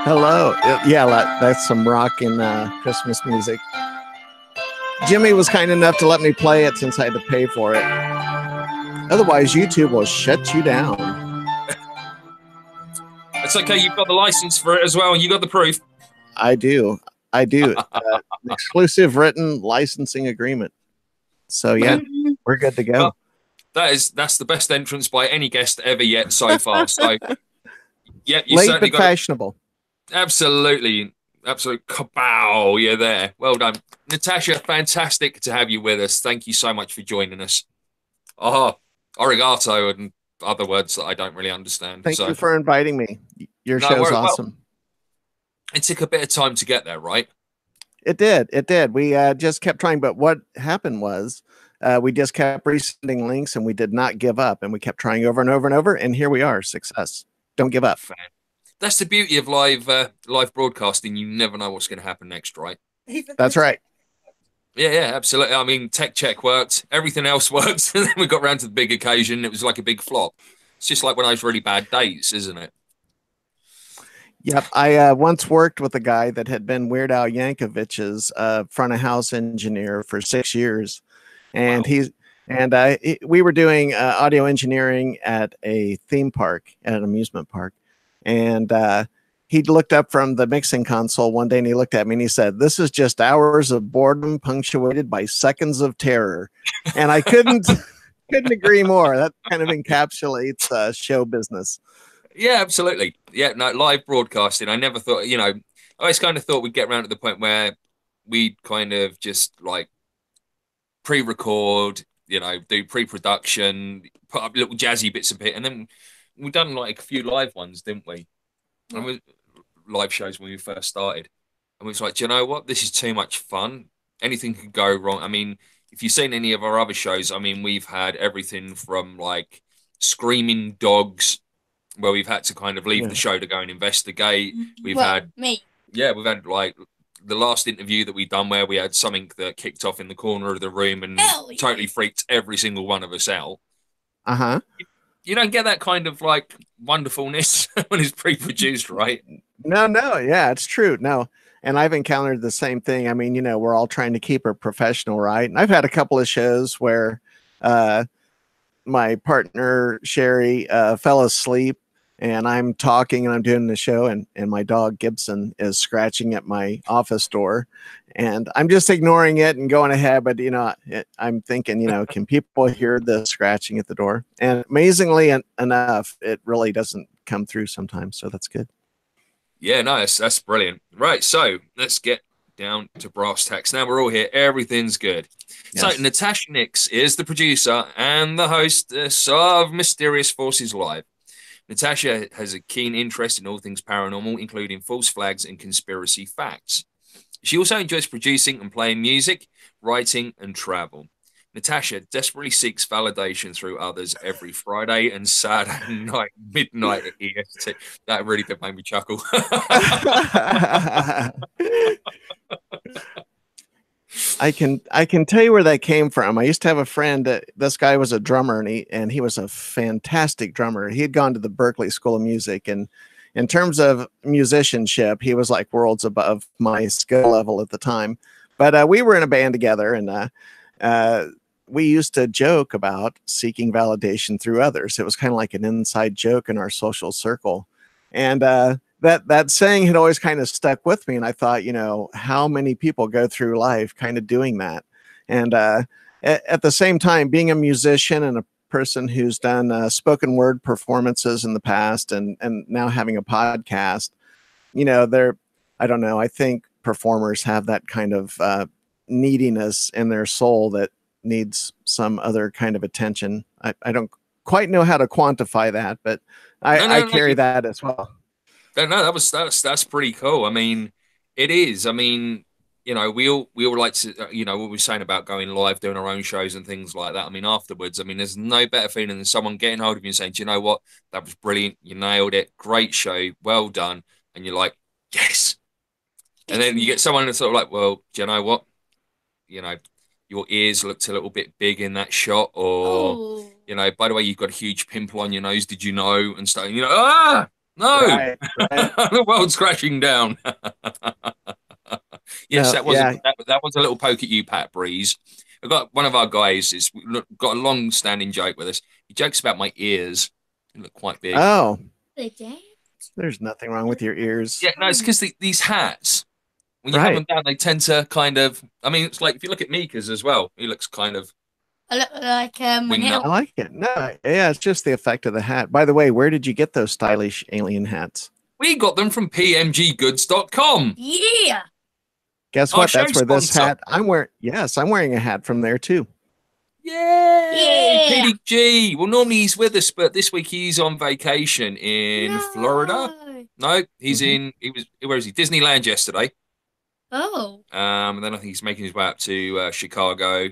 Hello. Yeah, that's some rocking Christmas music. Jimmy was kind enough to let me play it since I had to pay for it. Otherwise, YouTube will shut you down. It's okay. You've got the license for it as well, and you got the proof. I do. I do. An exclusive written licensing agreement. So yeah, we're good to go. Well, that's the best entrance by any guest ever yet so far. So yeah, you late certainly but got fashionable. Absolutely. Absolute kabow. You're there. Well done. Natasha, fantastic to have you with us. Thank you so much for joining us. Oh, arigato and other words that I don't really understand. Thank you for inviting me. Your show's awesome. Well, it took a bit of time to get there, right? It did. It did. We just kept trying. But what happened was we just kept resending links and we did not give up. And we kept trying over and over and over. And here we are. Success. Don't give up. That's the beauty of live broadcasting. You never know what's going to happen next, right? That's right. Yeah, absolutely. I mean, tech check worked. Everything else worked. And then we got around to the big occasion. It was like a big flop. It's just like one of those really bad dates, isn't it? Yep. I once worked with a guy that had been Weird Al Yankovic's front of house engineer for 6 years. And wow. We were doing audio engineering at a theme park, at an amusement park. And he looked up from the mixing console one day and he looked at me and he said, "This is just hours of boredom punctuated by seconds of terror." And I couldn't agree more. That kind of encapsulates show business. Yeah, absolutely. Yeah, no, live broadcasting. I never thought, I always kind of thought we'd get around to the point where we'd kind of just like pre-record, do pre-production, put up little jazzy bits of it, and then we've done like a few live ones, didn't we? And we live shows when we first started, and we was like, do you know what? This is too much fun. Anything could go wrong. I mean, if you've seen any of our other shows, I mean, we've had everything from like screaming dogs, where we've had to kind of leave the show to go and investigate. We've had like the last interview that we've done where we had something that kicked off in the corner of the room and totally freaked every single one of us out. Uh-huh. You don't get that kind of like wonderfulness when it's pre-produced, right? No, yeah, it's true. No. And I've encountered the same thing. I mean, we're all trying to keep it professional, right? And I've had a couple of shows where my partner, Sherry, fell asleep and I'm talking and I'm doing the show and my dog Gibson is scratching at my office door and I'm just ignoring it and going ahead. But, I'm thinking, can people hear the scratching at the door? And amazingly enough, it really doesn't come through sometimes. So that's good. Yeah, no, that's brilliant. Right. So let's get down to brass tacks. Now we're all here. Everything's good. Yes. So Natasha Nyxx is the producer and the hostess of Mysterious Forces Live. Natasha has a keen interest in all things paranormal, including false flags and conspiracy facts. She also enjoys producing and playing music, writing, and travel. Natasha desperately seeks validation through others every Friday and Saturday night, midnight at EST. That really did make me chuckle. I can tell you where that came from. I used to have a friend. This guy was a drummer, and he was a fantastic drummer. He had gone to the Berklee School of Music, and in terms of musicianship, he was like worlds above my skill level at the time. But we were in a band together, and we used to joke about seeking validation through others. It was kind of like an inside joke in our social circle, and that saying had always kind of stuck with me. And I thought, how many people go through life kind of doing that? And at the same time, being a musician and a person who's done spoken word performances in the past and now having a podcast, I don't know, I think performers have that kind of neediness in their soul that needs some other kind of attention. I don't quite know how to quantify that, but I carry that as well. No, that's pretty cool. I mean, it is. I mean, we all like to, what we were saying about going live, doing our own shows and things like that. I mean, afterwards, I mean, there's no better feeling than someone getting hold of you and saying, "Do you know what? That was brilliant. You nailed it. Great show. Well done." And you're like, "Yes." And then you get someone that's sort of like, "Well, do you know what? Your ears looked a little bit big in that shot," or, by the way, you've got a huge pimple on your nose. Did you know? And stuff. No, Right, right. the world's crashing down. Yes, No, that was yeah. that was a little poke at you, Pat Breeze. I got one of our guys is got a long-standing joke with us. He jokes about my ears. They look quite big. Oh, there's nothing wrong with your ears. Yeah, no, it's because these hats, when you have them Right. down, they tend to kind of. I mean, it's like if you look at Mika's as well, he looks kind of I look like an winged up. I like it. No, yeah, it's just the effect of the hat. By the way, where did you get those stylish alien hats? We got them from pmggoods.com, Yeah. Guess our what? show That's where this sponsor. hat I'm wearing. Yes, I'm wearing a hat from there too. Yay, Yeah. PDG. Well, normally he's with us, but this week he's on vacation in Florida. No, he's Mhm. in. He was. Where is he? Disneyland yesterday. Oh. And then I think he's making his way up to Chicago,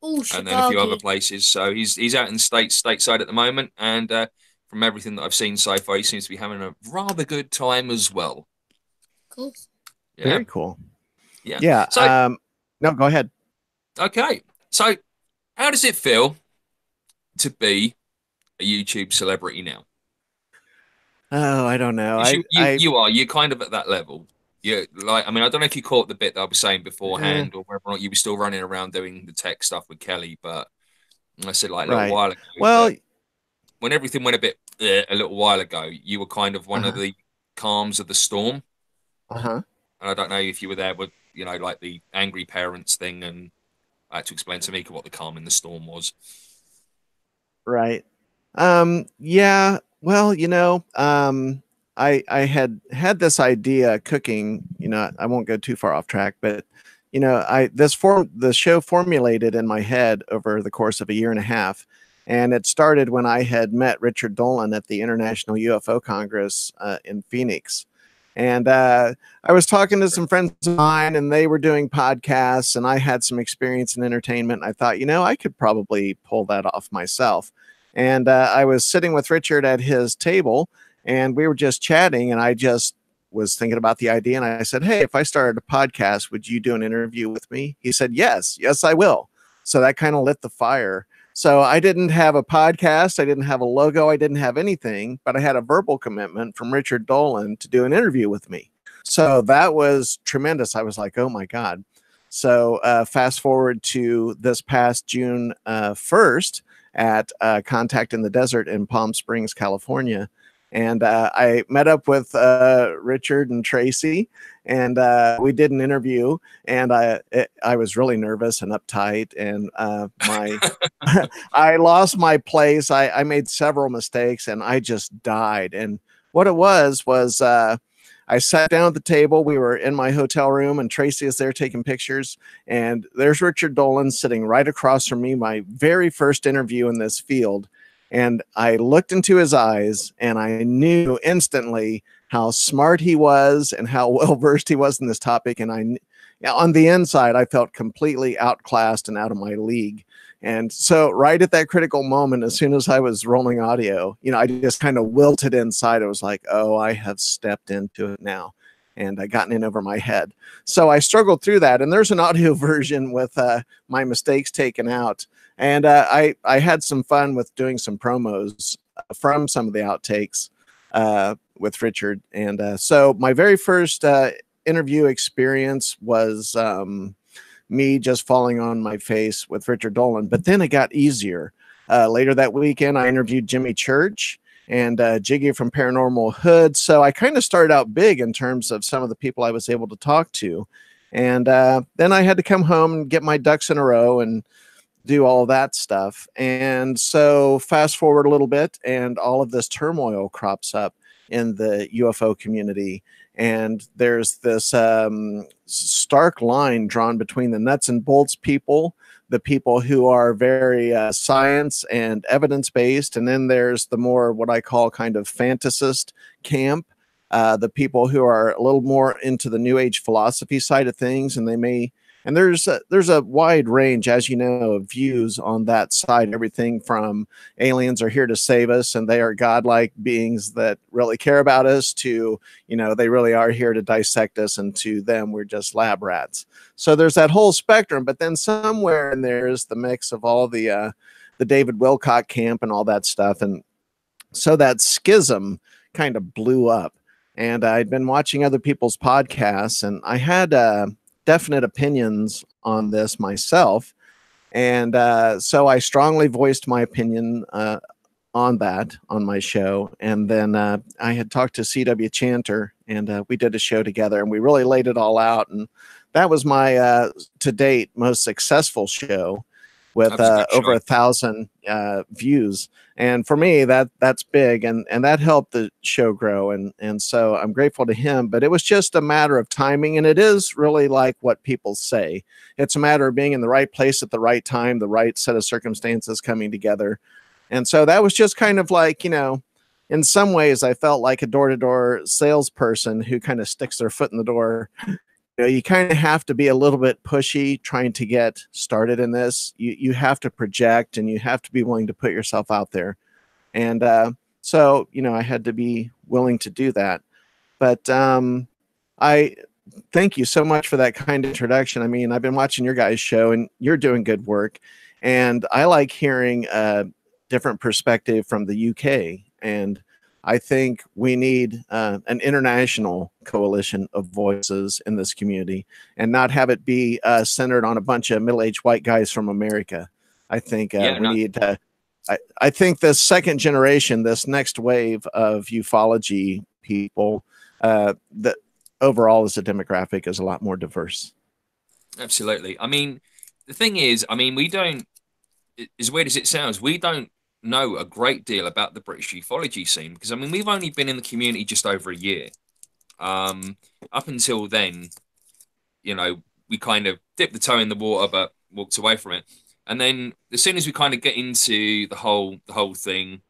Oh, and then a few other Chicago. places. So he's out in the stateside at the moment, and from everything that I've seen so far, he seems to be having a rather good time as well. Cool. Yeah, Very cool. yeah. Yeah. So No, go ahead. okay. So how does it feel to be a YouTube celebrity now? Oh, I don't know. 'Cause I, you're kind of at that level. Yeah, like I mean, I don't know if you caught the bit that I was saying eh, beforehand, or whether or not you were still running around doing the tech stuff with Kelly, but I said like a little right. while ago Well, that when everything went a bit a little while ago, you were kind of one of uh-huh, the calms of the storm. uh-huh. And I don't know if you were there with, like the angry parents thing, and I had to explain to Mika what the calm in the storm was. Right. Yeah, well, I had this idea cooking, I won't go too far off track, but the show formulated in my head over the course of a year and a half. And it started when I had met Richard Dolan at the International UFO Congress in Phoenix. And I was talking to some friends of mine, and they were doing podcasts, and I had some experience in entertainment. And I thought, I could probably pull that off myself. And I was sitting with Richard at his table, and we were just chatting, and I just was thinking about the idea. And I said, "Hey, if I started a podcast, would you do an interview with me?" He said, "Yes, I will." So that kind of lit the fire. So I didn't have a podcast, I didn't have a logo, I didn't have anything, but I had a verbal commitment from Richard Dolan to do an interview with me. So that was tremendous. I was like, "Oh my God." So fast forward to this past June 1st at Contact in the Desert in Palm Springs, California. And I met up with Richard and Tracy, and we did an interview. And I was really nervous and uptight, and my I lost my place. I made several mistakes, and I just died. And what it was I sat down at the table. We were in my hotel room, and Tracy is there taking pictures. And there's Richard Dolan sitting right across from me, my very first interview in this field. And I looked into his eyes, and I knew instantly how smart he was and how well versed he was in this topic. And on the inside, I felt completely outclassed and out of my league. And so, right at that critical moment, as soon as I was rolling audio, I just kind of wilted inside. I was like, "Oh, I have stepped into it now." And I gotten in over my head. So I struggled through that. And there's an audio version with my mistakes taken out. And I had some fun with doing some promos from some of the outtakes with Richard. And so my very first interview experience was me just falling on my face with Richard Dolan. But then it got easier. Later that weekend, I interviewed Jimmy Church and Jiggy from Paranormal Hood. So I kind of started out big in terms of some of the people I was able to talk to. And then I had to come home and get my ducks in a row and do all that stuff. And so fast forward a little bit, and all of this turmoil crops up in the UFO community. And there's this stark line drawn between the nuts and bolts people, the people who are very science and evidence based. And then there's the more what I call kind of fantasist camp, the people who are a little more into the new age philosophy side of things. And there's a wide range, as you know, of views on that side. Everything from aliens are here to save us and they are godlike beings that really care about us to, they really are here to dissect us, and to them, we're just lab rats. So there's that whole spectrum. But then somewhere in there is the mix of all the David Wilcock camp and all that stuff. And so that schism kind of blew up. And I'd been watching other people's podcasts, and I had definite opinions on this myself. And so I strongly voiced my opinion on that on my show. And then I had talked to CW Chanter, and we did a show together, and we really laid it all out. And that was my to date most successful show, with over 1,000 views. And for me, that's big, and that helped the show grow. And so I'm grateful to him. But it was just a matter of timing, and it is really like what people say. It's a matter of being in the right place at the right time, the right set of circumstances coming together. And so that was just kind of like, you know, in some ways I felt like a door-to-door salesperson who kind of sticks their foot in the door. You know, you kind of have to be a little bit pushy trying to get started in this. You have to project, and you have to be willing to put yourself out there. And so, you know, I had to be willing to do that. But I thank you so much for that kind introduction. I mean, I've been watching your guys' show, and you're doing good work. And I like hearing a different perspective from the UK. And I think we need an international coalition of voices in this community, and not have it be centered on a bunch of middle-aged white guys from America. I think need. I think this second generation, this next wave of ufology people, that overall as a demographic is a lot more diverse. Absolutely. I mean, the thing is, I mean, we don't, as weird as it sounds, we don't know a great deal about the British ufology scene, because I mean, we've only been in the community just over a year. Up until then, you know, we kind of dipped the toe in the water but walked away from it. And then as soon as we kind of get into the whole thing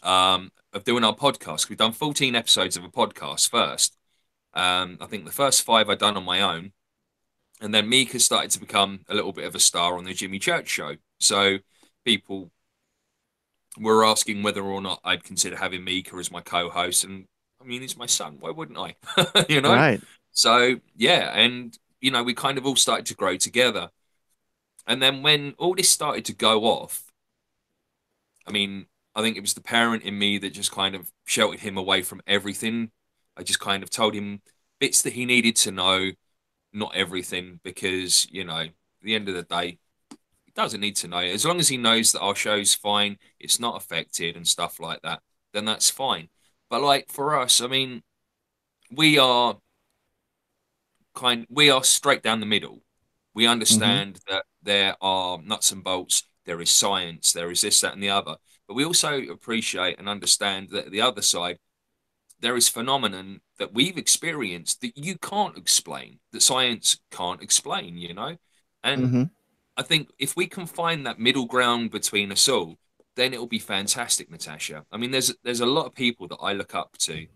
of doing our podcast, we've done 14 episodes of a podcast first. I think the first 5 I'd done on my own, and then Mika started to become a little bit of a star on the Jimmy Church show. So people were asking whether or not I'd consider having Mika as my co-host, and I mean, he's my son. Why wouldn't I? You know? Right. So yeah, and you know, we kind of all started to grow together. And then when all this started to go off, I mean, I think it was the parent in me that just kind of sheltered him away from everything. I just kind of told him bits that he needed to know, not everything, because, you know, at the end of the day, he doesn't need to know. As long as he knows that our show's fine, it's not affected and stuff like that, then that's fine. But like for us, I mean, we are straight down the middle. We understand that there are nuts and bolts, there is science, there is this, that, and the other. But we also appreciate and understand that the other side, there is phenomenon that we've experienced that you can't explain, that science can't explain, you know? And I think if we can find that middle ground between us all, then it'll be fantastic, Natasha. I mean, there's a lot of people that I look up to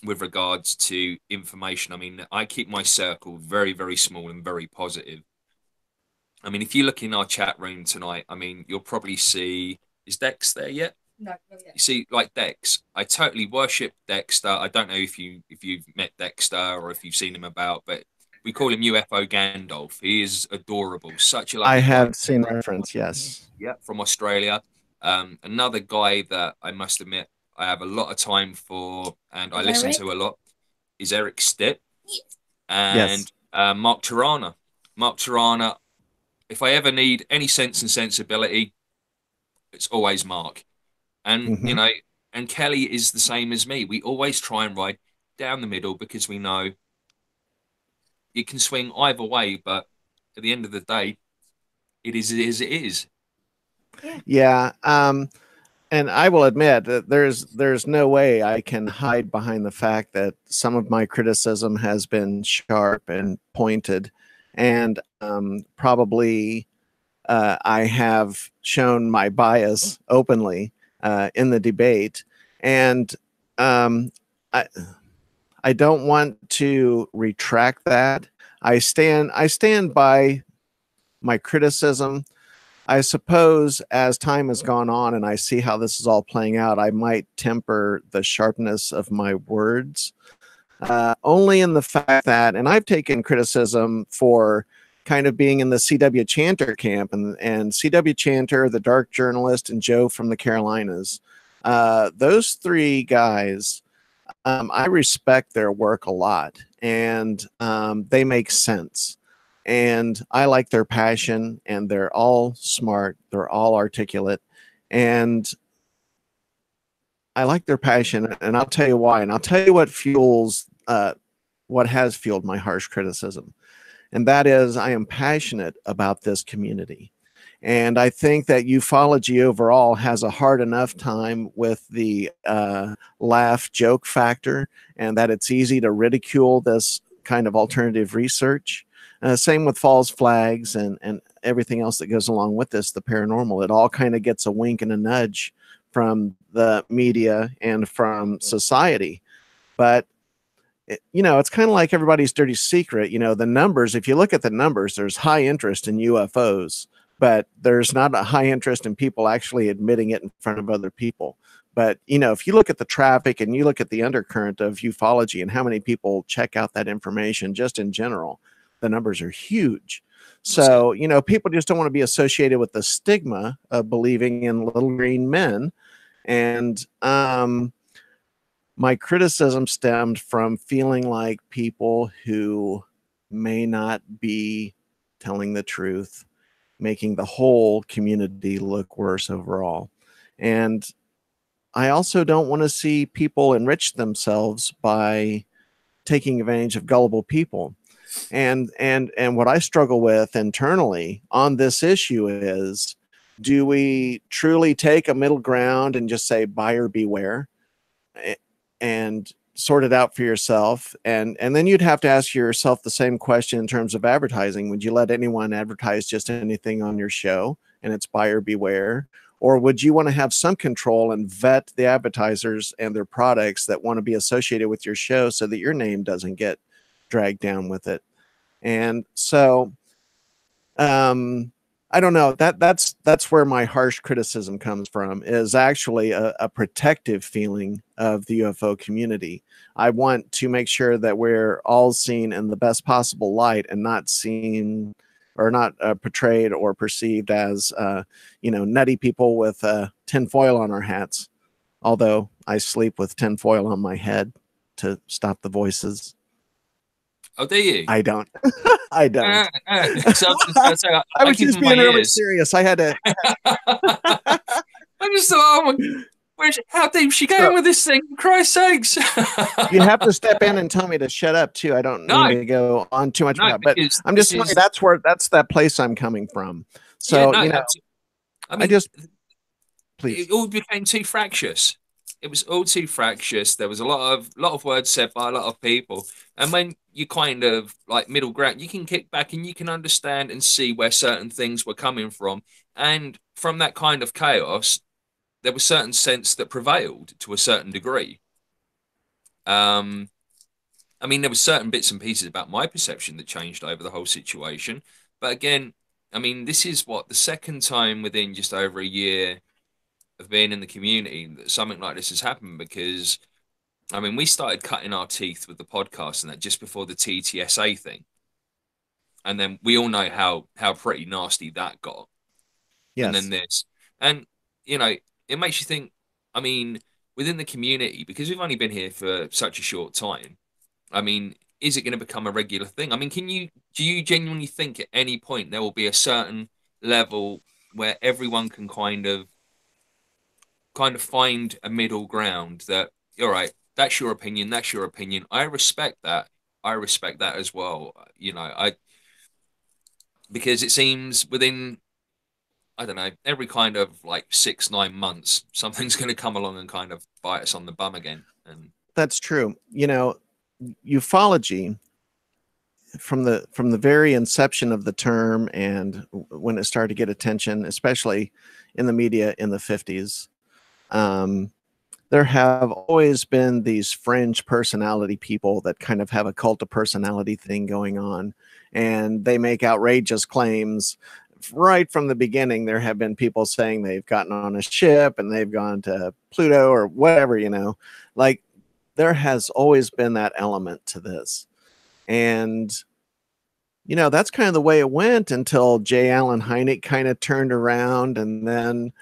with regards to information. I mean, I keep my circle very, very small and very positive. I mean, if you look in our chat room tonight, I mean, you'll probably see, is Dex there yet? No, not yet. You see, like Dex, I totally worship Dexter. I don't know if you've met Dexter or if you've seen him about, but we call him UFO Gandalf. He is adorable. Such a lovely I have guy. seen reference, yes. Yeah, from Australia. Another guy that I must admit I have a lot of time for and I listen to a lot is Erik Stitt and Mark Tirana. Mark Tirana, if I ever need any sense and sensibility, it's always Mark. And, you know, and Kelly is the same as me. We always try and ride down the middle because we know it can swing either way, but at the end of the day, it is as it is. Yeah. And I will admit that there's no way I can hide behind the fact that some of my criticism has been sharp and pointed, and probably I have shown my bias openly in the debate, and I don't want to retract that. I stand by my criticism. I suppose as time has gone on and I see how this is all playing out, I might temper the sharpness of my words, only in the fact that, and I've taken criticism for kind of being in the CW Chanter camp, and CW Chanter, the dark journalist, and Joe from the Carolinas. Those three guys, I respect their work a lot, and they make sense. And I like their passion, and they're all smart. They're all articulate, and I like their passion. And I'll tell you why. And I'll tell you what has fueled my harsh criticism. And that is, I am passionate about this community. And I think that ufology overall has a hard enough time with the laugh joke factor, and that it's easy to ridicule this kind of alternative research. Same with false flags and everything else that goes along with this, the paranormal. It all kind of gets a wink and a nudge from the media and from society. But it's kind of like everybody's dirty secret. The numbers, if you look at the numbers, there's high interest in UFOs, but there's not a high interest in people actually admitting it in front of other people. But, if you look at the traffic and you look at the undercurrent of ufology and how many people check out that information just in general, the numbers are huge. So, people just don't want to be associated with the stigma of believing in little green men. And, my criticism stemmed from feeling like people who may not be telling the truth, making the whole community look worse overall. And I also don't want to see people enrich themselves by taking advantage of gullible people. And what I struggle with internally on this issue is, do we truly take a middle ground and just say buyer beware and sort it out for yourself? And then you'd have to ask yourself the same question in terms of advertising. Would you let anyone advertise just anything on your show and it's buyer beware? Or would you want to have some control and vet the advertisers and their products that want to be associated with your show so that your name doesn't get dragged down with it? And so I don't know, that's where my harsh criticism comes from, is actually a protective feeling of the UFO community. I want to make sure that we're all seen in the best possible light and not seen or not portrayed or perceived as, nutty people with tinfoil on our hats. Although I sleep with tinfoil on my head to stop the voices. Oh, do you? I don't. I don't. So I was just being really serious. I had to. I just thought, how deep she going with this thing? For Christ's sakes! You have to step in and tell me to shut up too. I don't mean to go on too much about, but I'm just saying that's that place I'm coming from. So please. It all became too fractious. It was all too fractious. There was a lot of words said by a lot of people, and when you kind of like middle ground, you can kick back and you can understand and see where certain things were coming from, and from that kind of chaos, there was certain sense that prevailed to a certain degree. I mean, there were certain bits and pieces about my perception that changed over the whole situation, but again, I mean, this is the second time within just over a year of being in the community that something like this has happened. Because I mean, we started cutting our teeth with the podcast and that just before the TTSA thing, and then we all know how pretty nasty that got. Yes. And then this, and it makes you think. I mean, within the community, because we've only been here for such a short time, I mean, is it going to become a regular thing? I mean, do you genuinely think at any point there will be a certain level where everyone can kind of find a middle ground that, all right, that's your opinion. I respect that. As well. Because it seems within, I don't know, every kind of like 6-9 months, something's going to come along and kind of bite us on the bum again. And that's true. Ufology, from the very inception of the term and when it started to get attention, especially in the media in the 50s, there have always been these fringe personality people that kind of have a cult of personality thing going on, and they make outrageous claims. Right from the beginning, there have been people saying they've gotten on a ship and they've gone to Pluto or whatever, like there has always been that element to this. And, that's kind of the way it went until J. Allen Hynek kind of turned around, and then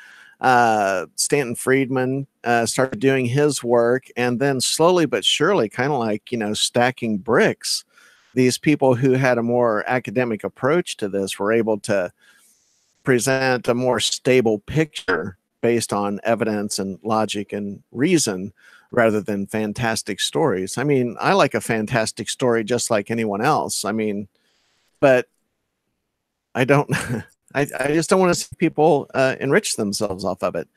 Stanton Friedman started doing his work, and then slowly but surely, kind of like, stacking bricks, these people who had a more academic approach to this were able to present a more stable picture based on evidence and logic and reason rather than fantastic stories. I mean, I like a fantastic story just like anyone else. I mean, but I don't, I just don't want to see people enrich themselves off of it.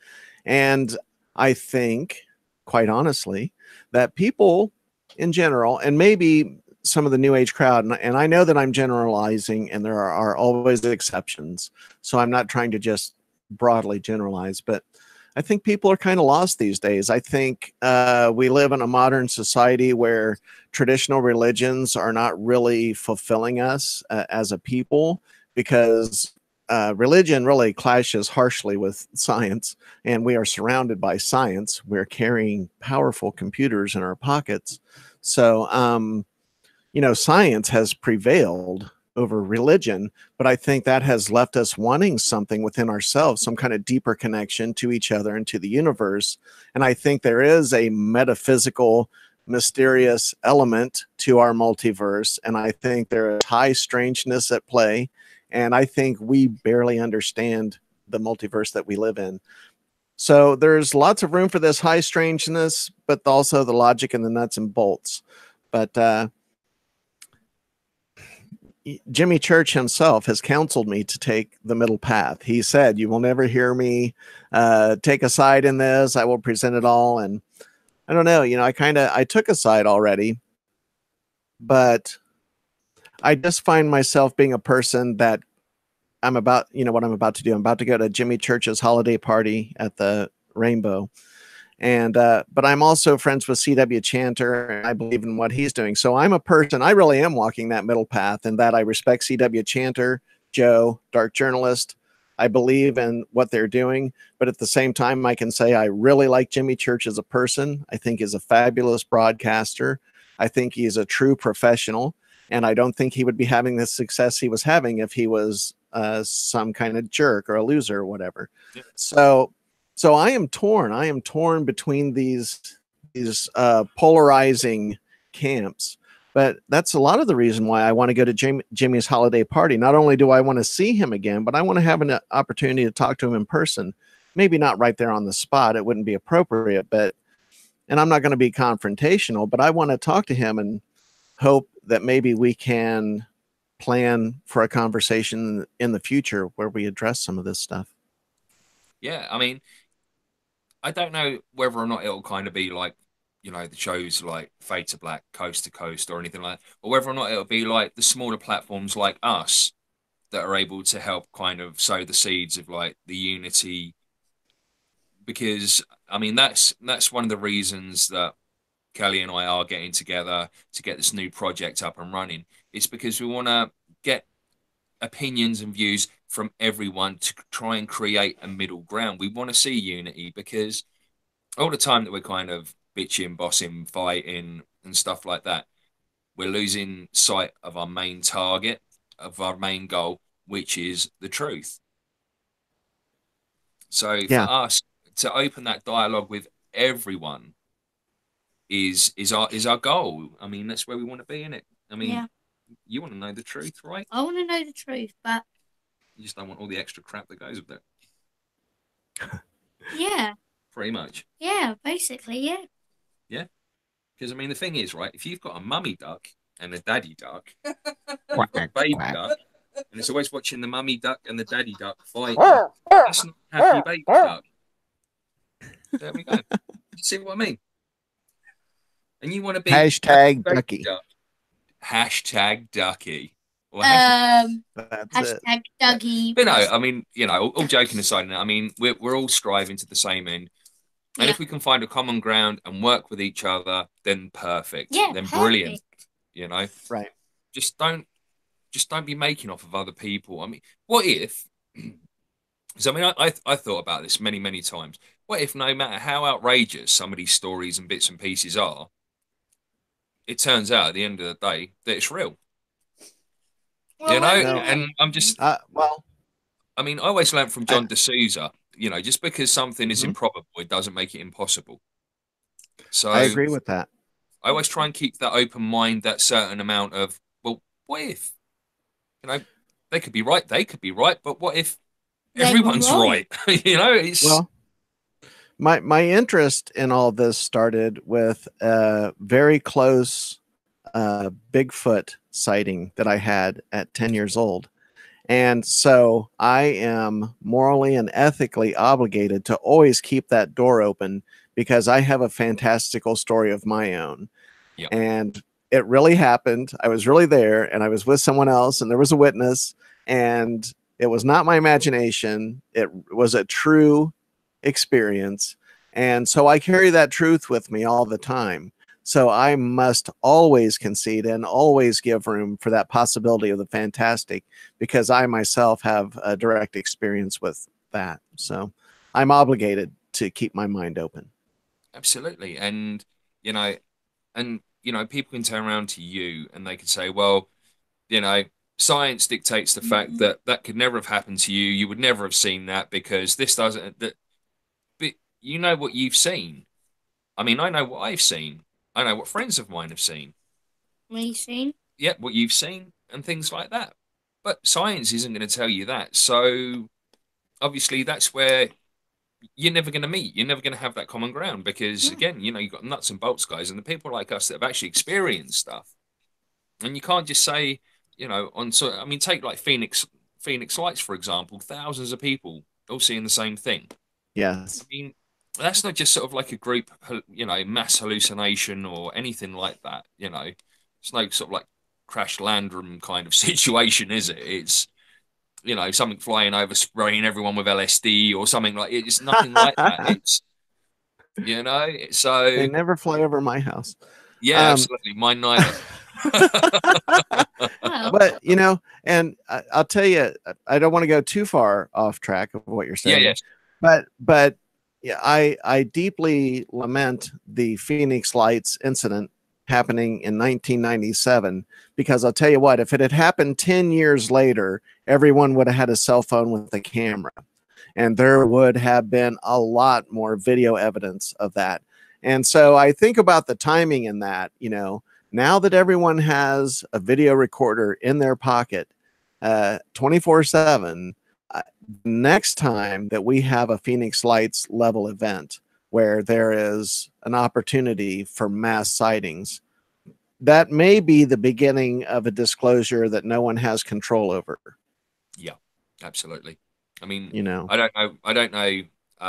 And I think, quite honestly, that people in general, and maybe some of the new age crowd, and I know that I'm generalizing and there are always exceptions. So I'm not trying to just broadly generalize, but I think people are kind of lost these days. I think we live in a modern society where traditional religions are not really fulfilling us as a people, because religion really clashes harshly with science, and we are surrounded by science. We're carrying powerful computers in our pockets. So, science has prevailed over religion, but I think that has left us wanting something within ourselves, some kind of deeper connection to each other and to the universe. And I think there is a metaphysical, mysterious element to our multiverse. And I think there is high strangeness at play. And I think we barely understand the multiverse that we live in. So there's lots of room for this high strangeness, but also the logic and the nuts and bolts. But Jimmy Church himself has counseled me to take the middle path. He said, "You will never hear me take a side in this. I will present it all." And I don't know, I took a side already, but I just find myself being a person that I'm about, what I'm about to do. I'm about to go to Jimmy Church's holiday party at the Rainbow. And but I'm also friends with CW Chanter, and I believe in what he's doing. So I'm a person, I really am walking that middle path, and that I respect CW Chanter, Joe, Dark Journalist. I believe in what they're doing, but at the same time, I can say I really like Jimmy Church as a person. I think he's a fabulous broadcaster. I think he's a true professional, and I don't think he would be having the success he was having if he was some kind of jerk or a loser or whatever. Yeah. So I am torn. I am torn between these polarizing camps. But that's a lot of the reason why I want to go to Jimmy's holiday party. Not only do I want to see him again, but I want to have an opportunity to talk to him in person. Maybe not right there on the spot. It wouldn't be appropriate, and I'm not going to be confrontational, but I want to talk to him and hope that maybe we can plan for a conversation in the future where we address some of this stuff. Yeah, I mean, I don't know whether or not it'll kind of be like, the shows like Fade to Black, Coast to Coast, or anything like that, or whether or not it'll be like the smaller platforms like us that are able to help kind of sow the seeds of like the unity. Because I mean, that's one of the reasons that Kelly and I are getting together to get this new project up and running. It's because we want to get opinions and views from everyone to try and create a middle ground. We want to see unity, because all the time that we're kind of bitching, bossing, fighting, and stuff like that, we're losing sight of our main target, of our main goal, which is the truth. So for us to open that dialogue with everyone is our goal. I mean, that's where we want to be, in it. I mean, you want to know the truth, right? I want to know the truth, but you just don't want all the extra crap that goes with it. Yeah. Pretty much. Yeah, basically, yeah. Yeah. Because, I mean, the thing is, right, if you've got a mummy duck and a daddy duck, you've got a baby duck, and it's always watching the mummy duck and the daddy duck fight, that's not a happy baby duck. There we go. You see what I mean? And you want to be hashtag ducky. Hashtag ducky. Or hashtag it. Dougie. But no, I mean, all joking aside, I mean, we're all striving to the same end. And if we can find a common ground and work with each other, then perfect. Yeah, then perfect. Brilliant. Right. Just don't be making off of other people. I mean, what if? So I mean, I thought about this many, many times. What if, no matter how outrageous some of these stories and bits and pieces are, it turns out at the end of the day that it's real. Well, and I'm just well. I mean, I always learned from John D'Souza. You know, just because something is Mhm. improbable, it doesn't make it impossible. So I agree with that. I always try and keep that open mind, that certain amount of, well, what if, you know, they could be right, they could be right, but what if They were everyone's wrong. right? You know, it's Well, my interest in all this started with a very close Bigfoot sighting that I had at 10 years old. And so I am morally and ethically obligated to always keep that door open because I have a fantastical story of my own. yeah, And it really happened. I was really there and I was with someone else and there was a witness and it was not my imagination. It was a true experience. And so I carry that truth with me all the time. So I must always concede and always give room for that possibility of the fantastic because I myself have a direct experience with that. So I'm obligated to keep my mind open. absolutely. You know, you know, people can turn around to you and they could say, well, you know, science dictates the fact that that could never have happened to you. You would never have seen that because this doesn't, that, but you know what you've seen. I mean, I know what I've seen. I know what friends of mine have seen. Me seen. Yeah, what you've seen and things like that. But science isn't going to tell you that. So obviously, that's where you're never going to meet. You're never going to have that common ground because, Yeah. again, you know, you've got nuts and bolts guys and the people like us that have actually experienced stuff. And you can't just say, you know, on so I mean, take like Phoenix Lights for example. Thousands of people all seeing the same thing. I Yes. mean, that's not just sort of like a group, you know, mass hallucination or anything like that. You know, it's no sort of like crash landrum kind of situation, is it? It's, you know, something flying over, spraying everyone with LSD or something like it. It's nothing like that. It's, you know, They so never fly over my house. yeah, Um, absolutely. Mine neither. Well, but and I'll tell you, I don't want to go too far off track of what you're Yeah, saying, yes. but yeah, I deeply lament the Phoenix Lights incident happening in 1997 because I'll tell you what, if it had happened 10 years later, everyone would have had a cell phone with a camera, and there would have been a lot more video evidence of that. And so I think about the timing in that, now that everyone has a video recorder in their pocket 24/7, next time that we have a Phoenix Lights level event where there is an opportunity for mass sightings, that may be the beginning of a disclosure that no one has control over. Yeah, absolutely. I mean, You know, I don't know. I don't know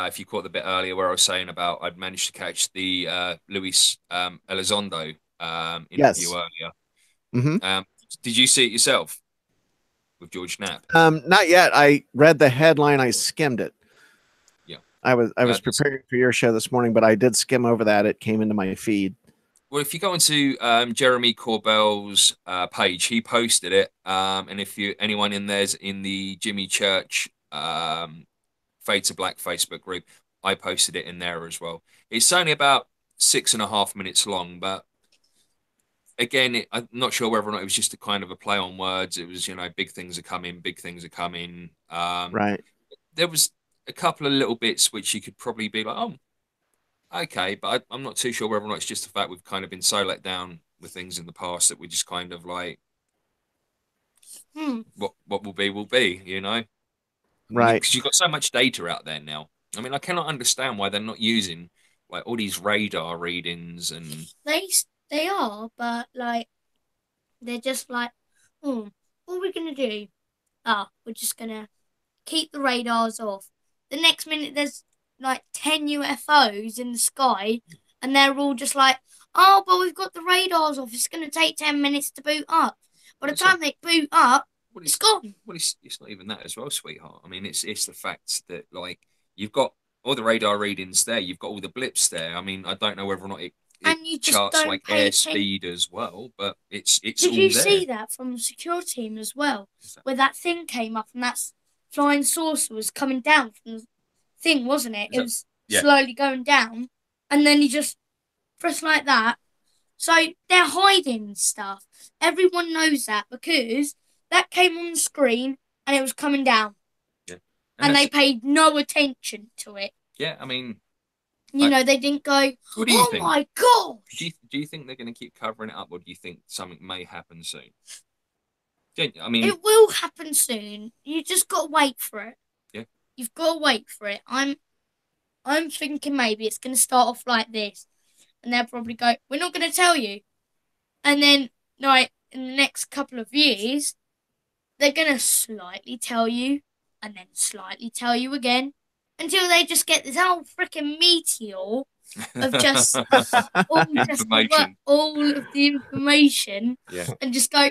if you caught the bit earlier where I was saying about I'd managed to catch the Luis Elizondo interview yes. earlier. Hmm. Um, did you see it yourself with George Knapp? Not yet. I read the headline. I skimmed it. Yeah. I was This, preparing for your show this morning, but I did skim over that. It came into my feed. well, if you go into Jeremy Corbell's page, he posted it. And if you anyone in there's in the Jimmy Church Fade to Black Facebook group, I posted it in there as well. It's only about 6.5 minutes long, but again, I'm not sure whether or not it was just a kind of a play on words. It was, you know, big things are coming, big things are coming. Right. There was a couple of little bits which you could probably be like, oh, okay, but I'm not too sure whether or not it's just the fact we've kind of been so let down with things in the past that we're just kind of like, hmm. what will be, you know? I mean, Right. because you've got so much data out there now. I mean, I cannot understand why they're not using like all these radar readings and They are, but like they're just like, oh, what are we gonna do? Ah, we're just gonna keep the radars off. The next minute, there's like 10 UFOs in the sky, and they're all just like, oh, but we've got the radars off. It's going to take 10 minutes to boot up. By the it's not time they boot up, what it's is gone. what is it's not even that as well, sweetheart. I mean, it's the fact that like you've got all the radar readings there, you've got all the blips there. I mean, I don't know whether or not it And you just charts don't like pay attention. airspeed as well, but it's Did all you there. see that from the security team as well? Where that thing came up and that flying saucer was coming down from the thing, wasn't it? Is It that was yeah? slowly going down, and then you just press like that. So they're hiding stuff. Everyone knows that because that came on the screen and it was coming down. Yeah. and they paid no attention to it. Yeah, I mean, you know, they didn't go, what do you oh think? my gosh. Do you think they're going to keep covering it up, or do you think something may happen soon? I mean, it will happen soon. You just got to wait for it. Yeah. You've got to wait for it. I'm thinking maybe it's going to start off like this, and they'll probably go, we're not going to tell you. And then, like, in the next couple of years, they're going to slightly tell you, and then slightly tell you again, until they just get this whole freaking meteor of just information. all of the information, Yeah. and just go,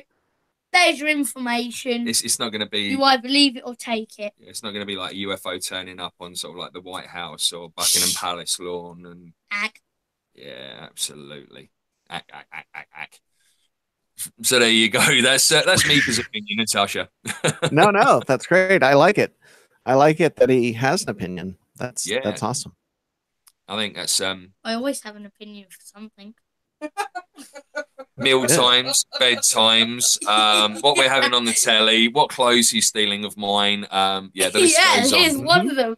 there's your information. It's not going to be. You either believe it or take it. It's not going to be like a UFO turning up on sort of like the White House or Buckingham Palace lawn and. Ack. Yeah, absolutely. Ack. So there you go. That's Mika's opinion, Natasha. No, that's great. I like it. I like it that he has an opinion. That's awesome. I think that's I always have an opinion for something. Meal times, bed times, what we're having on the telly, what clothes he's stealing of mine. The list goes on. Here's one of them.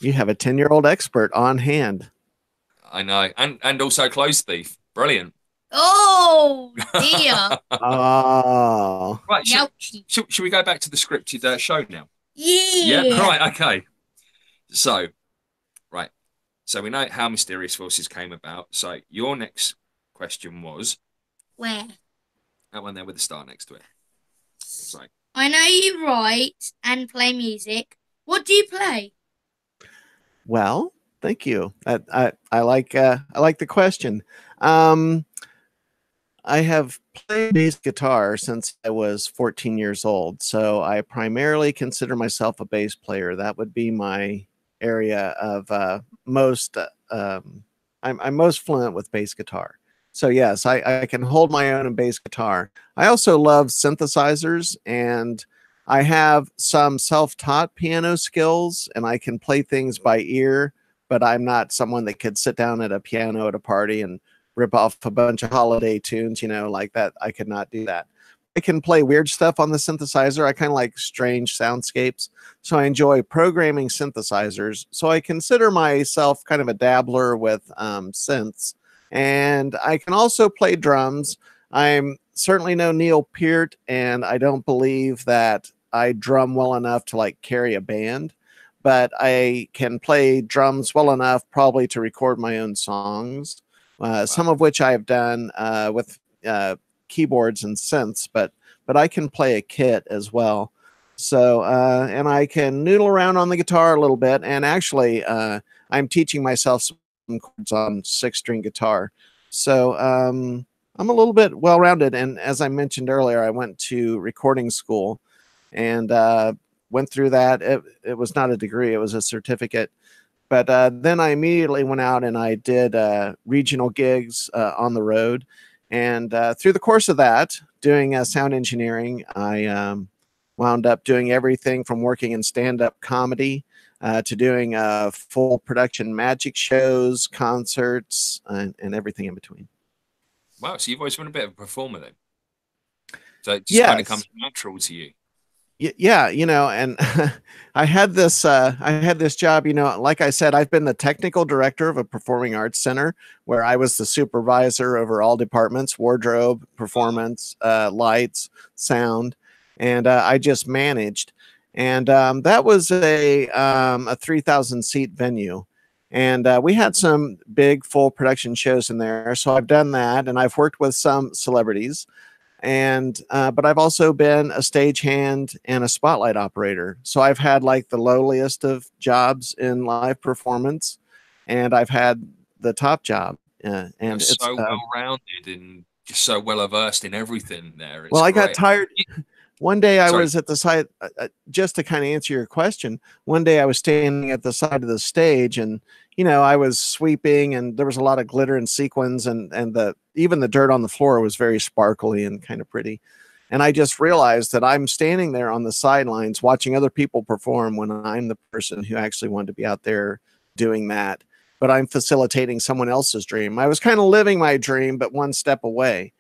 You have a 10-year-old expert on hand. I know, and also clothes thief. Brilliant. Oh dear. Oh. Right. Should we go back to the scripted show now? Yeah. Yeah. Right. Okay. So, right. So we know how Mysterious Forces came about. So your next question was where? That one there with the star next to it. It's like, I know you write and play music. What do you play? Well, thank you. I like the question. I have played bass guitar since I was 14 years old, so I primarily consider myself a bass player. That would be my area of most. I'm most fluent with bass guitar. So yes, I can hold my own in bass guitar. I also love synthesizers, and I have some self-taught piano skills, and I can play things by ear, but I'm not someone that could sit down at a piano at a party and rip off a bunch of holiday tunes, like that. I could not do that. I can play weird stuff on the synthesizer. I kind of like strange soundscapes. So I enjoy programming synthesizers. So I consider myself kind of a dabbler with synths. And I can also play drums. I'm certainly no Neil Peart, and I don't believe that I drum well enough to like carry a band, but I can play drums well enough probably to record my own songs. Some of which I've done with keyboards and synths, but I can play a kit as well. So, and I can noodle around on the guitar a little bit. And actually, I'm teaching myself some chords on 6-string guitar. So I'm a little bit well-rounded. And as I mentioned earlier, I went to recording school and went through that. It was not a degree, it was a certificate. But then I immediately went out and I did regional gigs on the road. And through the course of that, doing sound engineering, I wound up doing everything from working in stand-up comedy to doing full production magic shows, concerts, and everything in between. Wow, so you've always been a bit of a performer then? So it just kind of comes natural to you? Yeah, and I had this job, like I said, I've been the technical director of a performing arts center where I was the supervisor over all departments, wardrobe, performance, lights, sound, and I just managed. And that was a 3,000 seat venue. And we had some big full production shows in there. So I've done that, and I've worked with some celebrities. And but I've also been a stagehand and a spotlight operator. So I've had like the lowliest of jobs in live performance, and I've had the top job. And it's so well-rounded and just so well-versed in everything there. It's well, I great. got tired. One day I was at the side, just to kind of answer your question, one day I was standing at the side of the stage, and I was sweeping, and there was a lot of glitter and sequins, and even the dirt on the floor was very sparkly and kind of pretty. And I just realized that I'm standing there on the sidelines watching other people perform when I'm the person who actually wanted to be out there doing that. But I'm facilitating someone else's dream. I was kind of living my dream, but one step away.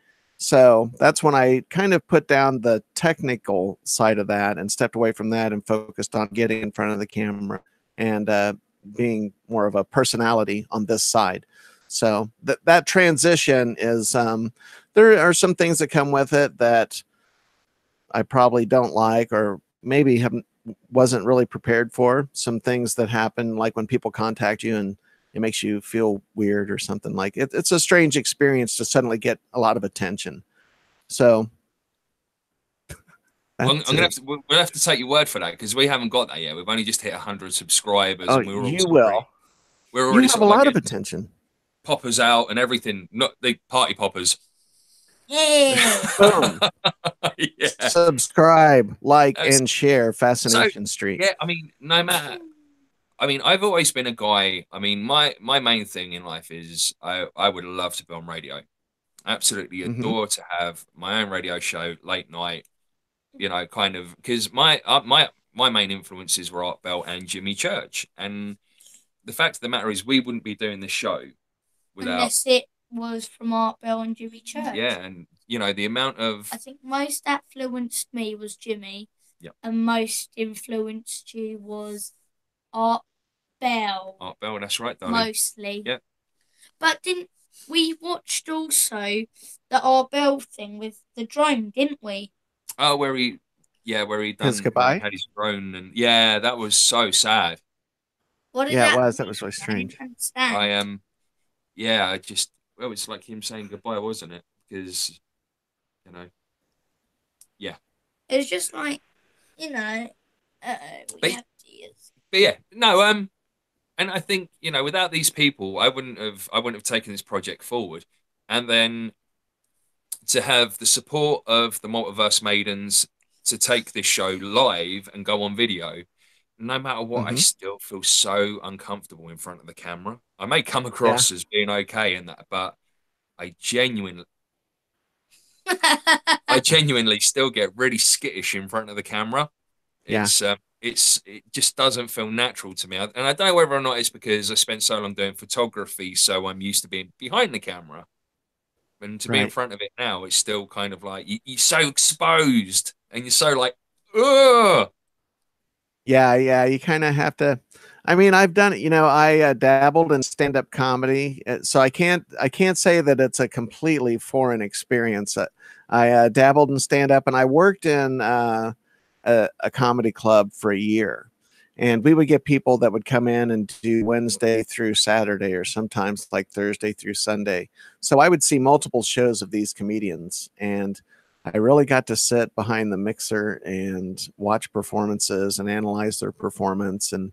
So that's when I kind of put down the technical side of that and stepped away from that and focused on getting in front of the camera and being more of a personality on this side. So that transition is there are some things that come with it that I probably don't like or maybe haven't wasn't really prepared for. Some things that happen like when people contact you and it makes you feel weird or something like it. It's a strange experience to suddenly get a lot of attention. So I'm that's gonna have it. to, we'll have to take your word for that because we haven't got that yet. We've only just hit 100 subscribers, Oh, and you will. we're You already have sort a of like lot of getting attention. poppers out and everything. Not the party poppers. Yeah. Boom. Yeah. Subscribe, like, Uh, and share so Fascination Street. yeah, I mean, no matter. I mean, I've always been a guy. I mean, my main thing in life is I would love to be on radio. Absolutely Hmm. adore to have my own radio show late night. You know, kind of because my main influences were Art Bell and Jimmy Church, and the fact of the matter is we wouldn't be doing this show without Unless it was from Art Bell and Jimmy Church. yeah, and you know the amount of I think most that influenced me was Jimmy. yeah And most influenced you was Art Bell. Art Bell. That's right, darling. Mostly. Yeah. But didn't we watched also the Art Bell thing with the drone, didn't we? Oh, where he His done where he goodbye. had his drone and yeah, that was so sad. What did Yeah, it that was. That mean? was really I didn't strange. understand. I yeah, I just well, it's like him saying goodbye, wasn't it? Because you know, yeah. It was just like, uh, we But have tears. but yeah, no, and I think, you know, without these people, I wouldn't have taken this project forward. And then to have the support of the Multiverse Maidens to take this show live and go on video, no matter what, I Hmm. still feel so uncomfortable in front of the camera. I may come Yeah. across as being okay in that, but I genuinely I genuinely still get really skittish in front of the camera. Yeah. It just doesn't feel natural to me, and I don't know whether or not it's because I spent so long doing photography, so I'm used to being behind the camera, and to be in Right. front of it now, it's still kind of like you're so exposed, and you're so like, ugh. Yeah. Yeah. You kind of have to. I mean, I've done it. I dabbled in stand-up comedy, so I can't say that it's a completely foreign experience. I dabbled in stand-up, and I worked in a comedy club for a year. And we would get people that would come in and do Wednesday through Saturday, or sometimes like Thursday through Sunday. So I would see multiple shows of these comedians. And I really got to sit behind the mixer and watch performances and analyze their performance. And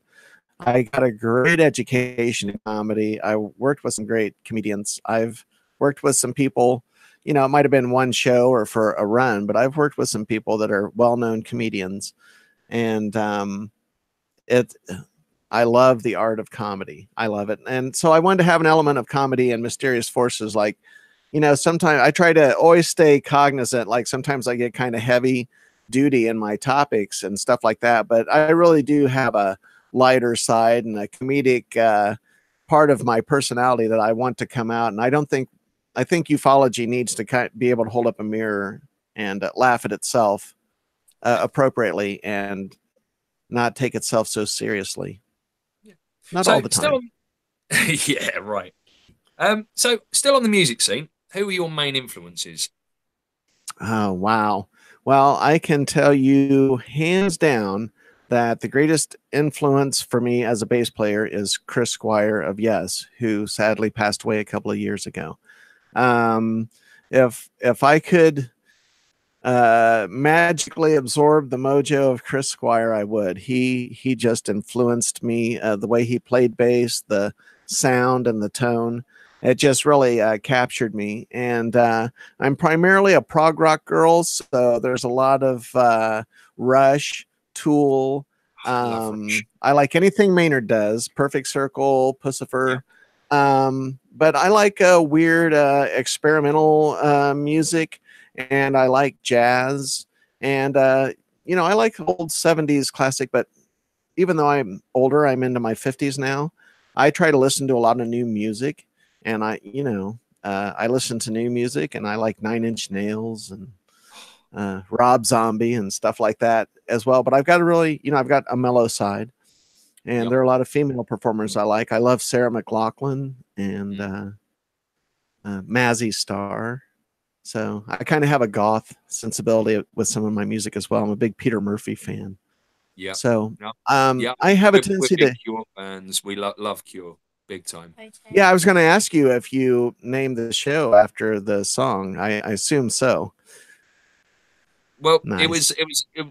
I got a great education in comedy. I worked with some great comedians. I've worked with some people, it might have been one show or for a run, but I've worked with some people that are well-known comedians. And it I love the art of comedy. I love it. And so I wanted to have an element of comedy and mysterious forces. Like, sometimes I try to always stay cognizant. Like sometimes I get kind of heavy duty in my topics and stuff like that. But I really do have a lighter side and a comedic part of my personality that I want to come out. And I think ufology needs to be able to hold up a mirror and laugh at itself Yeah. appropriately and not take itself so seriously. Yeah. Not all So the still, time. yeah, right. So still on the music scene, who are your main influences? Oh, wow. Well, I can tell you hands down that the greatest influence for me as a bass player is Chris Squire of Yes, who sadly passed away a couple of years ago. Um, if I could magically absorb the mojo of Chris Squire, I would. He just influenced me. The way he played bass, the sound and the tone, it just really captured me. And I'm primarily a prog rock girl, so there's a lot of Rush, Tool. I love Rush. I like anything Maynard does. Perfect Circle, Yeah. Pussifer. But I like weird experimental music, and I like jazz, and I like old 70s classic. But even though I'm older, I'm into my 50s now, I try to listen to a lot of new music, and I listen to new music, and I like Nine Inch Nails and Rob Zombie and stuff like that as well. But I've got a really, I've got a mellow side, and Yep. there are a lot of female performers I like. I love Sarah McLachlan and Mazzy Star. So I kind of have a goth sensibility with some of my music as well. I'm a big Peter Murphy fan. Yeah. So Yeah. I have a We're tendency big to. Cure fans. We love Cure big time. Yeah, I was going to ask you if you named the show after the song. I assume so. Well, Nice.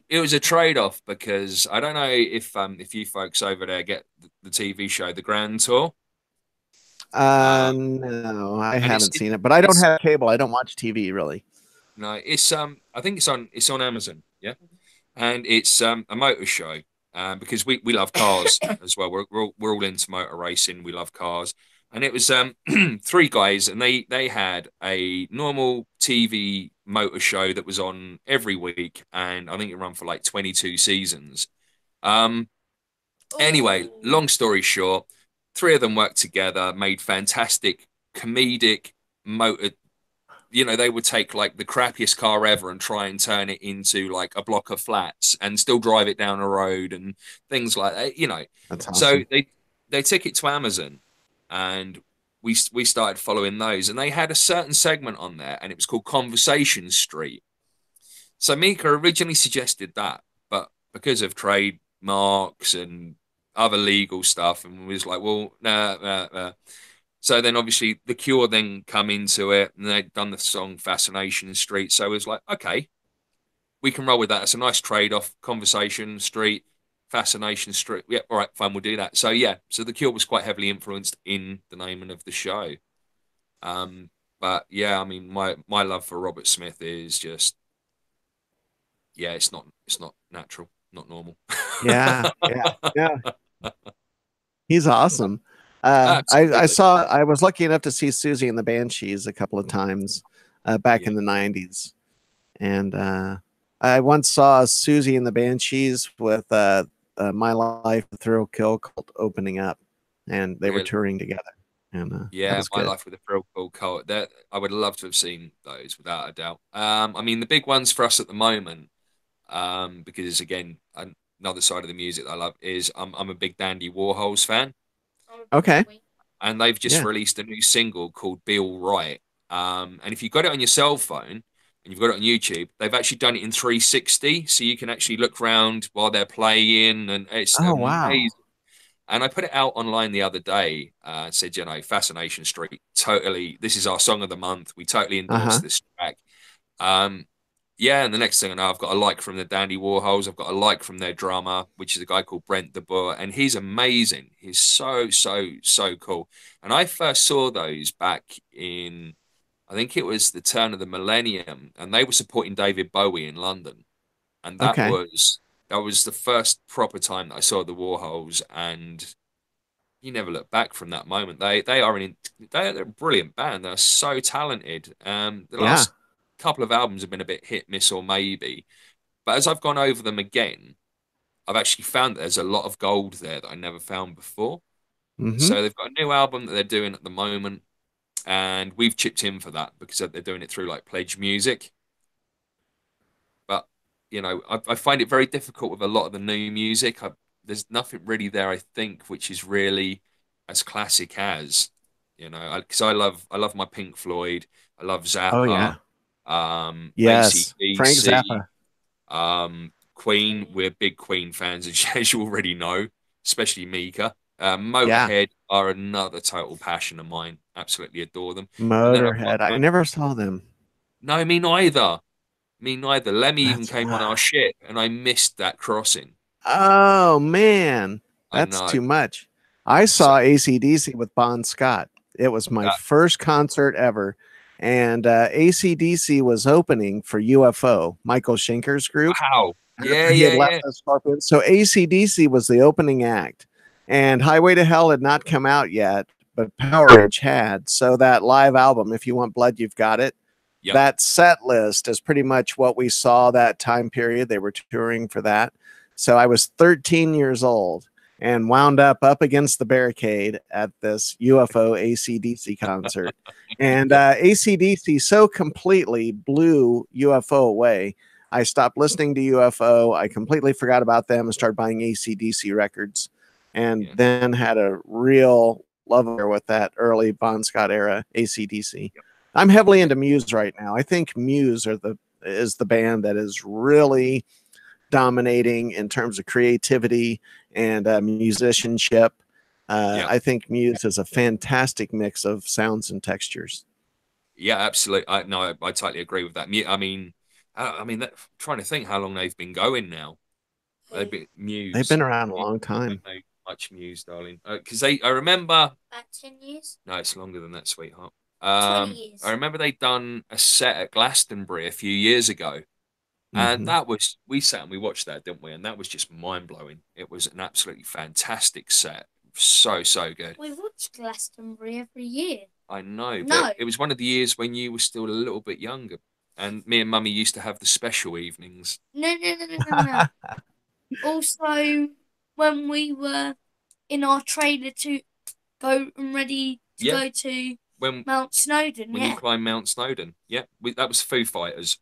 it was a trade off because I don't know if you folks over there get the TV show The Grand Tour. No, I And haven't seen it, but I don't it's have cable. I don't watch TV really. no, it's I think it's on Amazon, yeah, and it's a motor show. Because we love cars as well. We're all into motor racing. We love cars, and it was three guys, and they had a normal TV motor show that was on every week, and I think it ran for like 22 seasons. Um, Anyway, long story short, three of them worked together, made fantastic comedic motor. You know, they would take like the crappiest car ever and try and turn it into like a block of flats and still drive it down a road and things like that, you know. That's So awesome. they took it to Amazon, and we started following those, and they had a certain segment on there, and it was called Conversation Street. So Mika originally suggested that, but because of trademarks and other legal stuff, and was like, well, nah. So then obviously The Cure then come into it, and they'd done the song Fascination Street. So it was like, okay, we can roll with that. It's a nice trade-off. Conversation Street, Fascination Street. Yeah, all right, fine, we'll do that. So yeah, so The Cure was quite heavily influenced in the naming of the show. Um, but yeah, I mean, my love for Robert Smith is just, yeah, it's not natural, not normal. Yeah, yeah. He's awesome. Absolutely. I was lucky enough to see Susie and the Banshees a couple of times back Yeah. in the 90s. And I once saw Susie and the Banshees with My Life, the Thrill Kill Cult opening up, and they were Really. touring together. And that Yeah, was My good. Life with a Thrill Kill Cult. That I would love to have seen those without a doubt. I mean, the big ones for us at the moment, because again, another side of the music that I love is I'm a big Dandy Warhols fan, Okay. and they've just Yeah. released a new single called "Be All Right." And if you've got it on your cell phone and you've got it on YouTube, they've actually done it in 360, so you can actually look around while they're playing, and it's Oh, wow. amazing. And I put it out online the other day. Said, you know, Fascination Street, totally. This is our song of the month. We totally endorse Uh-huh. this track. Um, yeah, and the next thing I know, I've got a like from the Dandy Warhols. I've got a like from their drummer, which is a guy called Brent de Boer, and he's amazing. He's so cool. And I first saw those back in, I think it was the turn of the millennium, and they were supporting David Bowie in London, and Okay. that was the first proper time that I saw the Warhols, and you never look back from that moment. They're a brilliant band. They're so talented. The Yeah. last couple of albums have been a bit hit, miss, or maybe. But as I've gone over them again, I've actually found that there's a lot of gold there that I never found before. Mm-hmm. So they've got a new album that they're doing at the moment, and we've chipped in for that because they're doing it through like Pledge Music. But you know, I find it very difficult with a lot of the new music. There's nothing really there, I think, which is really as classic as, you know, because I love my Pink Floyd, I love Oh, Zappa, yeah. Yes. Frank AC/DC, Zappa. Queen. We're big Queen fans, as you already know, especially Mika. Yeah. Motorhead are another total passion of mine. Absolutely adore them. And then I've got Motorhead. I never saw them. no, me neither. Me neither. Lemmy even That's came on our ship, and I missed that crossing. Oh man, I that's know. too much. I So saw AC/DC with Bon Scott. It was my that, first concert ever. And AC/DC was opening for UFO, Michael Schenker's group, wow. after he had left Yeah. the Scorpions. So AC/DC was the opening act. And Highway to Hell had not come out yet, but Power Age had. So that live album, If You Want Blood, You've Got It, Yep. that set list is pretty much what we saw that time period. They were touring for that. So I was 13 years old, and wound up against the barricade at this UFO ACDC concert. And ACDC so completely blew UFO away. I stopped listening to UFO. I completely forgot about them and started buying ACDC records, and then had a real love affair with that early Bon Scott era ACDC. I'm heavily into Muse right now. I think Muse is the band that is really dominating in terms of creativity and musicianship. I think Muse is a fantastic mix of sounds and textures. Yeah, absolutely. I totally agree with that. I mean, trying to think how long they've been going now. They've been Muse. They've been around a long time. I don't know much Muse, darling. Because I remember. About 10 years. No, it's longer than that, sweetheart. 20 years. I remember they'd done a set at Glastonbury a few years ago. And that was, we sat and we watched that, didn't we? And that was just mind blowing. It was an absolutely fantastic set. So good. We watch Glastonbury every year. I know, but it was one of the years when you were still a little bit younger. And me and Mummy used to have the special evenings. No. Also, when we were in our trailer to go and ready to go to Mount Snowdon. When you climb Mount Snowdon. Yeah, that was Foo Fighters.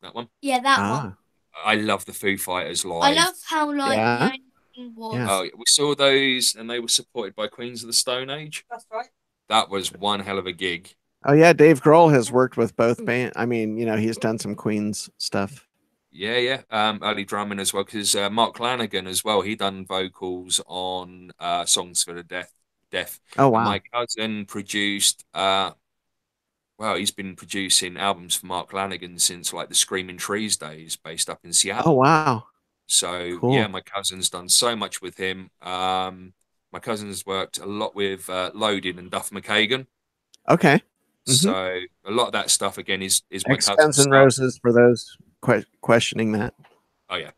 That one. Yeah, that one. I love the Foo Fighters live. I love how the only thing was. Yeah. Oh, we saw those, and they were supported by Queens of the Stone Age. That's right. That was one hell of a gig. Oh yeah, Dave Grohl has worked with both bands. I mean, he's done some Queens stuff. Yeah. Early drumming as well, because Mark Lanigan as well. He done vocals on Songs for the Deaf. Oh wow. And my cousin produced. He's been producing albums for Mark Lanigan since like the Screaming Trees days, based up in Seattle. Oh wow. So cool. Yeah, my cousin's done so much with him. My cousin's worked a lot with Loaded and Duff McKagan. Okay. So a lot of that stuff again is my cousin's Guns N' Roses for those questioning that. Oh yeah.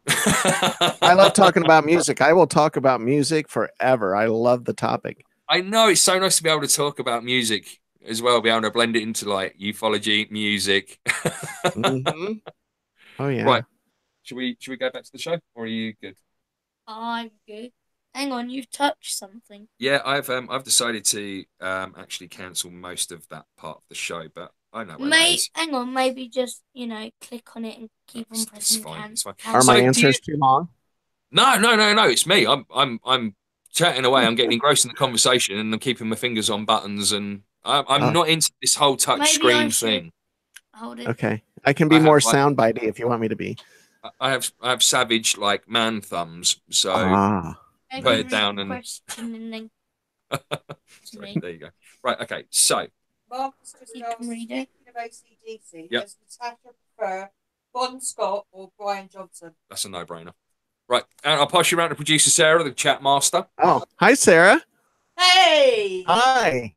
I love talking about music. I will talk about music forever. I love the topic. I know, it's so nice to be able to talk about music as well, be able to blend it into like ufology, music. Oh yeah. Right. Should we go back to the show, or are you good? I'm good. Hang on, you've touched something. Yeah, I've decided to actually cancel most of that part of the show, but I know where that is. Hang on, maybe just click on it and keep on pressing It's fine. cancel. Are my answers too long? No. It's me. I'm chatting away. I'm getting engrossed in the conversation, and I'm keeping my fingers on buttons, and I'm not into this whole touch screen thing. Hold it. Okay, I can be more soundbitey if you want me to be. I have savage like man thumbs, so put it down and there you go. Right, okay, so Marcus just You asked, can read it. speaking of AC/DC, Yep. does Natasha prefer Bon Scott or Brian Johnson? that's a no-brainer. Right, and I'll pass you around to producer Sarah, the chat master. Oh, hi Sarah. Hey! Hi.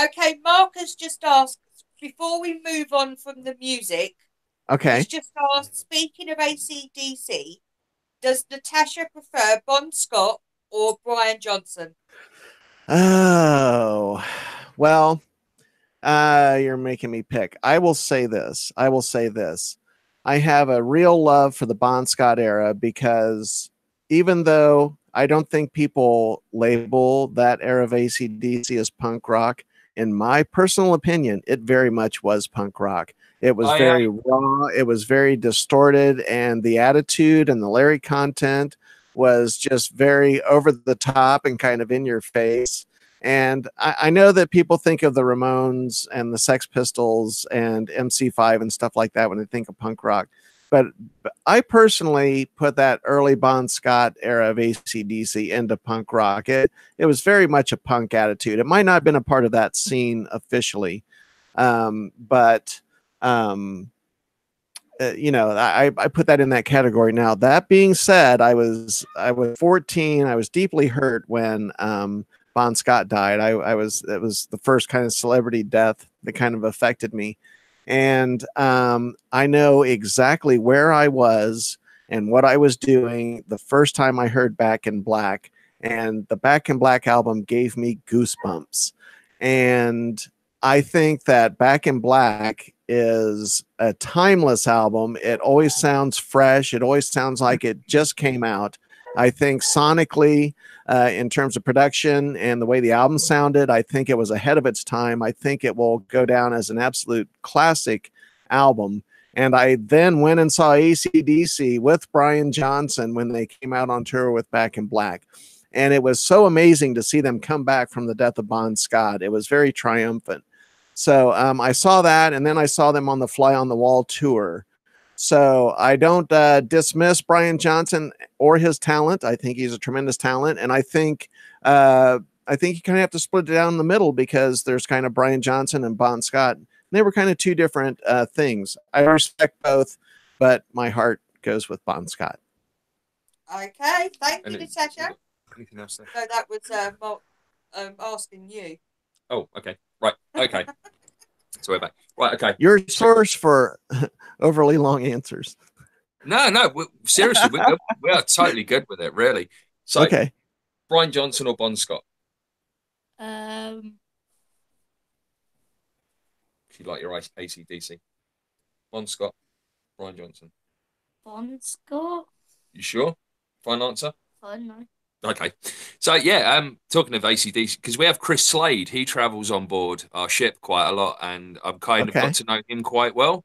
Okay, Marcus just asked, before we move on from the music, Okay. he's just asked, speaking of AC/DC, does Natasha prefer Bon Scott or Brian Johnson? Oh, well, you're making me pick. I will say this. I have a real love for the Bon Scott era because even though I don't think people label that era of AC/DC as punk rock, in my personal opinion, it very much was punk rock. It was very raw. It was very distorted, and the attitude and the lyric content was just very over the top and kind of in your face. And I know that people think of the Ramones and the Sex Pistols and MC5 and stuff like that when they think of punk rock. But I personally put that early Bon Scott era of AC/DC into punk rock. It was very much a punk attitude. It might not have been a part of that scene officially, but I put that in that category. Now, that being said, I was 14. I was deeply hurt when Bon Scott died. It was the first kind of celebrity death that kind of affected me. And I know exactly where I was and what I was doing the first time I heard Back in Black. And the Back in Black album gave me goosebumps. And I think that Back in Black is a timeless album. It always sounds fresh. It always sounds like it just came out. I think sonically, in terms of production and the way the album sounded. I think it was ahead of its time. I think it will go down as an absolute classic album. And I then went and saw AC/DC with Brian Johnson when they came out on tour with Back in Black. And it was so amazing to see them come back from the death of Bon Scott. It was very triumphant. So I saw that, and then I saw them on the Fly on the Wall tour. So I don't dismiss Brian Johnson or his talent. I think he's a tremendous talent, and I think you kind of have to split it down the middle, because there's kind of Brian Johnson and Bon Scott. They were kind of two different things. I respect both, but my heart goes with Bon Scott. Okay, thank you, Natasha. Anything else there? No, that was Mark asking you. Oh, okay. Right. Okay. So we're back. Right. Okay. Your source for overly long answers. No, seriously, we are totally good with it, really. So, okay. Brian Johnson or Bon Scott? Um, If you like your AC/DC. Bon Scott, Brian Johnson. Bon Scott. You sure? Final answer? I don't know. Okay. So yeah, talking of AC/DC, because we have Chris Slade, he travels on board our ship quite a lot, and I've kind of got to know him quite well.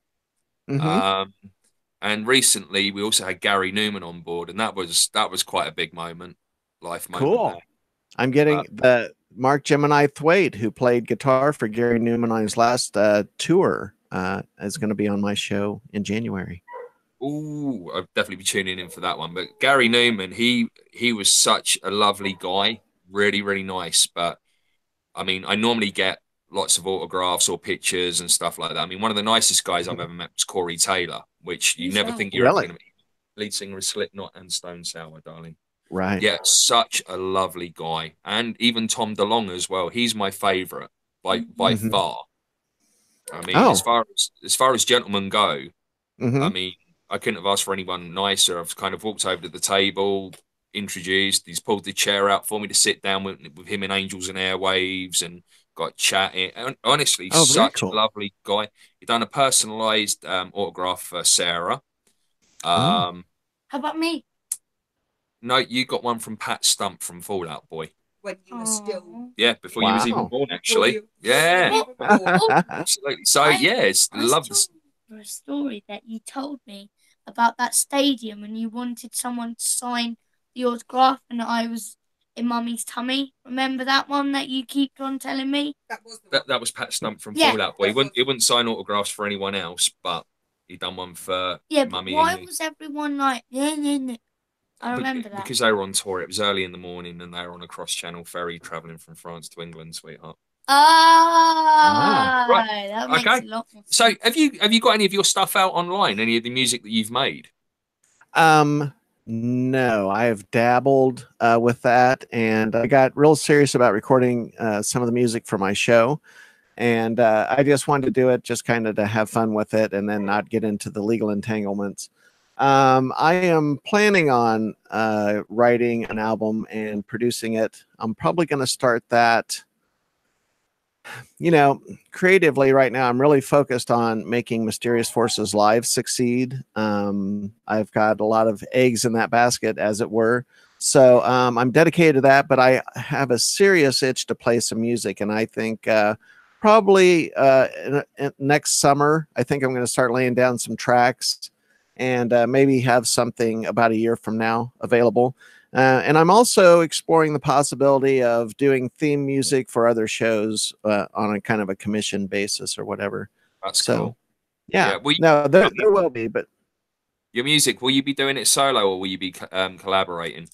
And recently we also had Gary Newman on board, and that was quite a big moment, life moment. Cool. I'm getting the Mark Gemini Thwaite, who played guitar for Gary Newman on his last tour, is going to be on my show in January. Ooh, I'll definitely be tuning in for that one. But Gary Newman, he was such a lovely guy, really, really nice. But I mean, I normally get lots of autographs or pictures and stuff like that. I mean, one of the nicest guys I've ever met was Corey Taylor, which you never think you're ever going to meet. Lead singer of Slipknot and Stone Sour, darling. Right. Yeah, such a lovely guy. And even Tom DeLonge as well. He's my favorite by far. I mean, as far as gentlemen go, I mean, I couldn't have asked for anyone nicer. I've kind of walked over to the table, introduced. He's pulled the chair out for me to sit down with him in Angels and Airwaves, and got chatting. And honestly, such a lovely guy. He done a personalised autograph for Sarah. How about me? No, you got one from Pat Stump from Fall Out Boy. When you were still... Yeah, before you was even born, actually. Yeah. Absolutely. So, yes, love this. A story that you told me about that stadium, and you wanted someone to sign the autograph, and I was in Mummy's tummy. Remember that one that you keep on telling me? That was Pat Stump from Fall Out Boy. He wouldn't sign autographs for anyone else, but he done one for Mummy. But why was everyone like, I remember that. Because they were on tour. It was early in the morning, and they were on a cross-channel ferry traveling from France to England, sweetheart. Right. That makes a lot more sense. So have you got any of your stuff out online? Any of the music that you've made? No, I have dabbled with that, and I got real serious about recording some of the music for my show. And I just wanted to do it just kind of to have fun with it, and then not get into the legal entanglements. I am planning on writing an album and producing it. I'm probably going to start that. Creatively right now, I'm really focused on making Mysterious Forces Live succeed. I've got a lot of eggs in that basket, as it were. So I'm dedicated to that, but I have a serious itch to play some music. And I think probably next summer, I think I'm going to start laying down some tracks, and maybe have something about a year from now available. And I'm also exploring the possibility of doing theme music for other shows on a kind of a commission basis or whatever. That's cool. Yeah. There will be, but your music, will you be doing it solo, or will you be collaborating?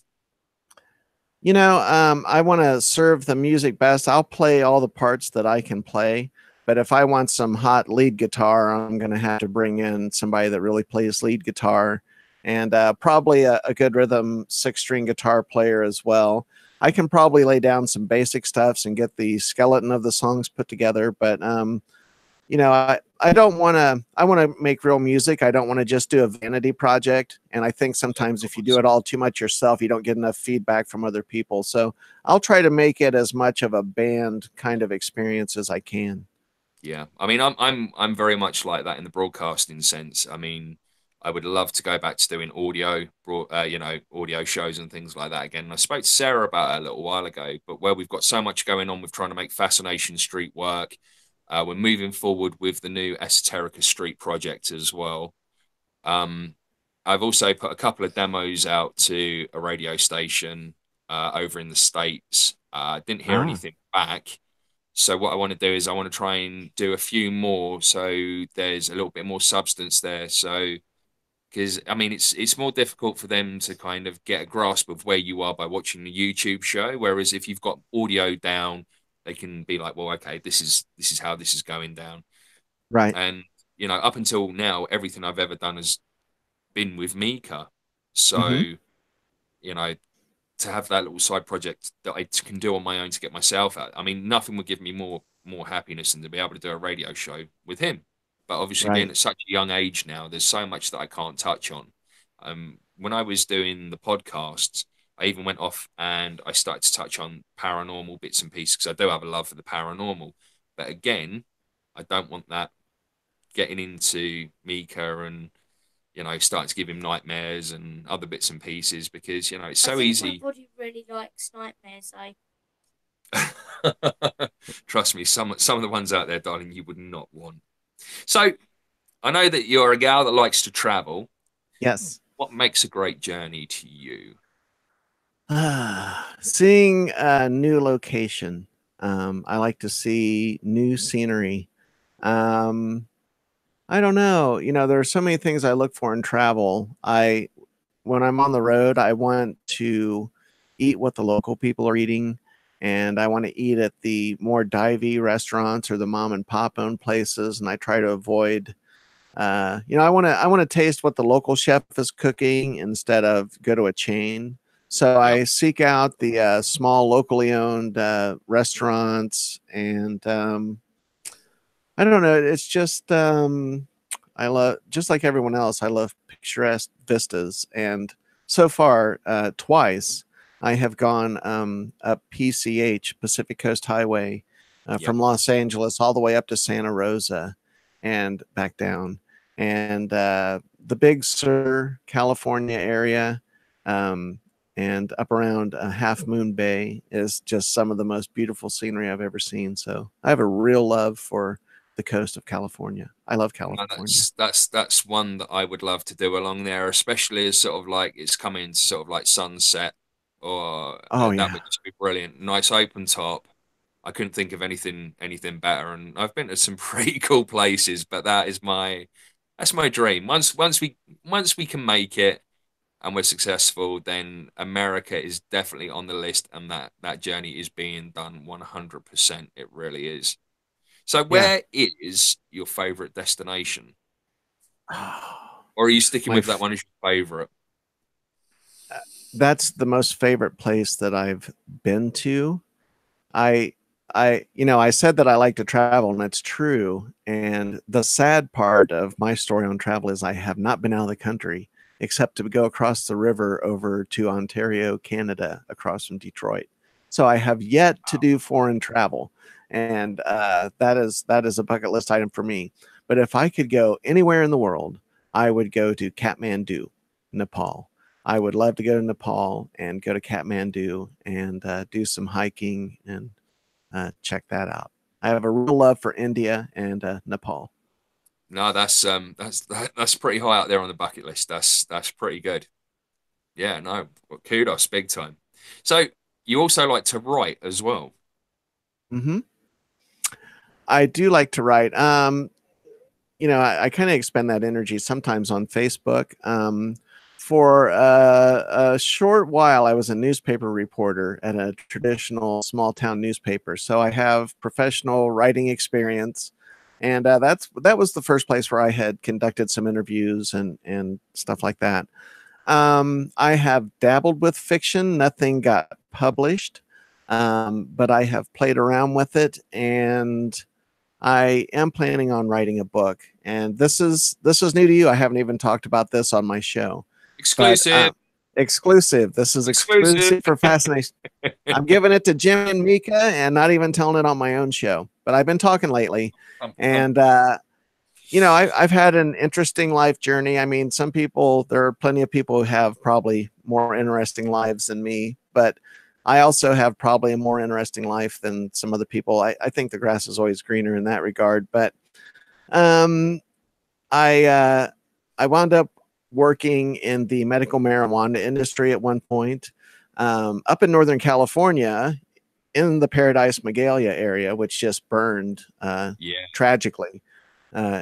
I want to serve the music best. I'll play all the parts that I can play. But if I want some hot lead guitar, I'm going to have to bring in somebody that really plays lead guitar, and probably a good rhythm 6-string guitar player as well. I can probably lay down some basic stuffs and get the skeleton of the songs put together. But, I don't want to, I want to make real music. I don't want to just do a vanity project. And I think sometimes if you do it all too much yourself, you don't get enough feedback from other people. So I'll try to make it as much of a band kind of experience as I can. Yeah. I mean, I'm very much like that in the broadcasting sense. I mean, I would love to go back to doing audio, audio shows and things like that again. And I spoke to Sarah about it a little while ago, but where we've got so much going on with trying to make Fascination Street work, we're moving forward with the new Esoterica Street project as well. I've also put a couple of demos out to a radio station over in the States. Didn't hear anything back. So what I want to do is I want to try and do a few more so there's a little bit more substance there. So because I mean it's more difficult for them to kind of get a grasp of where you are by watching the YouTube show. Whereas if you've got audio down, they can be like, well, okay, this is how this is going down. Right. And up until now, everything I've ever done has been with Mika. So, to have that little side project that I can do on my own to get myself out. I mean, nothing would give me more happiness than to be able to do a radio show with him. But obviously, being at such a young age now, there's so much that I can't touch on. When I was doing the podcasts, I even went off and I started to touch on paranormal bits and pieces because I do have a love for the paranormal. But again, I don't want that getting into Mika and starting to give him nightmares and other bits and pieces because it's so easy. My body really likes nightmares, Trust me, some of the ones out there, darling, you would not want. So, I know that you're a gal that likes to travel. Yes. What makes a great journey to you? Seeing a new location. I like to see new scenery. I don't know. There are so many things I look for in travel. When I'm on the road, I want to eat what the local people are eating, and I want to eat at the more divey restaurants or the mom and pop owned places, and I try to avoid I want to taste what the local chef is cooking instead of go to a chain. So I seek out the small locally owned restaurants, and I don't know. It's just I love, just like everyone else, I love picturesque vistas. And so far, twice I have gone up PCH, Pacific Coast Highway, from Los Angeles all the way up to Santa Rosa and back down. And the Big Sur, California area, and up around Half Moon Bay is just some of the most beautiful scenery I've ever seen. So I have a real love for the coast of California. I love California. That's one that I would love to do along there, especially as sort of like it's coming to sort of like sunset, or that would just be brilliant. Nice open top. I couldn't think of anything better, and I've been to some pretty cool places, but that's my dream. Once we can make it and we're successful, then America is definitely on the list, and that journey is being done 100%. It really is. So where is your favorite destination? Or are you sticking with that one as your favorite? That's the most favorite place that I've been to. I said that I like to travel, and it's true. And the sad part of my story on travel is I have not been out of the country except to go across the river over to Ontario, Canada, across from Detroit. So I have yet to do foreign travel. And that is a bucket list item for me. But if I could go anywhere in the world, I would go to Kathmandu, Nepal. I would love to go to Nepal and go to Kathmandu and do some hiking and check that out. I have a real love for India and Nepal. No, that's pretty high out there on the bucket list. That's pretty good. Yeah, no, kudos, big time. So you also like to write as well. Mm-hmm. I do like to write. I kind of expend that energy sometimes on Facebook. For a short while, I was a newspaper reporter at a traditional small town newspaper. So I have professional writing experience. And that was the first place where I had conducted some interviews and stuff like that. I have dabbled with fiction. Nothing got published. But I have played around with it, and I am planning on writing a book. And this is new to you. I haven't even talked about this on my show. Exclusive. Exclusive. This is exclusive for Fascination. I'm giving it to Jim and Mika and not even telling it on my own show. But I've been talking lately. And I've had an interesting life journey. I mean, some people, there are plenty of people who have probably more interesting lives than me, but I also have probably a more interesting life than some other people. I think the grass is always greener in that regard. But um, I wound up working in the medical marijuana industry at one point, up in Northern California, in the Paradise Magalia area, which just burned Yeah. tragically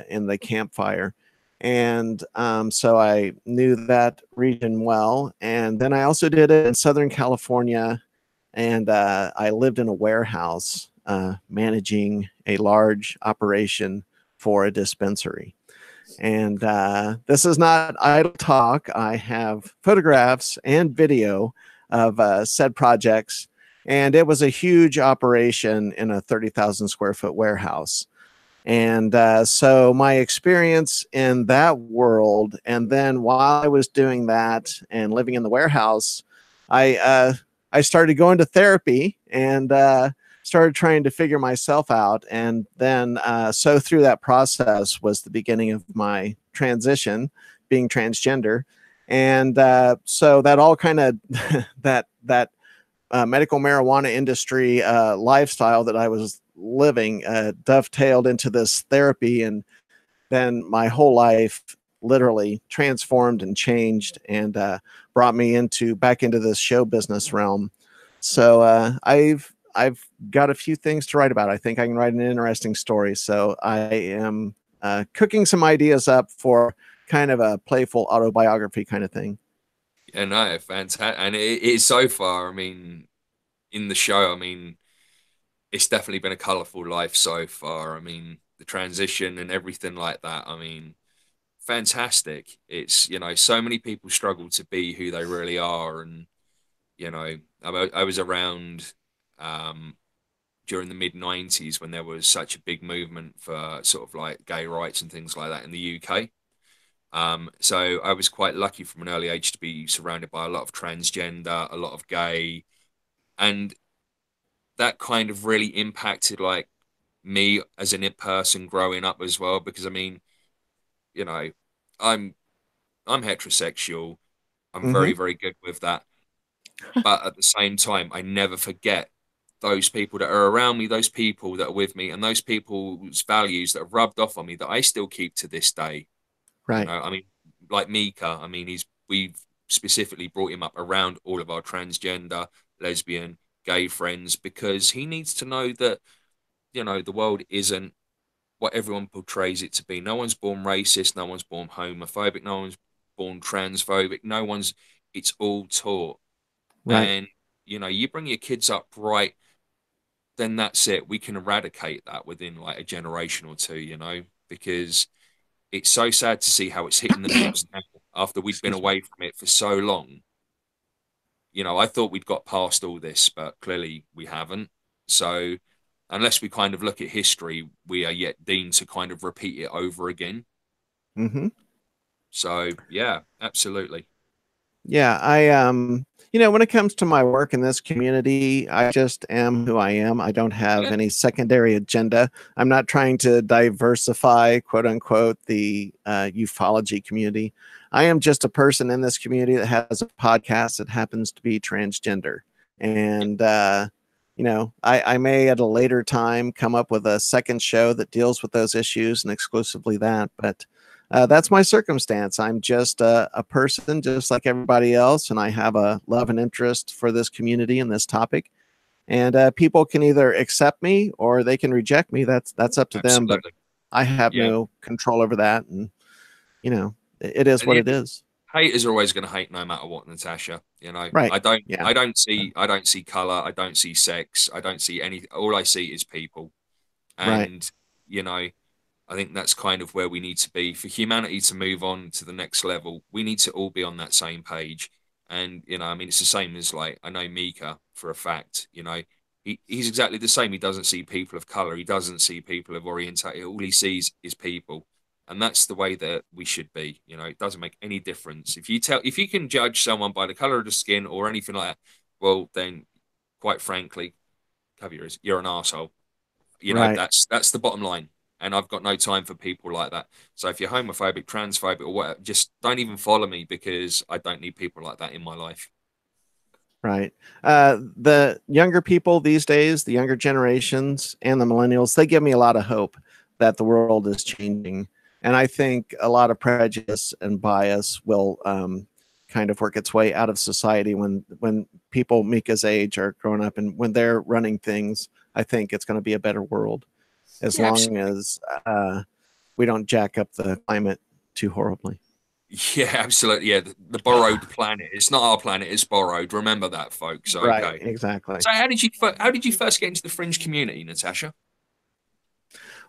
in the campfire. And so I knew that region well. And then I also did it in Southern California. And I lived in a warehouse managing a large operation for a dispensary. And this is not idle talk. I have photographs and video of said projects. And it was a huge operation in a 30,000 square foot warehouse. And so my experience in that world, and then while I was doing that and living in the warehouse, I started going to therapy and started trying to figure myself out. And then so through that process was the beginning of my transition, being transgender. And so that all kind of that medical marijuana industry lifestyle that I was living dovetailed into this therapy, and then my whole life literally transformed and changed and brought me back into this show business realm. So I've got a few things to write about. I think I can write an interesting story. So I am cooking some ideas up for kind of a playful autobiography kind of thing. Yeah, no, fantastic. And it's so far, I mean, in the show, I mean, it's definitely been a colorful life so far. I mean, the transition and everything like that. I mean, fantastic. It's, so many people struggle to be who they really are. And, I was around during the mid 90s when there was such a big movement for sort of like gay rights and things like that in the UK. So I was quite lucky from an early age to be surrounded by a lot of transgender, a lot of gay, and that kind of really impacted like me as a person growing up as well. Because I mean, you know, I'm I'm heterosexual. I'm Mm-hmm. very, very good with that. But at the same time, I never forget those people that are around me, those people that are with me, and those people's values that have rubbed off on me that I still keep to this day. Right. I mean, like Mika, I mean, we've specifically brought him up around all of our transgender, lesbian, gay friends because he needs to know that, the world isn't what everyone portrays it to be. No one's born racist, no one's born homophobic, no one's born transphobic, it's all taught. Right. And, you bring your kids up right, then that's it. We can eradicate that within like a generation or two, because it's so sad to see how it's hitting the news now after we'd been Excuse me. away from it for so long. I thought we'd got past all this, but clearly we haven't. So, unless we kind of look at history, we are yet deemed to kind of repeat it over again. Mm-hmm. So, yeah, absolutely. Yeah, when it comes to my work in this community, I just am who I am. I don't have Yeah, any secondary agenda. I'm not trying to diversify, quote unquote, the ufology community. I am just a person in this community that has a podcast that happens to be transgender. And, I may at a later time come up with a second show that deals with those issues and exclusively that. But that's my circumstance. I'm just a person, just like everybody else, and I have a love and interest for this community and this topic. And people can either accept me or they can reject me. That's up to them. But absolutely. I have Yeah. no control over that, and it is And what it is. haters are always going to hate no matter what, Natasha. Right? I don't, Yeah. I don't see color. I don't see sex. I don't see any. All I see is people. Right. And you know, I think that's kind of where we need to be for humanity to move on to the next level. We need to all be on that same page. And, I mean, it's the same as like, I know Mika for a fact, he's exactly the same. He doesn't see people of color. He doesn't see people of orientation. All he sees is people. And that's the way that we should be. It doesn't make any difference. If you can judge someone by the color of the skin or anything like that, well, then quite frankly, cover your ears, you're an asshole. Right. That's the bottom line. and I've got no time for people like that. So if you're homophobic, transphobic, or whatever, just don't even follow me, because I don't need people like that in my life. Right. The younger people these days, the younger generations and the millennials, they give me a lot of hope that the world is changing. And I think a lot of prejudice and bias will kind of work its way out of society when people Mika's age are growing up, and when they're running things. I think it's going to be a better world, as Yeah, long as we don't jack up the climate too horribly. Yeah, absolutely. Yeah, the borrowed planet. It's not our planet. It's borrowed. Remember that, folks. Right, Okay. exactly. So how did you first get into the fringe community, Natasha?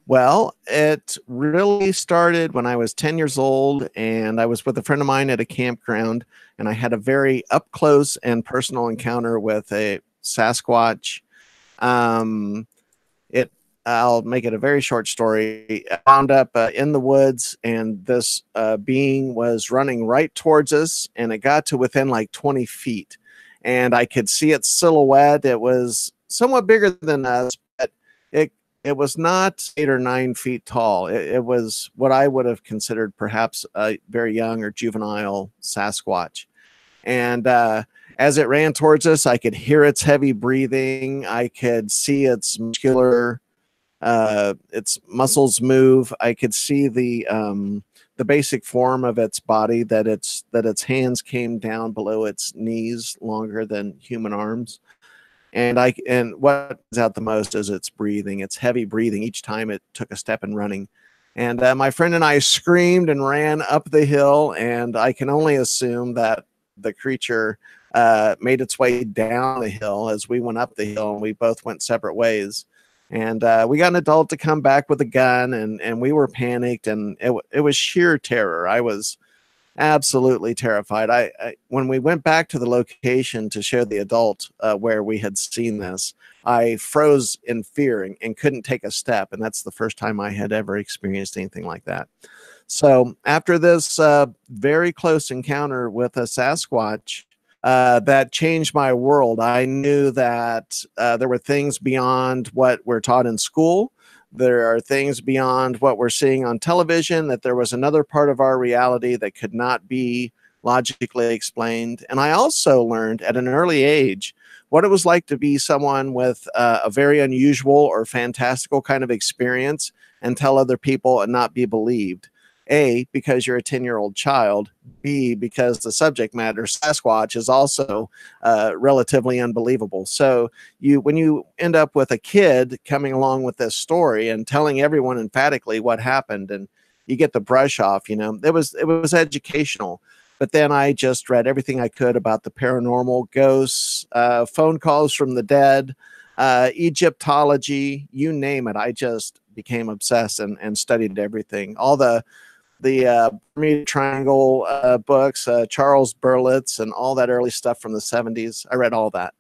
Well, it really started when I was 10 years old, and I was with a friend of mine at a campground, and I had a very up close and personal encounter with a Sasquatch. Um, it I'll make it a very short story. I wound up in the woods, and this being was running right towards us, and it got to within like 20 feet, and I could see its silhouette. It was somewhat bigger than us, but it it was not 8 or 9 feet tall. It was what I would have considered perhaps a very young or juvenile Sasquatch. And as it ran towards us, I could hear its heavy breathing. I could see its muscles move. I could see the basic form of its body, that its hands came down below its knees, longer than human arms. And what is out the most is its breathing. It's heavy breathing each time it took a step in running. And my friend and I screamed and ran up the hill, and I can only assume that the creature made its way down the hill as we went up the hill, and we both went separate ways. And we got an adult to come back with a gun, and we were panicked, and it was sheer terror. I was absolutely terrified. When we went back to the location to show the adult where we had seen this, I froze in fear and couldn't take a step. And that's the first time I had ever experienced anything like that. So after this very close encounter with a Sasquatch, that changed my world. I knew that there were things beyond what we're taught in school. There are things beyond what we're seeing on television, that there was another part of our reality that could not be logically explained. And I also learned at an early age what it was like to be someone with a very unusual or fantastical kind of experience and tell other people and not be believed. A, because you're a 10-year-old child. B, because the subject matter, Sasquatch, is also relatively unbelievable. So when you end up with a kid coming along with this story and telling everyone emphatically what happened, and you get the brush off, it was educational. But then I just read everything I could about the paranormal, ghosts, phone calls from the dead, Egyptology, you name it. I just became obsessed and studied everything. All the Bermuda Triangle books, Charles Berlitz, and all that early stuff from the 70s. I read all that.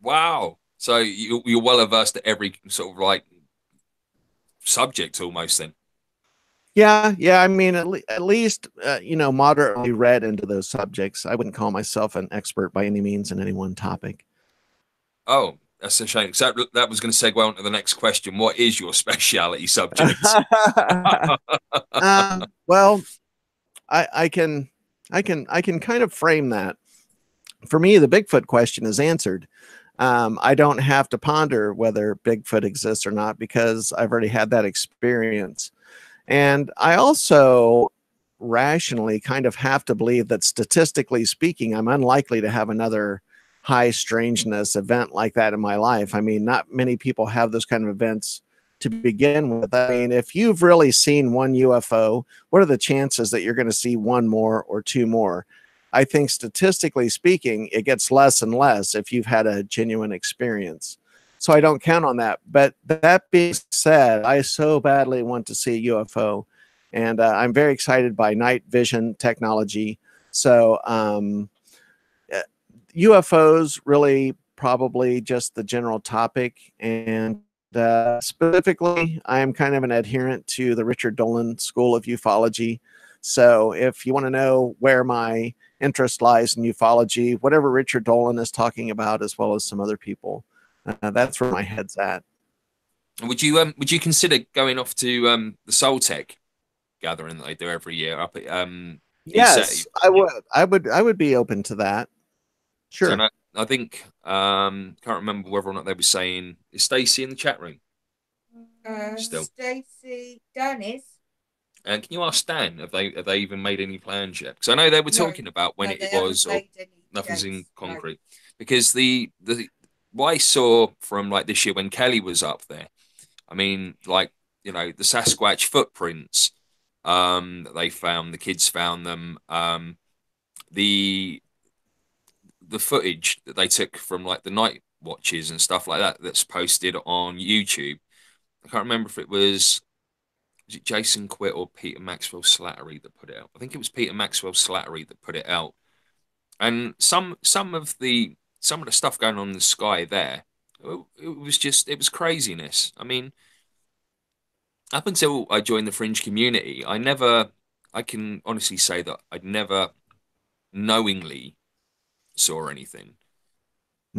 Wow. So you're well versed at every sort of like subject almost then. Yeah. I mean, at least moderately read into those subjects. I wouldn't call myself an expert by any means in any one topic. Oh, that's a shame. So that was going to segue on to the next question. What is your speciality subject? Well, I can kind of frame that. For me, the Bigfoot question is answered. I don't have to ponder whether Bigfoot exists or not, because I've already had that experience. And I also rationally kind of have to believe that, statistically speaking, I'm unlikely to have another high strangeness event like that in my life. I mean, not many people have those kind of events to begin with. I mean, if you've really seen one UFO, what are the chances that you're going to see one more or two more? I think statistically speaking, it gets less and less if you've had a genuine experience. So I don't count on that. But that being said, I so badly want to see a UFO. And I'm very excited by night vision technology. So UFOs really probably just the general topic. And specifically, I am kind of an adherent to the Richard Dolan School of Ufology. So if you want to know where my interest lies in ufology, whatever Richard Dolan is talking about, as well as some other people, that's where my head's at. And would you consider going off to the Soltech gathering that they do every year up at Yes, I would. I would be open to that. So Sure. I think can't remember whether or not they were saying, is Stacey in the chat room still? Stacey, Dan is. And can you ask Stan, have they even made any plans yet? Because I know they were talking about when No, it they haven't was, or made any nothing's in dates, no. concrete. Because the what I saw from like this year when Kelly was up there, I mean, like, you know, the Sasquatch footprints that they found, the kids found them, the footage that they took from like the night watches and stuff like that that's posted on YouTube. I can't remember if it was it Jason Quitt or Peter Maxwell Slattery that put it out. I think it was Peter Maxwell Slattery that put it out. And some of the stuff going on in the sky there, it was craziness. I mean, up until I joined the fringe community, I can honestly say that I'd never knowingly saw anything.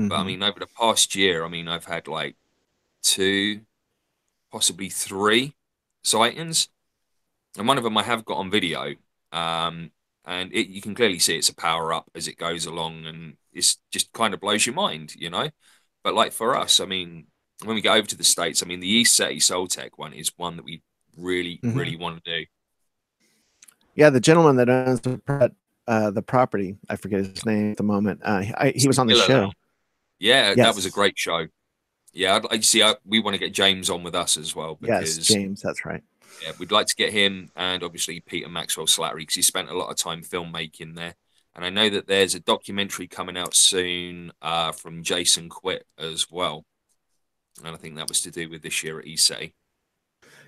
But I Mhm. mean, over the past year, I mean, I've had like two, possibly three sightings, and one of them I have got on video. Um, and you can clearly see it's a power up as it goes along, and it's just kind of blows your mind, you know. But like for us, I mean, when we go over to the States, I mean, the East City Soltech one is one that we really, Mhm. really want to do. Yeah, the gentleman that owns the property, I forget his name at the moment. He was on the Still show. allowed. Yeah, that was a Yes, great show. Yeah, we want to get James on with us as well yes, because James. That's right. yeah, we'd like to get him and obviously Peter Maxwell Slattery because he spent a lot of time filmmaking there. And I know that there's a documentary coming out soon from Jason Quitt as well. And I think that was to do with this year at ESA.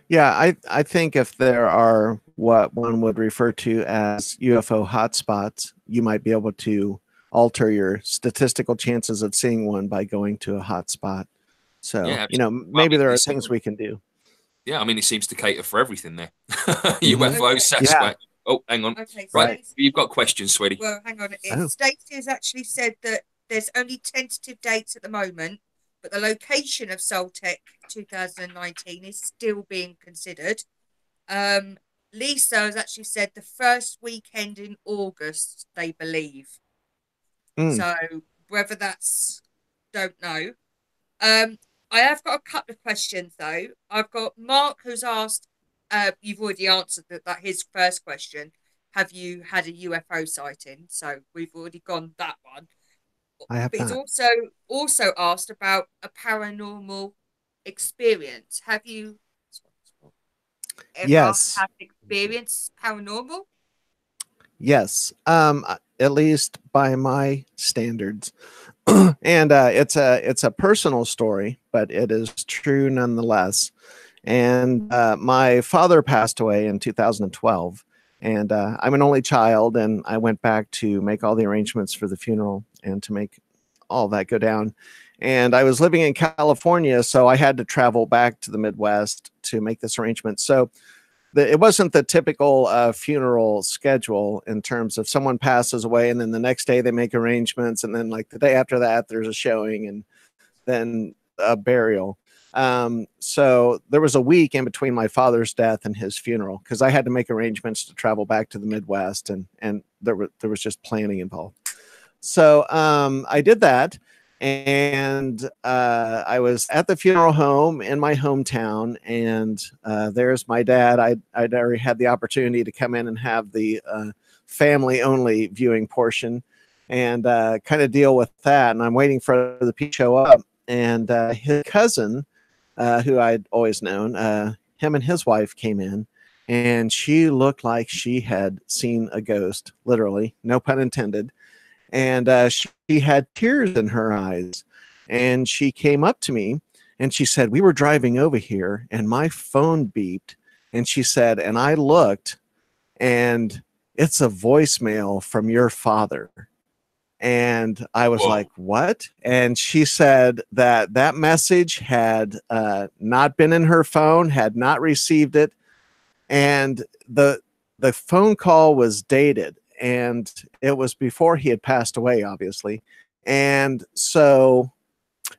Yeah, I think if there are what one would refer to as UFO hotspots, you might be able to alter your statistical chances of seeing one by going to a hotspot. So, Yeah, you know, well, I maybe mean, there are things we can do. yeah, I mean, it seems to cater for everything there. Mhm. UFO, Okay. Yeah, Sasquatch. Oh, hang on. Okay, Right, right. Stacey. you've got questions, sweetie. Well, hang on. Oh, Stacey has actually said that there's only tentative dates at the moment, but the location of Soltech 2019 is still being considered. Um, Lisa has actually said the first weekend in August, they believe. mm, So whether that's, don't know. Um, I have got a couple of questions though. I've got Mark who's asked, you've already answered that his first question. Have you had a UFO sighting? So we've already gone that one. I have But he's not. also asked about a paranormal experience. Have you ever Yes, had experience paranormal? yes. At least by my standards, and it's a personal story, but it is true nonetheless. And my father passed away in 2012, and I'm an only child, and I went back to make all the arrangements for the funeral and to make all that go down. And I was living in California, so I had to travel back to the Midwest to make this arrangement. So it wasn't the typical funeral schedule in terms of someone passes away and then the next day they make arrangements, and then like the day after that there's a showing, and then a burial. So there was a week in between my father's death and his funeral because I had to make arrangements to travel back to the Midwest, and there was just planning involved. So I did that, and I was at the funeral home in my hometown, and there's my dad. I'd already had the opportunity to come in and have the family only viewing portion, and kind of deal with that. And I'm waiting for the people to show up, and his cousin, who I'd always known, him and his wife came in, and she looked like she had seen a ghost, literally, no pun intended. And she had tears in her eyes. And she came up to me and she said, "We were driving over here and my phone beeped." And she said, "And I looked and it's a voicemail from your father." And I was Whoa. like, "What?" And she said that that message had not been in her phone, had not received it, and the phone call was dated, and it was before he had passed away, obviously. And so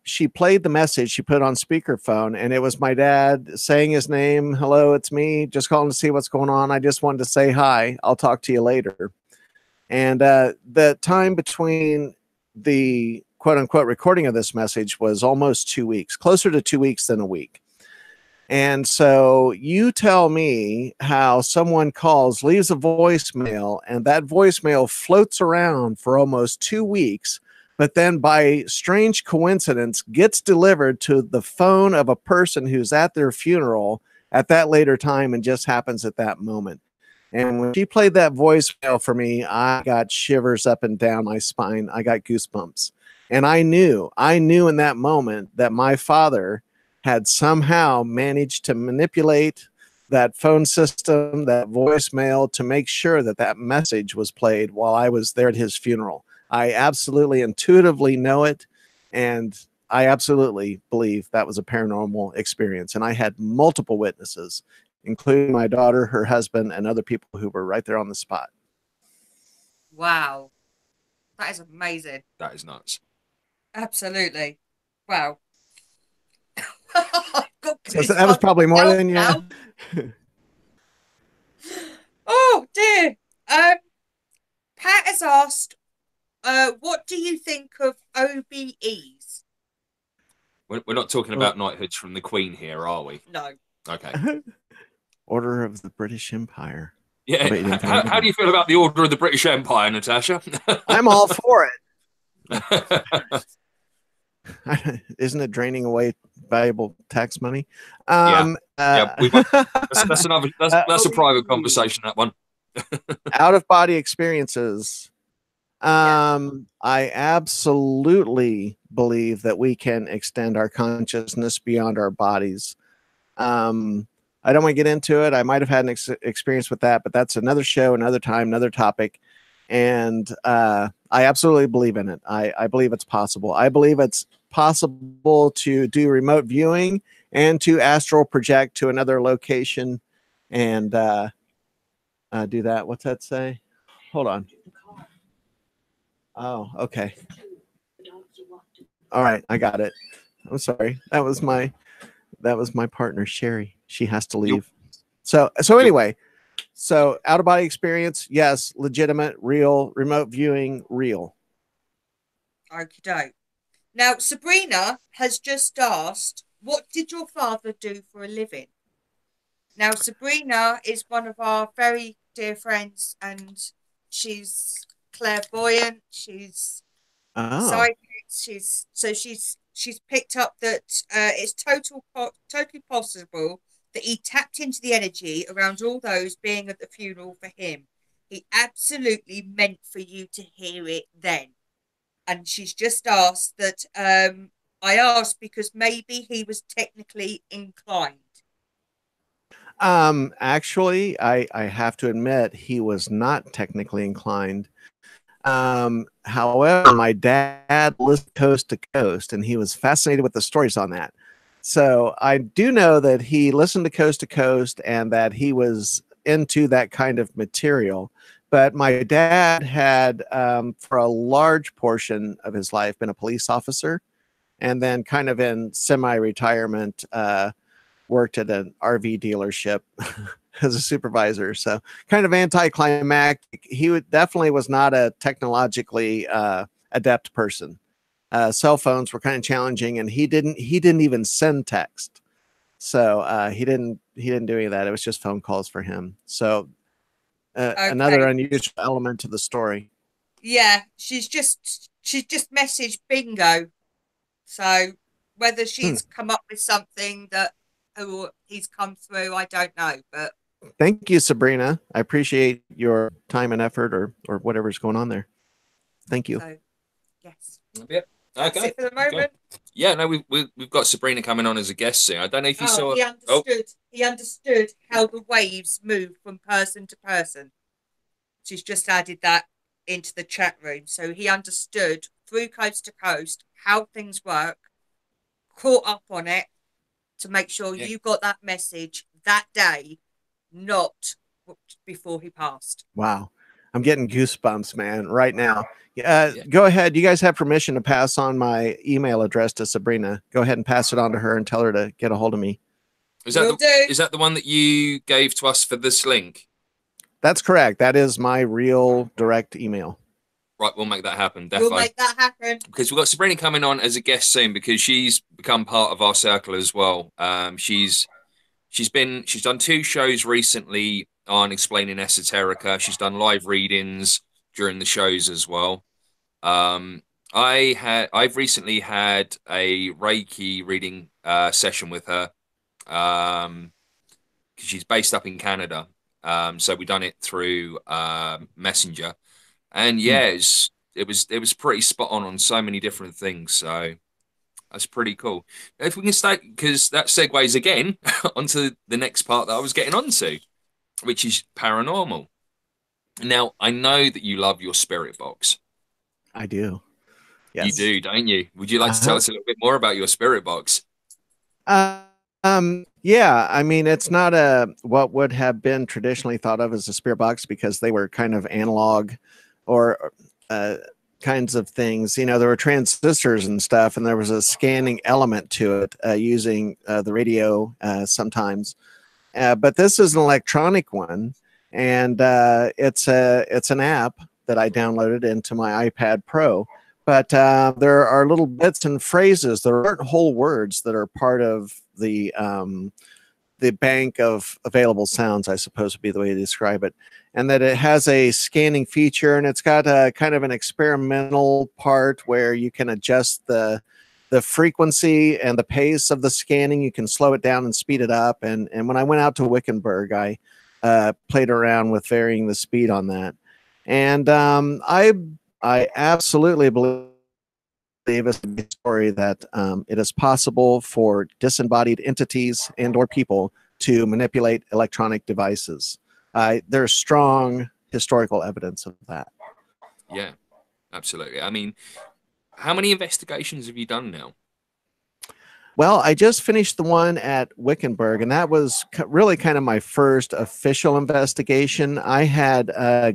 she played the message. She put it on speakerphone, and it was my dad saying his name. Hello, it's me. Just calling to see what's going on. I just wanted to say hi. I'll talk to you later. And the time between the quote unquote recording of this message was almost 2 weeks, closer to 2 weeks than a week. And so you tell me how someone calls, leaves a voicemail, and that voicemail floats around for almost 2 weeks, but then by strange coincidence gets delivered to the phone of a person who's at their funeral at that later time and just happens at that moment. And when she played that voicemail for me, I got shivers up and down my spine. I got goosebumps. And I knew in that moment that my father had somehow managed to manipulate that phone system, that voicemail, to make sure that that message was played while I was there at his funeral. I absolutely intuitively know it. And I absolutely believe that was a paranormal experience. And I had multiple witnesses, including my daughter, her husband, and other people who were right there on the spot. Wow. That is amazing. That is nuts. Absolutely. Wow. So that was probably more than you. Oh dear. Pat has asked, what do you think of OBEs? We're not talking about knighthoods from the Queen here, are we? No. Okay. Order of the British Empire. Yeah. How do you feel about the Order of the British Empire, Natasha? I'm all for it. Isn't it draining away valuable tax money? That's a private conversation, that one. Out of body experiences. I absolutely believe that we can extend our consciousness beyond our bodies. I don't want to get into it. I might have had an experience with that, but that's another show, another time, another topic. And I absolutely believe in it. I believe it's possible. I believe it's possible to do remote viewing and to astral project to another location and do that. What's that say? Hold on. Oh, okay. All right, I got it. I'm sorry. That was my partner, Sherry. She has to leave. So anyway, so out of body experience, yes, legitimate, real, remote viewing, real. Okie doke. Now, Sabrina has just asked, what did your father do for a living? Now, Sabrina is one of our very dear friends, and she's clairvoyant. She's psychic. She's picked up that it's totally possible that he tapped into the energy around all those being at the funeral for him. He absolutely meant for you to hear it then. And she's just asked that I asked because maybe he was technically inclined. Actually, I have to admit he was not technically inclined. However, my dad listened coast to coast, and he was fascinated with the stories on that. So I do know that he listened to coast and that he was into that kind of material. But my dad had, for a large portion of his life, been a police officer, and then kind of in semi-retirement, worked at an RV dealership as a supervisor. So kind of anticlimactic. He definitely was not a technologically adept person. Cell phones were kind of challenging, and he didn't even send text. So he didn't do any of that. It was just phone calls for him. So Okay. another unusual element to the story. Yeah, she's just messaged bingo. So whether she's come up with something that he's come through, I don't know. But thank you, Sabrina. I appreciate your time and effort, or whatever's going on there. Thank you. So, yes. Yep. That's Okay. it for the moment. Okay. Yeah, no, we've got Sabrina coming on as a guest soon. I don't know if you saw. He understood how the waves move from person to person. She's just added that into the chat room, so he understood through coast to coast how things work. Caught up on it to make sure you got that message that day, not before he passed. Wow. I'm getting goosebumps, man, right now. Yeah. Go ahead. You guys have permission to pass on my email address to Sabrina. Go ahead and pass it on to her and tell her to get a hold of me. Is Will that do. is that the one that you gave to us for this link? That's correct. That is my real direct email. Right, we'll make that happen. We'll Definitely. make that happen. Because we've got Sabrina coming on as a guest soon because she's become part of our circle as well. She's done 2 shows recently on explaining esoterica. She's done live readings during the shows as well. I've recently had a Reiki reading session with her. Because she's based up in Canada. So we done it through Messenger, and yeah, it was pretty spot on so many different things. So that's pretty cool. If we can start, because that segues again onto the next part that I was getting onto, which is paranormal. Now, I know that you love your spirit box. I do. Yes. You do, don't you? Would you like to tell Uh-huh. us a little bit more about your spirit box? Yeah, I mean, it's not a what would have been traditionally thought of as a spirit box because they were kind of analog or kinds of things. You know, there were transistors and stuff, and there was a scanning element to it using the radio sometimes. But this is an electronic one, and it's an app that I downloaded into my iPad Pro. But there are little bits and phrases. There aren't whole words that are part of the bank of available sounds, I suppose would be the way to describe it. And that it has a scanning feature, and it's got a kind of an experimental part where you can adjust the frequency and the pace of the scanning. You can slow it down and speed it up. And when I went out to Wickenburg, I played around with varying the speed on that. And I absolutely believe it's a story that it is possible for disembodied entities and or people to manipulate electronic devices. There's strong historical evidence of that. Yeah, absolutely. I mean, how many investigations have you done now? Well, I just finished the one at Wickenburg, and that was really kind of my first official investigation. I had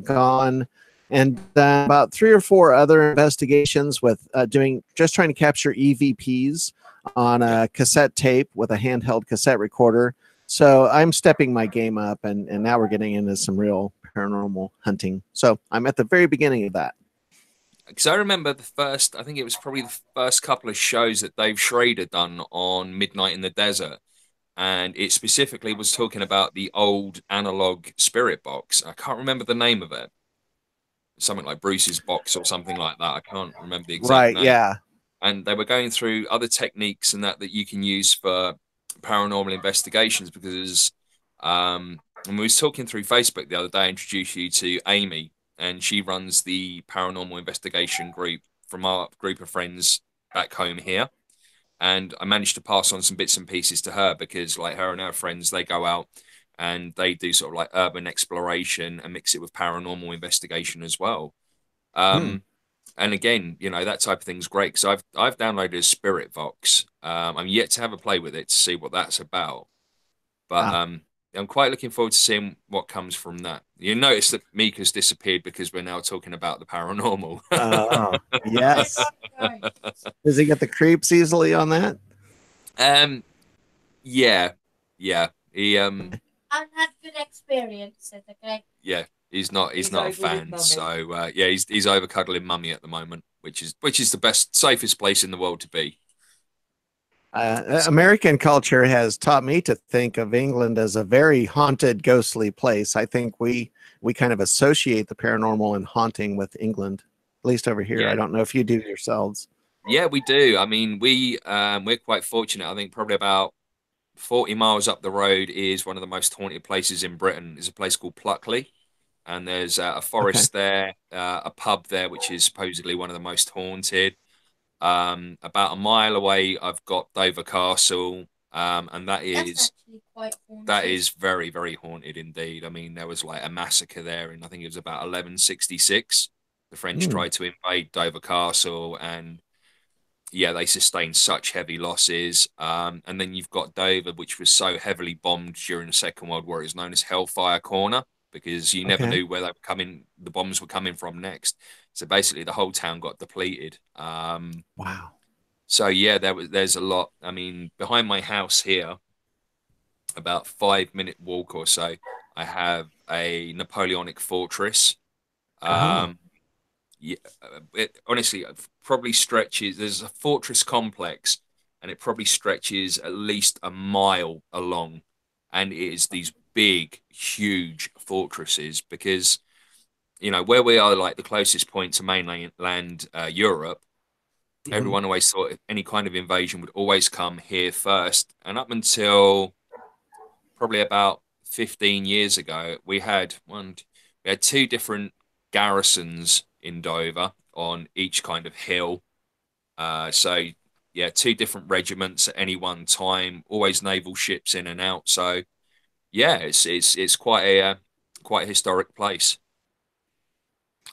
gone and done about 3 or 4 other investigations with trying to capture EVPs on a cassette tape with a handheld cassette recorder. So I'm stepping my game up, and now we're getting into some real paranormal hunting. So I'm at the very beginning of that. Because I remember I think it was probably the first couple of shows that Dave Schrader done on Midnight in the Desert. And it specifically was talking about the old analog spirit box. I can't remember the name of it. Something like Bruce's box or something like that. I can't remember the exact name. Yeah. And they were going through other techniques and that you can use for paranormal investigations because when we was talking through Facebook the other day, I introduced you to Amy, and she runs the paranormal investigation group from our group of friends back home here. And I managed to pass on some bits and pieces to her because like her and her friends, they go out and they do sort of like urban exploration and mix it with paranormal investigation as well. And again, you know, that type of thing's great because I've downloaded a Spirit Vox. I'm yet to have a play with it to see what that's about. But I'm quite looking forward to seeing what comes from that. You notice that Mika's disappeared because we're now talking about the paranormal. Yes. Does he get the creeps easily on that? Yeah. He I've had good experiences, okay? yeah, he's not a fan. So yeah, he's over cuddling mummy at the moment, which is the best, safest place in the world to be. American culture has taught me to think of England as a very haunted, ghostly place. I think we kind of associate the paranormal and haunting with England, at least over here. Yeah. I don't know if you do yourselves. Yeah, we do. I mean, we're quite fortunate. I think probably about 40 miles up the road is one of the most haunted places in Britain. It's a place called Pluckley, and there's a forest there, a pub there, which is supposedly one of the most haunted. About a mile away, I've got Dover Castle, and That's actually quite haunted. that is very, very haunted indeed. I mean, there was like a massacre there, and I think it was about 1166. The French tried to invade Dover Castle, and yeah, they sustained such heavy losses. And then you've got Dover, which was so heavily bombed during the Second World War, it's known as Hellfire Corner. because you never Okay. knew where they were coming. The bombs were coming from next. So basically, the whole town got depleted. Wow. So yeah, there's a lot. I mean, behind my house here, about 5 minute walk or so, I have a Napoleonic fortress. Oh. Um, yeah, it honestly probably stretches. There's a fortress complex, and it probably stretches at least a mile along, and it is these big, huge fortresses because where we are, like the closest point to mainland Europe. Mhm. Everyone always thought any kind of invasion would always come here first, and up until probably about 15 years ago, we had two different garrisons in Dover on each kind of hill. So yeah, two different regiments at any one time, always naval ships in and out. So yeah, it's quite a historic place.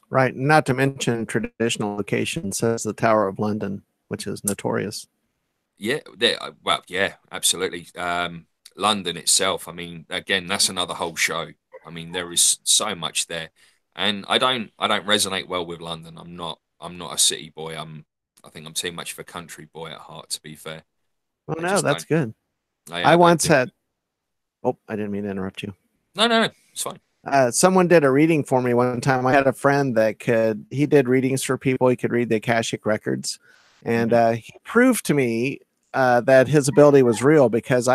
Right. Not to mention traditional locations such as the Tower of London, which is notorious. Yeah, well, yeah, absolutely. London itself, I mean, again, that's another whole show. I mean, there is so much there, and I don't resonate well with London. I'm not a city boy. I think I'm too much of a country boy at heart, to be fair. Well, I no, just that's don't. good. I I don't once think. had, oh, I didn't mean to interrupt you. No, no, no. It's fine. Someone did a reading for me one time. I had a friend that he did readings for people. He could read the Akashic records. And Mhm. he proved to me that his ability was real because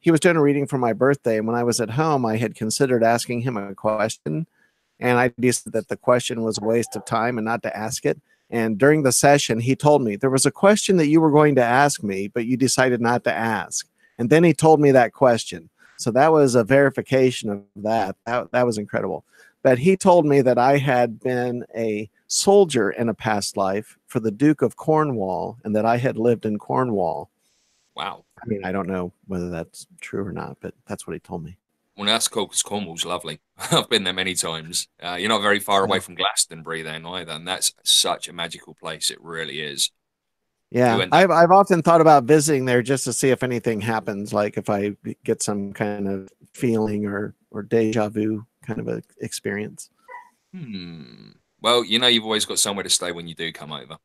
he was doing a reading for my birthday. And when I was at home, I had considered asking him a question. And I decided that the question was a waste of time and not to ask it. And during the session, he told me there was a question that you were going to ask me, but you decided not to ask. And then he told me that question. So that was a verification of that. That was incredible. But he told me that I had been a soldier in a past life for the Duke of Cornwall and that I had lived in Cornwall. Wow. I mean, I don't know whether that's true or not, but that's what he told me. Well, that's cool because Cornwall's lovely. I've been there many times. You're not very far away from Glastonbury then either, and that's such a magical place. It really is. You Yeah, end up. I've often thought about visiting there just to see if anything happens, like if I get some kind of feeling or deja vu kind of a experience. Hmm. Well, you've always got somewhere to stay when you do come over.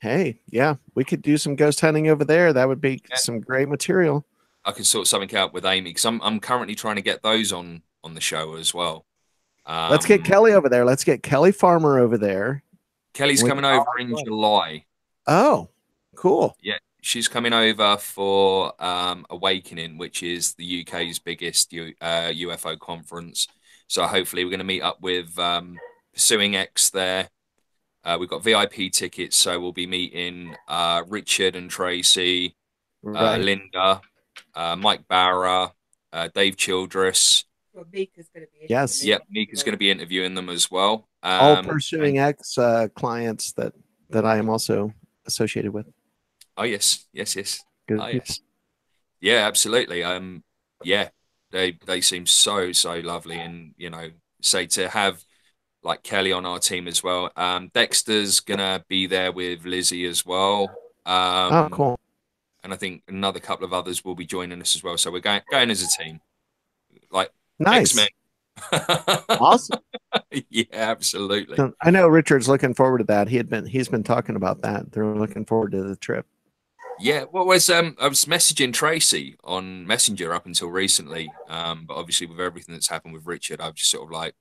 Hey, yeah, we could do some ghost hunting over there. That would be Yeah. some great material. I can sort something out with Amy because I'm currently trying to get those on the show as well. Let's get Um, Kelly over there. Let's get Kelly Farmer over there. Kelly's We coming can all over in have fun. July. Oh, cool. Yeah, she's coming over for Awakening, which is the UK's biggest UFO conference. So hopefully we're going to meet up with Pursuing X there. We've got VIP tickets, so we'll be meeting Richard and Tracy, Right. Linda, Mike Barra, Dave Childress. Well, Mika's going to be Yes. Yep, Nika's going to be interviewing them as well. All And Pursuing X clients that I am also associated with. oh yes, yes, yes. Good Oh people. yes. Yeah, absolutely. Yeah, they seem so lovely, and say to have like Kelly on our team as well. Dexter's gonna be there with Lizzie as well. Oh, cool. And I think another couple of others will be joining us as well. So we're going as a team, like X-Men. Nice. Awesome. Yeah, absolutely. So I know Richard's looking forward to that. He's been talking about that. They're looking forward to the trip. Yeah, I was messaging Tracy on Messenger up until recently, but obviously with everything that's happened with Richard, I've just sort of like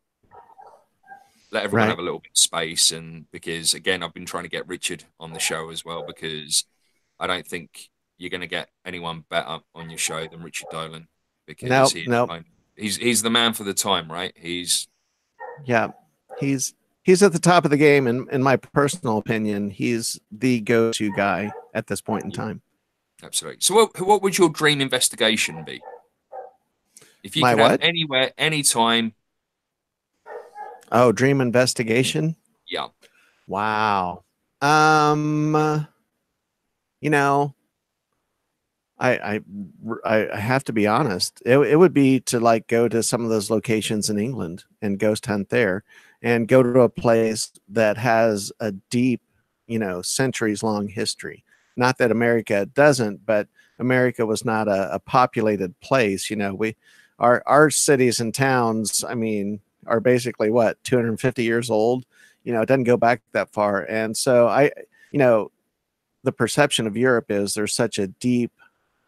let everyone Right. have a little bit of space, and because again, I've been trying to get Richard on the show as well because I don't think you're going to get anyone better on your show than Richard Dolan because Nope. he's the man for the time, right? Yeah. He's at the top of the game in my personal opinion. He's the go-to guy at this point in time. Absolutely. So what would your dream investigation be? If you My could have what? anywhere, anytime. Oh, dream investigation. Yeah. Wow. You know, I have to be honest. It would be to like go to some of those locations in England and ghost hunt there, and go to a place that has a deep, centuries long history. Not that America doesn't, but America was not a populated place. our cities and towns, I mean, are basically what, 250 years old. You know, it doesn't go back that far. And so you know, the perception of Europe is there's such a deep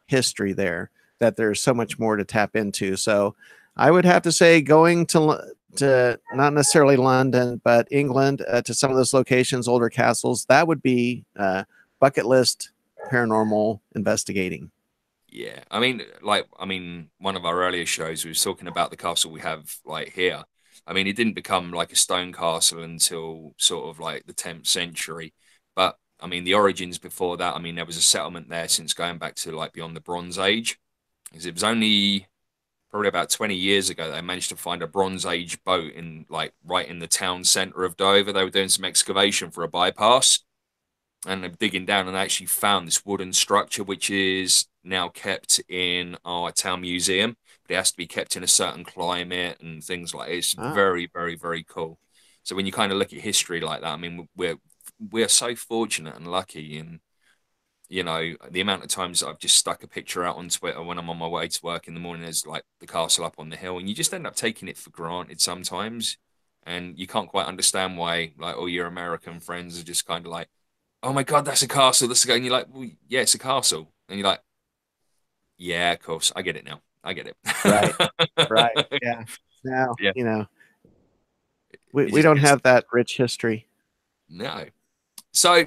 history there that there's so much more to tap into. So I would have to say going to not necessarily London, but England, to some of those locations, older castles, that would be bucket list paranormal investigating. Yeah, I mean, one of our earlier shows, we was talking about the castle we have like here. I mean, it didn't become like a stone castle until sort of like the 10th century. But I mean, the origins before that, I mean, there was a settlement there since going back to like beyond the Bronze Age. Because it was only probably about 20 years ago they managed to find a Bronze Age boat in like right in the town centre of Dover. They were doing some excavation for a bypass, and they're digging down and actually found this wooden structure, which is now kept in our town museum. But it has to be kept in a certain climate and things like it. It's Ah, very, very, very cool. So when you kind of look at history like that, I mean, we're so fortunate and lucky, and you know the amount of times I've just stuck a picture out on Twitter when I'm on my way to work in the morning. There's like the castle up on the hill, and you just end up taking it for granted sometimes, and you can't quite understand why like all your American friends are just kind of like, oh my God, that's a castle. That's a guy. And you're like, well, yeah, it's a castle. And you're like, yeah, of course. I get it now. I get right, right. it. Yeah. Now, Yeah. you know, It we just don't gets, have that rich history. no. So,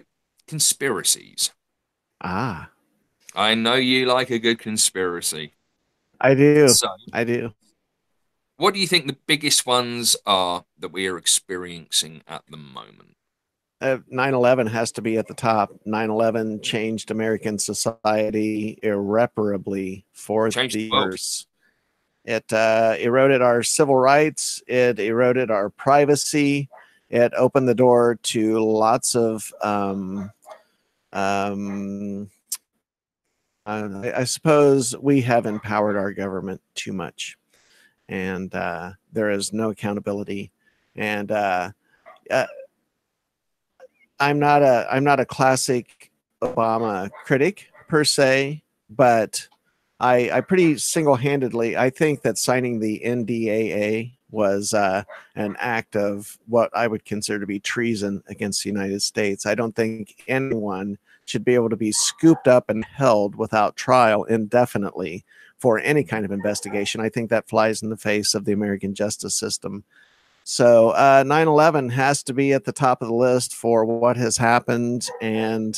conspiracies. Ah, I know you like a good conspiracy. I do. So, I do. what do you think the biggest ones are that we are experiencing at the moment? 9/11 has to be at the top. 9/11 changed American society irreparably for Change the the world. worse. It eroded our civil rights. It eroded our privacy. It opened the door to lots of, um, I suppose we have empowered our government too much, and there is no accountability. And uh, I'm not a classic Obama critic per se, but I pretty single-handedly I think that signing the NDAA was an act of what I would consider to be treason against the United States. I don't think anyone should be able to be scooped up and held without trial indefinitely for any kind of investigation. I think that flies in the face of the American justice system. So 9/11 has to be at the top of the list for what has happened. And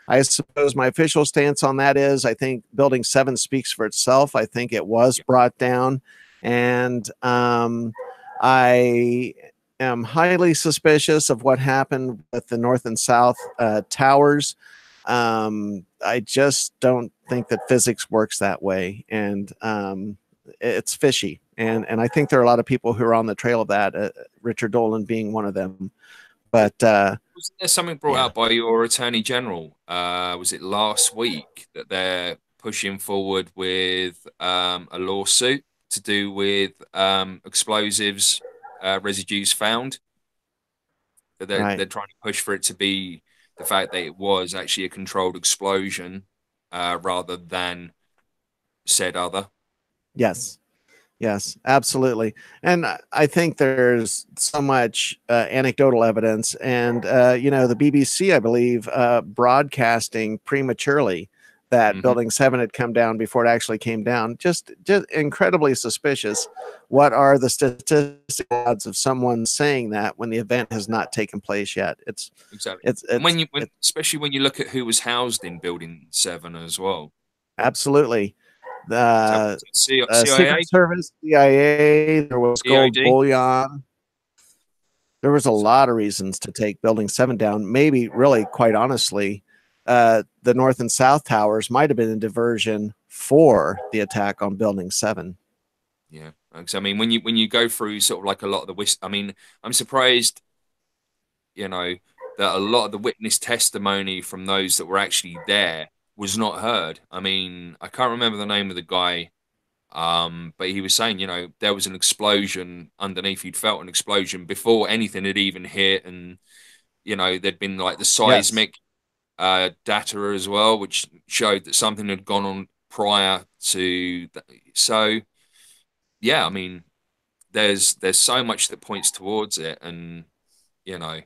I suppose my official stance on that is I think Building 7 speaks for itself. I think it was brought down. And I am highly suspicious of what happened with the North and South towers. I just don't think that physics works that way. And it's fishy. And I think there are a lot of people who are on the trail of that, Richard Dolan being one of them. But Wasn't there something brought yeah, out by your attorney general? Was it last week that they're pushing forward with a lawsuit to do with explosives residues found? That right. they're trying to push for it to be the fact that it was actually a controlled explosion rather than said other. Yes. Yes, absolutely. And I think there's so much anecdotal evidence. And, you know, the BBC, I believe, broadcasting prematurely that Hmm. Building 7 had come down before it actually came down. Just incredibly suspicious. What are the statistical odds of someone saying that when the event has not taken place yet? Exactly. It's, And it's, when it's especially when you look at who was housed in Building 7 as well. absolutely. So The Secret CIA, Service, CIA, there was gold DOD. bullion. There was a So, lot of reasons to take Building 7 down. Maybe, really, quite honestly, the North and South Towers might have been a diversion for the attack on Building 7. yeah. 'Cause, I mean, when you go through sort of like a lot of I mean, I'm surprised, you know, that a lot of the witness testimony from those that were actually there was not heard. I mean, I can't remember the name of the guy, but he was saying, you know, there was an explosion underneath. He'd felt an explosion before anything had even hit, and you know, there'd been like the Yes. seismic data as well, which showed that something had gone on prior to. So yeah, I mean, there's so much that points towards it, and you know,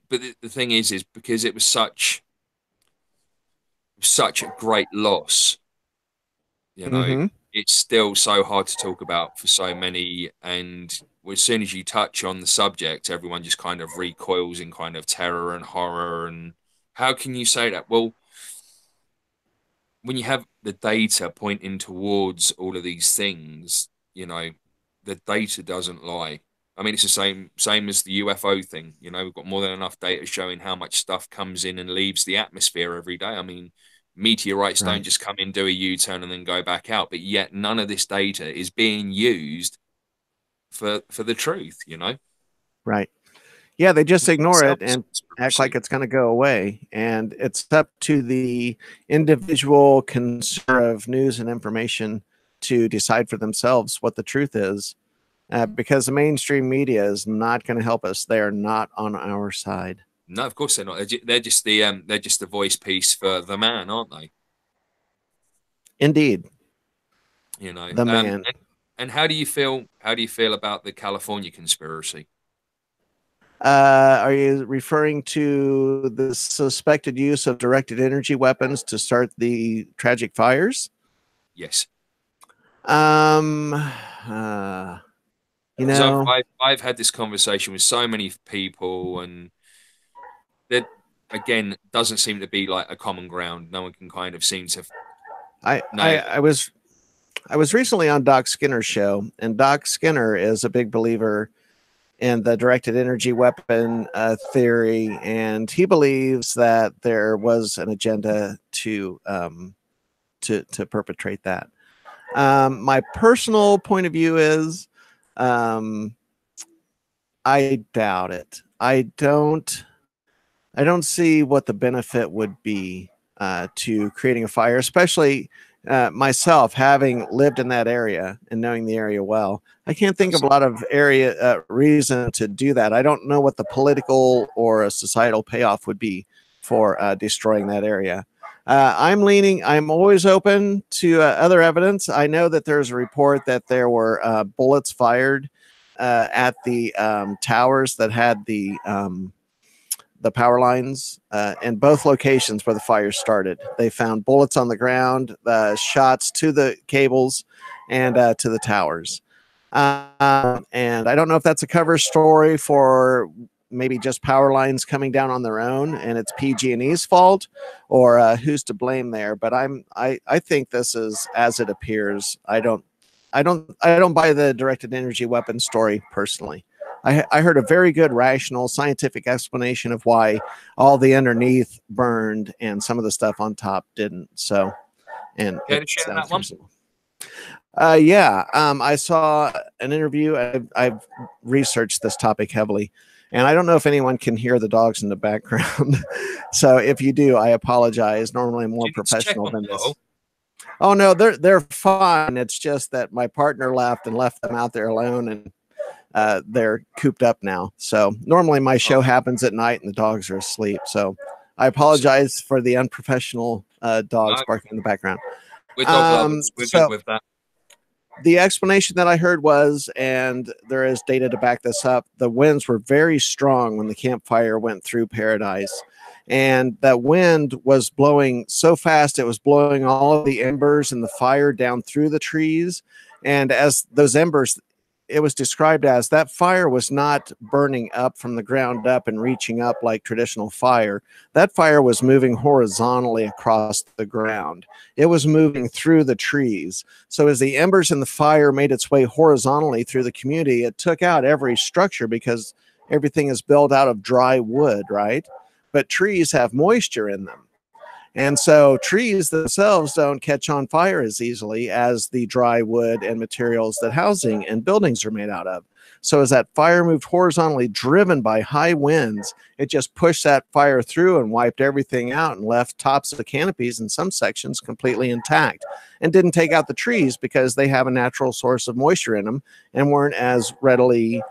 but the thing is because it was such a great loss, you know, Mm-hmm. it's still so hard to talk about for so many. And as soon as you touch on the subject, everyone just kind of recoils in kind of terror and horror. And how can you say that? Well, when you have the data pointing towards all of these things, you know, the data doesn't lie. I mean, it's the same as the UFO thing. You know, we've got more than enough data showing how much stuff comes in and leaves the atmosphere every day. I mean, meteorites don't Right. just come in, do a U-turn, and then go back out. But yet, none of this data is being used for the truth. You know, Right. Yeah, they just which in ignore itself it is a and act like conspiracy. it's going to go away. And it's up to the individual consumer of news and information to decide for themselves what the truth is. Because the mainstream media is not going to help us. They are not on our side. No, of course they're not. They're just the voice piece for the man, aren't they? Indeed, You know, the man. and how do you feel? How do you feel about the California conspiracy? Are you referring to the suspected use of directed energy weapons to start the tragic fires? Yes, Um, uh, you because know, I've had this conversation with so many people, and that again doesn't seem to be like a common ground. No one can kind of seem to I, I, nail it. I was I was recently on Doc Skinner's show, and Doc Skinner is a big believer in the directed energy weapon theory, and he believes that there was an agenda to perpetrate that. My personal point of view is, um, I doubt it. I don't see what the benefit would be to creating a fire, especially myself having lived in that area and knowing the area well. I can't think of a lot of area reason to do that. I don't know what the political or a societal payoff would be for destroying that area. I'm always open to other evidence. I know that there's a report that there were bullets fired at the towers that had the power lines in both locations where the fire started. They found bullets on the ground, shots to the cables, and to the towers. And I don't know if that's a cover story for maybe just power lines coming down on their own, and it's PG&E's fault, or who's to blame there. But I think this is as it appears. I don't buy the directed energy weapon story personally. I heard a very good, rational, scientific explanation of why all the underneath burned and some of the stuff on top didn't. So, and Care it to share that sounds one? reasonable. Yeah, I saw an interview. I've researched this topic heavily, and I don't know if anyone can hear the dogs in the background. So if you do, I apologize. Normally, I'm Do more you need to check professional on than them at all? this. Oh no, they're fine. It's just that my partner left and left them out there alone, and they're cooped up now. So normally my Oh, show happens at night and the dogs are asleep. So I so, apologize for the unprofessional dogs no, barking in the background. we're dog lovers. We're good So with that. the explanation that I heard was, and there is data to back this up, the winds were very strong when the campfire went through Paradise. And that wind was blowing so fast, it was blowing all of the embers and the fire down through the trees. And as those embers, it was described as that fire was not burning up from the ground up and reaching up like traditional fire. That fire was moving horizontally across the ground. It was moving through the trees. So as the embers in the fire made its way horizontally through the community, it took out every structure because everything is built out of dry wood, right? But trees have moisture in them. And so trees themselves don't catch on fire as easily as the dry wood and materials that housing and buildings are made out of. So as that fire moved horizontally, driven by high winds, it just pushed that fire through and wiped everything out and left tops of the canopies in some sections completely intact, and didn't take out the trees because they have a natural source of moisture in them and weren't as readily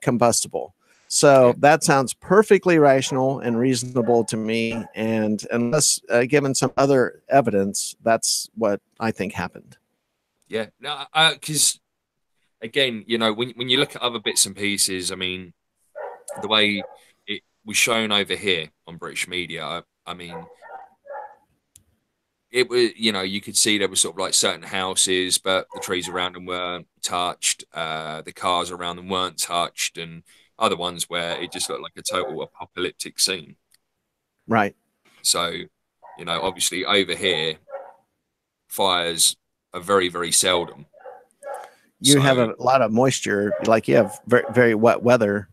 combustible. Yeah, So that sounds perfectly rational and reasonable to me. And unless given some other evidence, that's what I think happened. yeah. No, because again, you know, when you look at other bits and pieces, I mean, the way it was shown over here on British media, I mean, it was, you know, you could see there were sort of like certain houses, but the trees around them weren't touched, the cars around them weren't touched, and other ones where it just looked like a total apocalyptic scene. Right. So, you know, obviously over here, fires are very, very seldom. You have So, a lot of moisture, like you have very, very wet weather.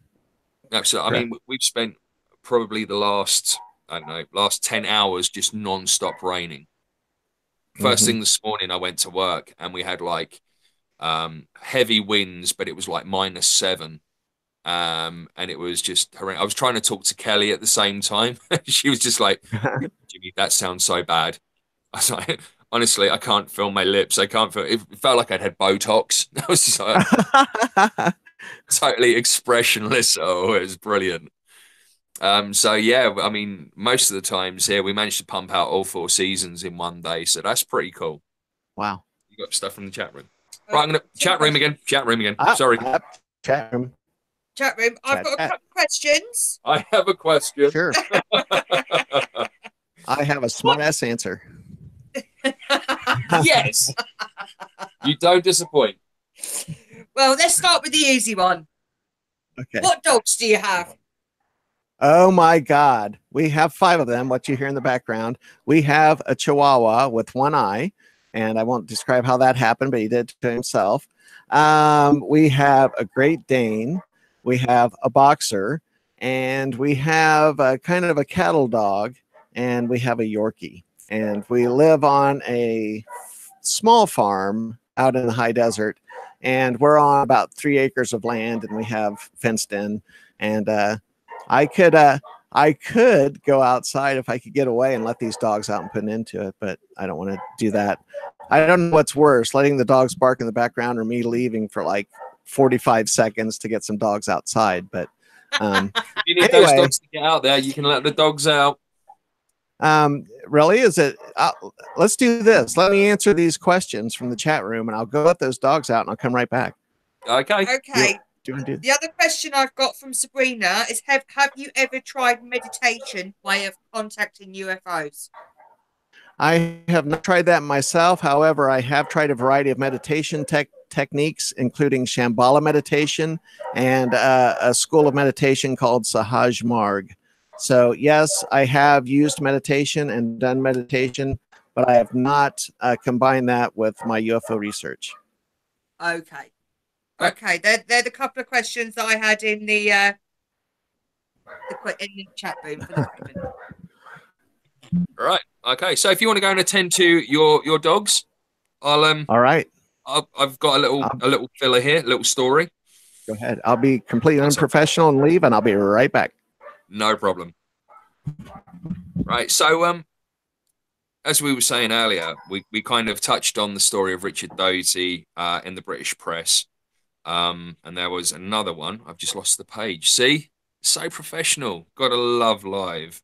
absolutely. I mean, we've spent probably the last, I don't know, last 10 hours just non-stop raining. First thing this morning, I went to work and we had like heavy winds, but it was like -7. And it was just horrendous. I was trying to talk to Kelly at the same time. She was just like, Jimmy, that sounds so bad. I was like, honestly, I can't feel my lips. I can't feel it. Felt like I'd had Botox. I was just like, totally expressionless. Oh, it was brilliant. So yeah, I mean, most of the times here we managed to pump out all 4 seasons in one day. So that's pretty cool. Wow. You got stuff from the chat room. Right, I'm gonna chat room again. Chat room again. Ah, Sorry. Chat room. Chat room. I've got a couple of questions. I have a question. Sure. I have a smart ass answer. Yes. You don't disappoint. Well, let's start with the easy one. Okay. What dogs do you have? Oh my God. We have 5 of them. What you hear in the background. We have a Chihuahua with one eye, and I won't describe how that happened, but he did to himself. We have a Great Dane. We have a Boxer, and we have a kind of a cattle dog, and we have a Yorkie. And we live on a small farm out in the high desert, and we're on about 3 acres of land, and we have fenced in. And I could go outside if I could get away and let these dogs out and put an end to it, but I don't want to do that. I don't know what's worse, letting the dogs bark in the background or me leaving for like 45 seconds to get some dogs outside. But you need anyway, those dogs to get out there. You can let the dogs out. Really, is it? Let's do this. Let me answer these questions from the chat room, and I'll go let those dogs out, and I'll come right back. Okay. Okay. Do you want to do? The other question I've got from Sabrina is have you ever tried meditation way of contacting UFOs? I have not tried that myself. However, I have tried a variety of meditation techniques, including Shambhala meditation and a school of meditation called Sahaj Marg. So yes, I have used meditation and done meditation, but I have not combined that with my UFO research. Okay. Okay, they're the couple of questions that I had in the chat room for the moment. All right. Okay. So if you want to go and attend to your dogs, I'll All right. I've got a little filler here, a little story. Go ahead. I'll be completely unprofessional and leave, and I'll be right back. No problem. Right. So as we were saying earlier, we kind of touched on the story of Richard Doty in the British press. And there was another one. I've just lost the page. See? So professional. Gotta love live.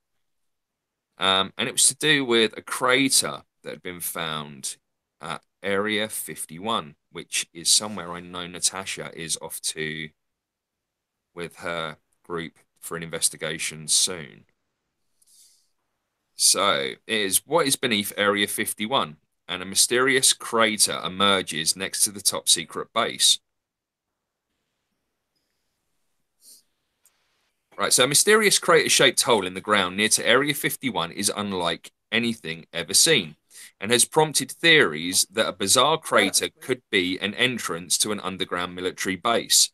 And it was to do with a crater that had been found at Area 51, which is somewhere I know Natasha is off to with her group for an investigation soon. So it is what is beneath Area 51, and a mysterious crater emerges next to the top secret base. Right, so a mysterious crater-shaped hole in the ground near to Area 51 is unlike anything ever seen, and has prompted theories that a bizarre crater could be an entrance to an underground military base.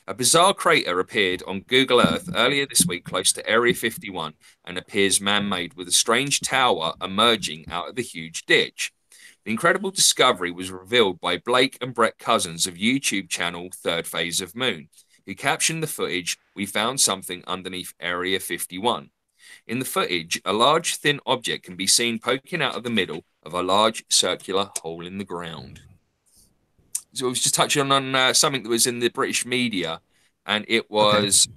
A bizarre crater appeared on Google Earth earlier this week close to Area 51 and appears man-made, with a strange tower emerging out of the huge ditch. The incredible discovery was revealed by Blake and Brett Cousins of YouTube channel Third Phase of Moon, who captioned the footage, "We found something underneath Area 51. In the footage, a large, thin object can be seen poking out of the middle of a large circular hole in the ground. So I was just touching on something that was in the British media, and it was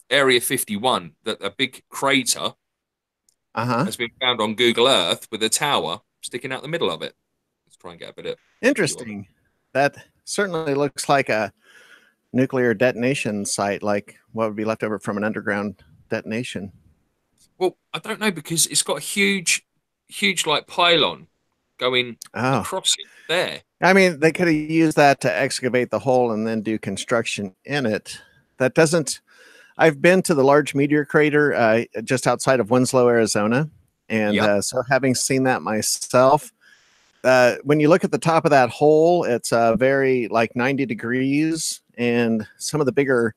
Area 51, that a big crater has been found on Google Earth with a tower sticking out the middle of it. Let's try and get a bit of... Interesting. that certainly looks like a nuclear detonation site, like what would be left over from an underground detonation. Well, I don't know because it's got a huge like pylon going Oh, across it there. I mean, they could have used that to excavate the hole and then do construction in it. That doesn't. I've been to the large meteor crater just outside of Winslow, Arizona, and Yep. so having seen that myself, when you look at the top of that hole, it's very like 90 degrees, and some of the bigger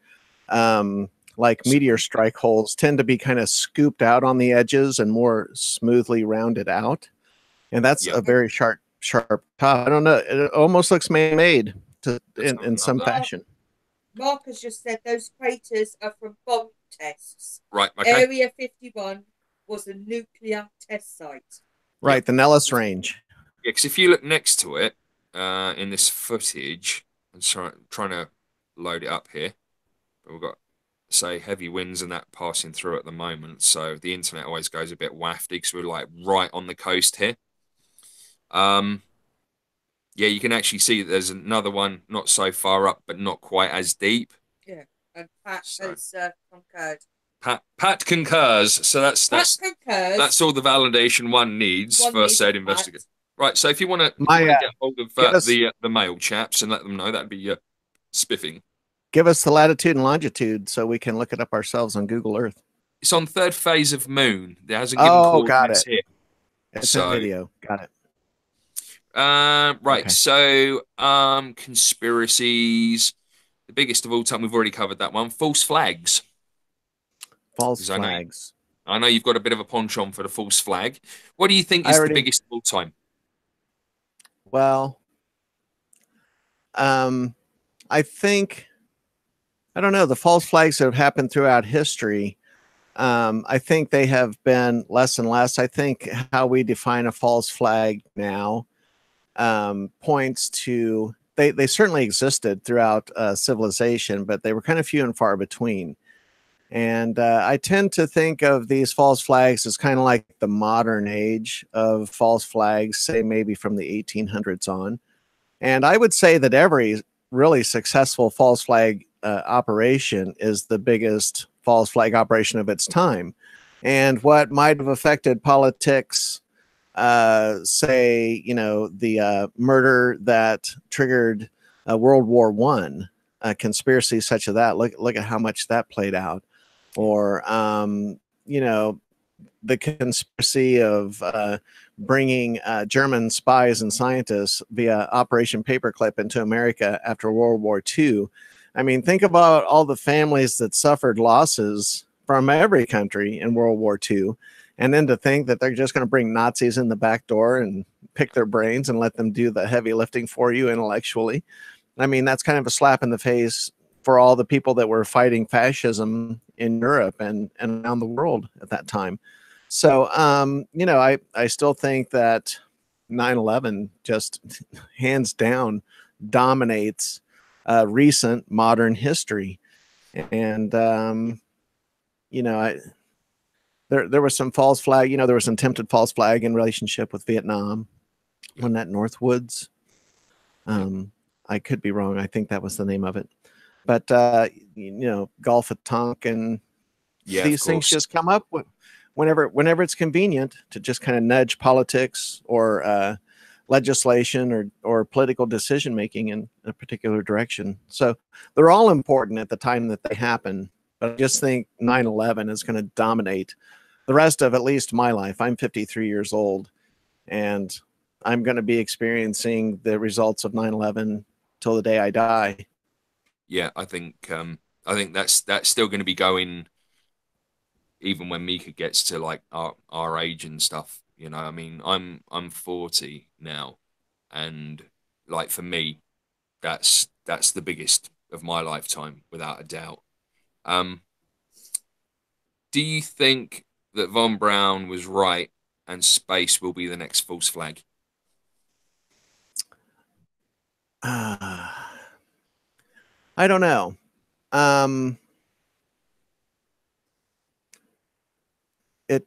like meteor strike holes tend to be kind of scooped out on the edges and more smoothly rounded out. And that's Yep. a very sharp top. I don't know. It almost looks man-made in some Like that. fashion. Mark has just said those craters are from bomb tests. Right. Okay. Area 51 was a nuclear test site. Right, the Nellis Range. Yeah, because if you look next to it in this footage, I'm trying to load it up here, but we've got, say, heavy winds and that passing through at the moment, so the internet always goes a bit wafty because we're like right on the coast here. Yeah, you can actually see that there's another one not so far up, but not quite as deep. Yeah, and Pat So- has concurred. Pat concurs, so Pat concurs. that's all the validation one needs One for needs said Pat. investigator. Right, so if you want to My, get hold of give us- the mail chaps and let them know, that'd be spiffing. Give us the latitude and longitude so we can look it up ourselves on Google Earth. It's on third phase of moon. It hasn't given Oh, got coordinates it. here. It's So- a video. Got it. Right, Okay. so conspiracies. The biggest of all time, we've already covered that one. False flags. False Because I know- flags. I know you've got a bit of a penchant for the false flag. What do you think I is already- the biggest of all time? Well, I think, I don't know, the false flags that have happened throughout history, I think they have been less and less. I think how we define a false flag now points to, they certainly existed throughout civilization, but they were kind of few and far between. And I tend to think of these false flags as kind of like the modern age of false flags, say maybe from the 1800s on. And I would say that every really successful false flag operation is the biggest false flag operation of its time. And what might have affected politics, say, you know, the murder that triggered World War One, conspiracy such as that. Look at how much that played out. Or, you know, the conspiracy of bringing German spies and scientists via Operation Paperclip into America after World War II. I mean, think about all the families that suffered losses from every country in World War II. And then to think that they're just going to bring Nazis in the back door and pick their brains and let them do the heavy lifting for you intellectually. I mean, that's kind of a slap in the face for all the people that were fighting fascism in Europe and around the world at that time. So, you know, I still think that 9/11 just hands down dominates recent modern history. And, you know, there was some false flag, you know, there was some attempted false flag in relationship with Vietnam on that Northwoods. I could be wrong. I think that was the name of it. But, you know, Gulf of Tonkin, Yeah, these of things course. just come up whenever it's convenient to just kind of nudge politics or legislation or political decision making in a particular direction. So they're all important at the time that they happen. But I just think 9/11 is going to dominate the rest of at least my life. I'm 53 years old, and I'm going to be experiencing the results of 9/11 till the day I die. Yeah, I think that's still going to be going even when Mika gets to like our age and stuff. You know, I mean, I'm 40 now, and like for me, that's the biggest of my lifetime without a doubt. Do you think that Von Braun was right and space will be the next false flag? I don't know. It.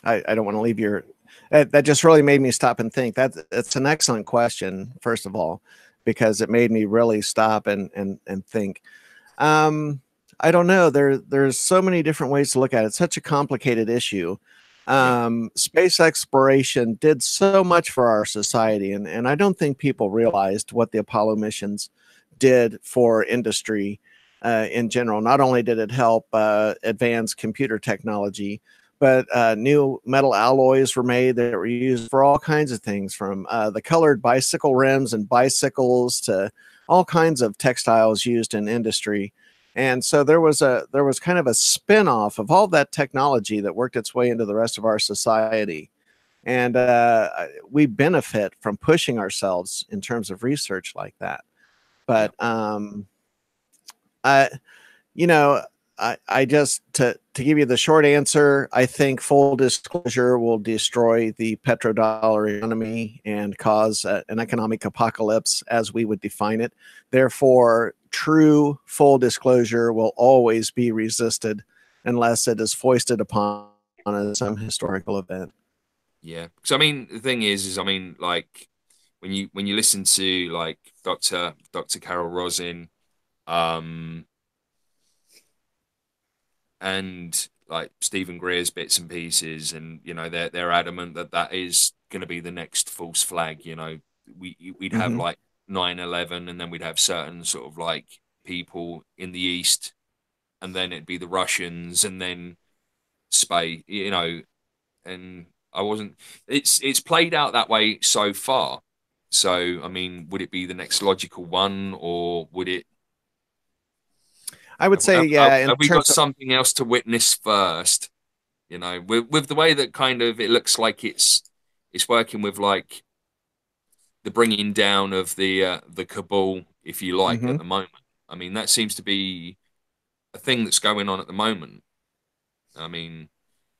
I don't want to leave your that just really made me stop and think. That's an excellent question, first of all, because it made me really stop and think. I don't know. There's so many different ways to look at it. It's such a complicated issue. Space exploration did so much for our society, and I don't think people realized what the Apollo missions did for industry in general. Not only did it help advance computer technology, but new metal alloys were made that were used for all kinds of things, from the colored bicycle rims and bicycles to all kinds of textiles used in industry. And so there was kind of a spin-off of all that technology that worked its way into the rest of our society. And we benefit from pushing ourselves in terms of research like that. But I, you know, I just to give you the short answer, I think full disclosure will destroy the petrodollar economy and cause an economic apocalypse as we would define it. Therefore, true full disclosure will always be resisted unless it is foisted upon some historical event. Yeah. So I mean, the thing is I mean, like when you listen to like Dr. Carol Rosin, and like Stephen Greer's bits and pieces, and you know they're adamant that that is going to be the next false flag. You know, we'd have like 9/11, and then we'd have certain sort of like people in the East, and then it'd be the Russians, and then Spain. You know, and I wasn't. It's played out that way so far. So I mean, would it be the next logical one, or would it? I would say, yeah. Have we got something else to witness first? You know, with the way that kind of it looks like it's working with like the bringing down of the cabal, if you like, at the moment. I mean, that seems to be a thing that's going on at the moment. I mean,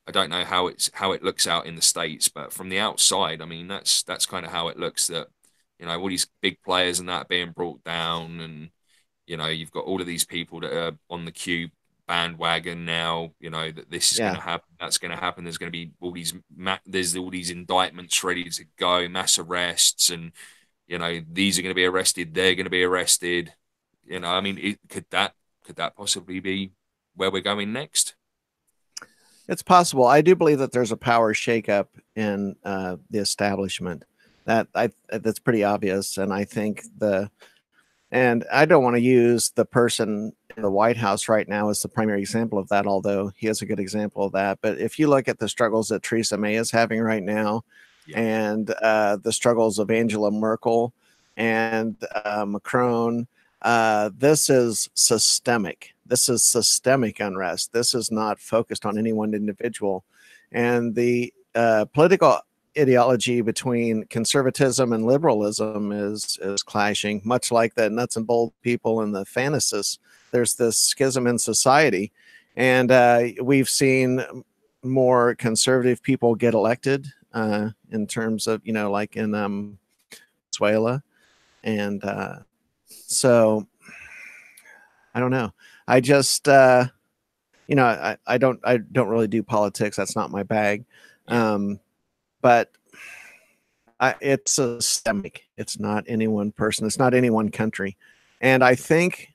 I don't know how it looks out in the States, but from the outside, I mean, that's kind of how it looks. That you know, all these big players and that being brought down, and you know, you've got all of these people that are on the Q bandwagon now. You know that this is going to happen, that's going to happen. There's going to be all these there's all these indictments ready to go, mass arrests, and you know these are going to be arrested. They're going to be arrested. You know, I mean, could that possibly be where we're going next? It's possible. I do believe that there's a power shakeup in the establishment. That's pretty obvious, and I think and I don't want to use the person in the White House right now as the primary example of that, although he is a good example of that. But if you look at the struggles that Theresa May is having right now, and the struggles of Angela Merkel and Macron, this is systemic. This is systemic unrest. This is not focused on any one individual. And the political ideology between conservatism and liberalism is clashing, much like the nuts and bolts people and the fantasists. There's this schism in society, and we've seen more conservative people get elected in terms of, you know, like in Venezuela. And so I don't know. I just you know, I don't really do politics. That's not my bag. But it's systemic. It's not any one person. It's not any one country. And I think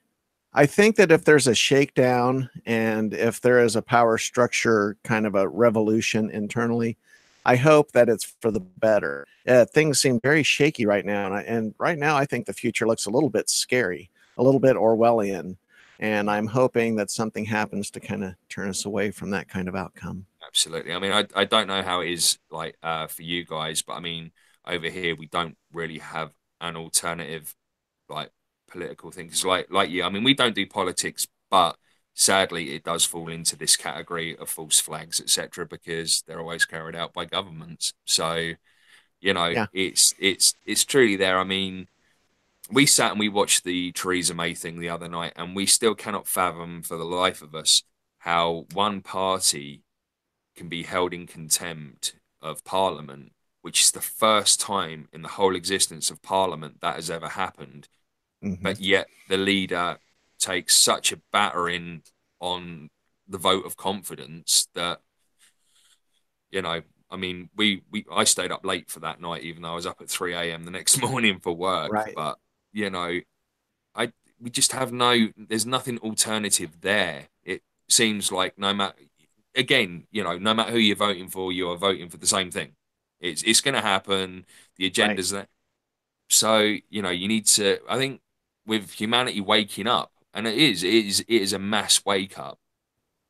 that if there's a shakedown and if there is a power structure kind of a revolution internally, I hope that it's for the better. Things seem very shaky right now. And right now, I think the future looks a little bit scary, a little bit Orwellian. And I'm hoping that something happens to kind of turn us away from that kind of outcome. Absolutely. I mean, I don't know how it is like for you guys, but I mean, over here we don't really have an alternative like political things like you. I mean, we don't do politics, but sadly, it does fall into this category of false flags, etc., because they're always carried out by governments. So, you know, it's truly there. I mean, we sat and we watched the Theresa May thing the other night, and we still cannot fathom for the life of us how one party can be held in contempt of Parliament, which is the first time in the whole existence of Parliament that has ever happened. But yet the leader takes such a battering on the vote of confidence that, you know, I mean, I stayed up late for that night, even though I was up at 3 a.m. the next morning for work. Right. But you know, we just have there's nothing alternative there. It seems like no matter, again, no matter who you're voting for, you are voting for the same thing. It's going to happen. The Right. agenda's there. So, you need to, I think with humanity waking up, and it is a mass wake up.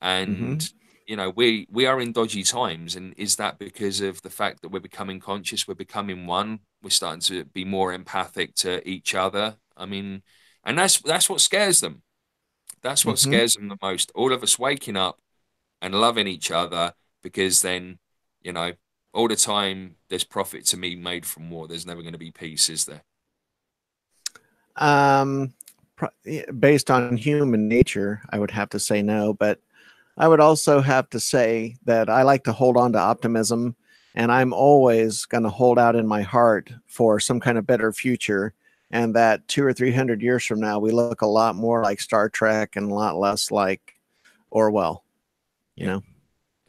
Hmm. And, we are in dodgy times. And is that because of the fact that we're becoming conscious, we're becoming one, we're starting to be more empathic to each other? I mean, and that's what scares them. That's what Hmm. scares them the most. All of us waking up and loving each other, because then, you know, all the time there's profit to be made from war. There's never going to be peace, is there? Um, Based on human nature, I would have to say no, but I would also have to say that I like to hold on to optimism, and I'm always going to hold out in my heart for some kind of better future. And that 200 or 300 years from now, we look a lot more like Star Trek and a lot less like Orwell, you Yeah, know?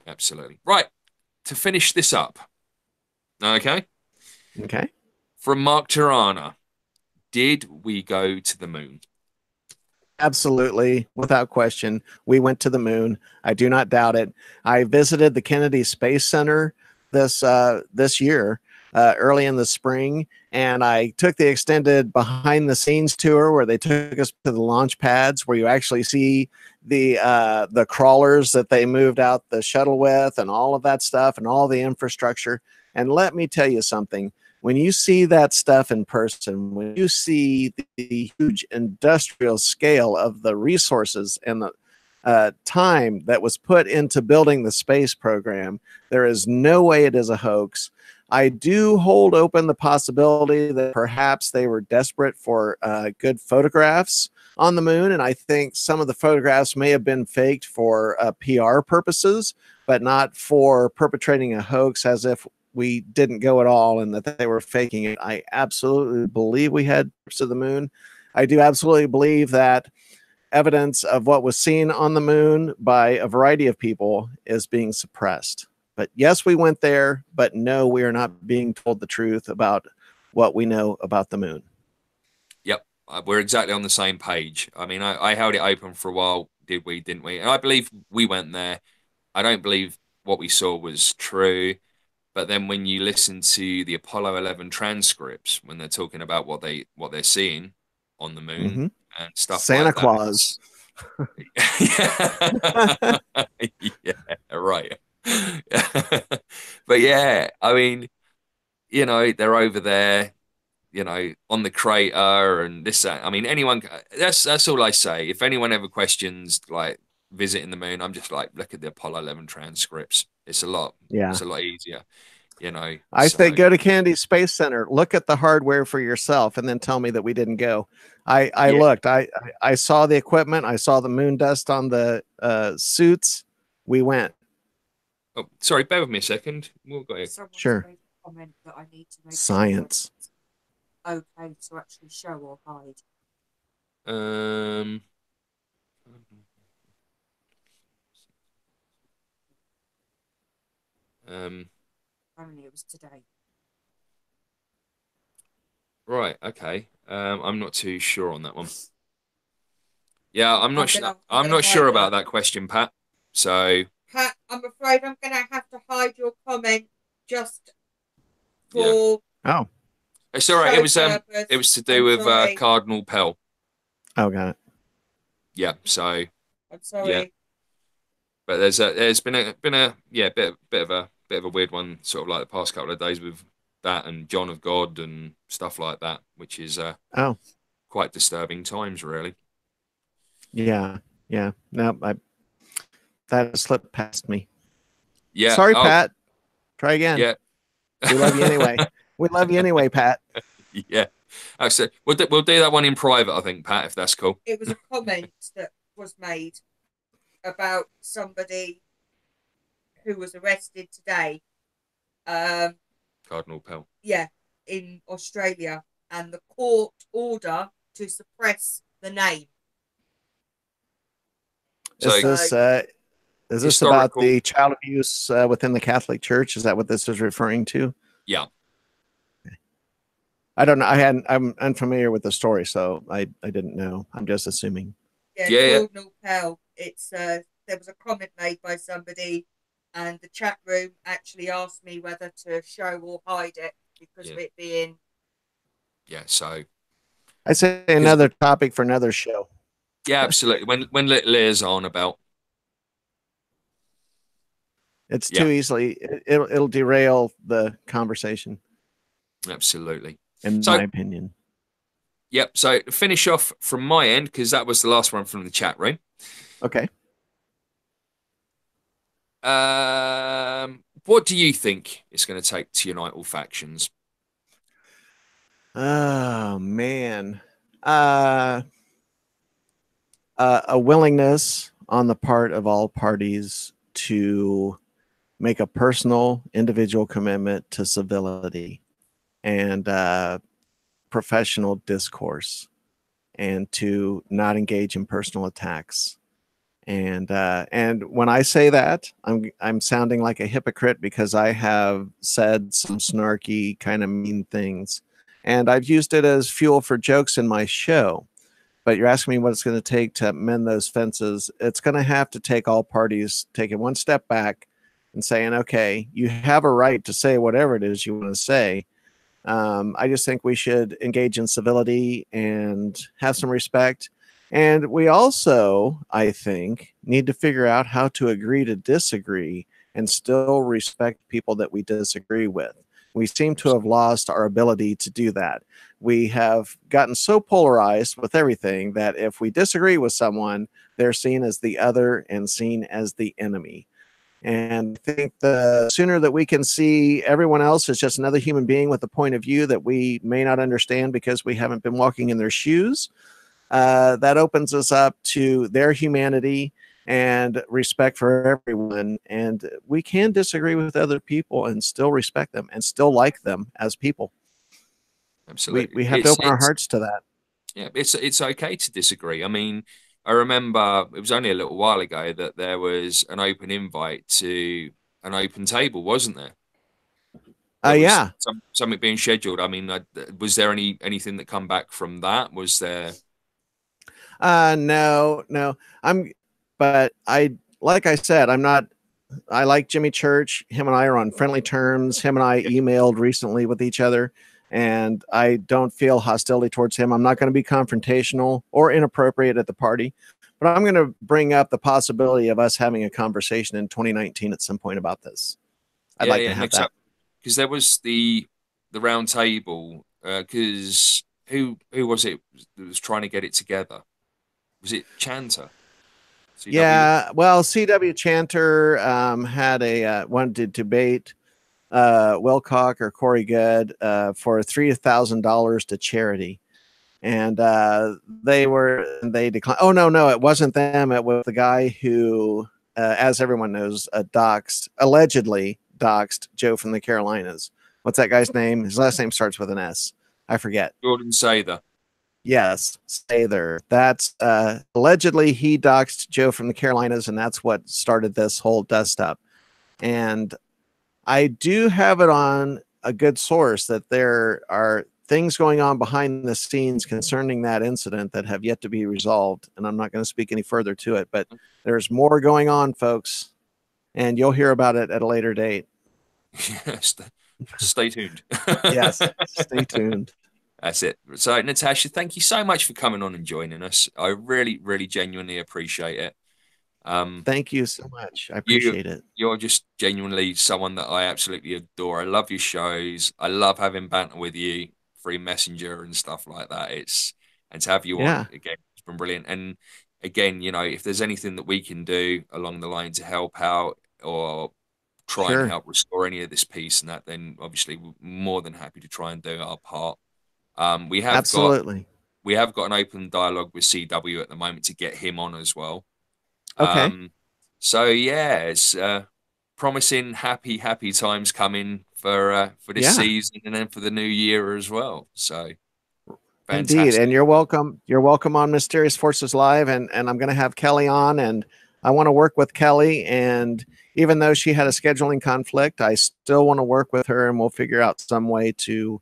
absolutely. Right. To finish this up, okay, Okay. from Mark Tirana, did we go to the moon? Absolutely, without question. We went to the moon. I do not doubt it. I visited the Kennedy Space Center this year, early in the spring, and I took the extended behind the scenes tour where they took us to the launch pads, where you actually see the crawlers that they moved out the shuttle with, and all of that stuff, and all the infrastructure. And let me tell you something, when you see that stuff in person, when you see the huge industrial scale of the resources and the time that was put into building the space program, there is no way it is a hoax. I do hold open the possibility that perhaps they were desperate for good photographs on the moon. And I think some of the photographs may have been faked for PR purposes, but not for perpetrating a hoax as if we didn't go at all and that they were faking it. I absolutely believe we had trips to the moon. I do absolutely believe that evidence of what was seen on the moon by a variety of people is being suppressed. But yes, we went there, but no, we are not being told the truth about what we know about the moon. Yep, we're exactly on the same page. I mean, I held it open for a while. Did we? Didn't we? And I believe we went there. I don't believe what we saw was true. But then when you listen to the Apollo 11 transcripts, when they're talking about what they're seeing on the moon Mm-hmm. and stuff Santa like that, Claus. yeah, right. But yeah, I mean, they're over there, on the crater and this, that. I mean, anyone, that's all I say. If anyone ever questions like visiting the moon, I'm just like, look at the Apollo 11 transcripts. It's Yeah. a lot easier, I say so go to Kennedy Space Center, look at the hardware for yourself, and then tell me that we didn't go. I yeah. looked, I saw the equipment, I saw the moon dust on the suits. We went. Oh, sorry, bear with me a second. What got you? Someone's Sure. made a comment that I need to make Science. sure okay to actually show or hide. Um, um, Only it was today. right, okay. I'm not too sure on that one. Yeah, I'm not sure. I'm I'm gonna not sure hide about it. that question, Pat. So Pat, I'm afraid I'm going to have to hide your comment just yeah, for Oh, it's all right. show It purpose. was to do I'm with sorry. Cardinal Pell. oh, got it. Yeah. So I'm yeah, sorry. but there's been a yeah bit of a weird one, sort of like the past couple of days with that and John of God and stuff like that, which is Oh, quite disturbing times, really. yeah, yeah. No, that slipped past me. Yeah. Sorry, Oh, Pat. Try again. yeah. We love you anyway. We love you anyway, Pat. Yeah. Actually, we'll do that one in private, I think, Pat, if that's cool. It was a comment that was made about somebody who was arrested today. Um, Cardinal Pell. yeah, in Australia, and the court order to suppress the name. So Is this Is this about historical. the child abuse within the Catholic Church? Is that what this is referring to? Yeah. I don't know. I'm unfamiliar with the story, so I didn't know. I'm just assuming. Yeah, Yeah. Jordan Pell. It's there was a comment made by somebody, and the chat room actually asked me whether to show or hide it because of it being. Yeah. So I say another topic for another show. yeah, absolutely. When Lear's on about. It's Yeah. too easily it'll derail the conversation, Absolutely. in So my opinion. yep. So to finish off from my end, because that was the last one from the chat room. Okay. What do you think it's going to take to unite all factions? Oh man. A willingness on the part of all parties to make a personal individual commitment to civility and professional discourse, and to not engage in personal attacks. And when I say that, I'm sounding like a hypocrite because I have said some snarky kind of mean things, and I've used it as fuel for jokes in my show. But you're asking me what it's going to take to mend those fences. It's going to have to take all parties taking one step back and saying, okay, you have a right to say whatever it is you want to say. I just think we should engage in civility and have some respect. And we also, I think, need to figure out how to agree to disagree and still respect people that we disagree with. We seem to have lost our ability to do that. We have gotten so polarized with everything that if we disagree with someone, they're seen as the other and seen as the enemy. And I think the sooner that we can see everyone else as just another human being with a point of view that we may not understand because we haven't been walking in their shoes, that opens us up to their humanity and respect for everyone. And we can disagree with other people and still respect them and still like them as people. Absolutely. We have to open our hearts to that. Yeah, it's okay to disagree. I mean, I remember it was only a little while ago that there was an open invite to an open table, wasn't there? There was Yeah. something being scheduled. I mean, was there anything that come back from that? Was there? No. But like I said, I'm not. I like Jimmy Church. Him and I are on friendly terms. Him and I emailed recently with each other, and I don't feel hostility towards him. I'm not going to be confrontational or inappropriate at the party, but I'm going to bring up the possibility of us having a conversation in 2019 at some point about this. I'd like to have that. Because there was the round table. Because who was it that was trying to get it together? Was it Chanter? CW? Yeah, well, CW Chanter had wanted to debate Wilcock or Corey Good for $3,000 to charity, and they declined. Oh no, it wasn't them. It was the guy who, as everyone knows, allegedly doxed Joe from the Carolinas. What's that guy's name? His last name starts with an S. I forget. Jordan Sather. Yes, Sather. That's allegedly he doxed Joe from the Carolinas, and that's what started this whole dust up. And I do have it on a good source that there are things going on behind the scenes concerning that incident that have yet to be resolved. And I'm not going to speak any further to it, but there's more going on, folks, and you'll hear about it at a later date. Yes, stay tuned. Yes, stay tuned. That's it. So, Natasha, thank you so much for coming on and joining us. I really, really genuinely appreciate it. Thank you so much. I appreciate it. You're just genuinely someone that I absolutely adore. I love your shows. I love having banter with you through Messenger and stuff like that. And to have you on again, it's been brilliant. And again, if there's anything that we can do along the line to help out or try and help restore any of this peace and that, then obviously we're more than happy to try and do our part. We have got an open dialogue with CW at the moment to get him on as well. Okay. So yeah, it's promising happy times coming for this season and then for the new year as well. So fantastic. Indeed, and you're welcome. You're welcome on Mysterious Forces Live, and I'm going to have Kelly on, and I want to work with Kelly, and even though she had a scheduling conflict, I still want to work with her, and we'll figure out some way to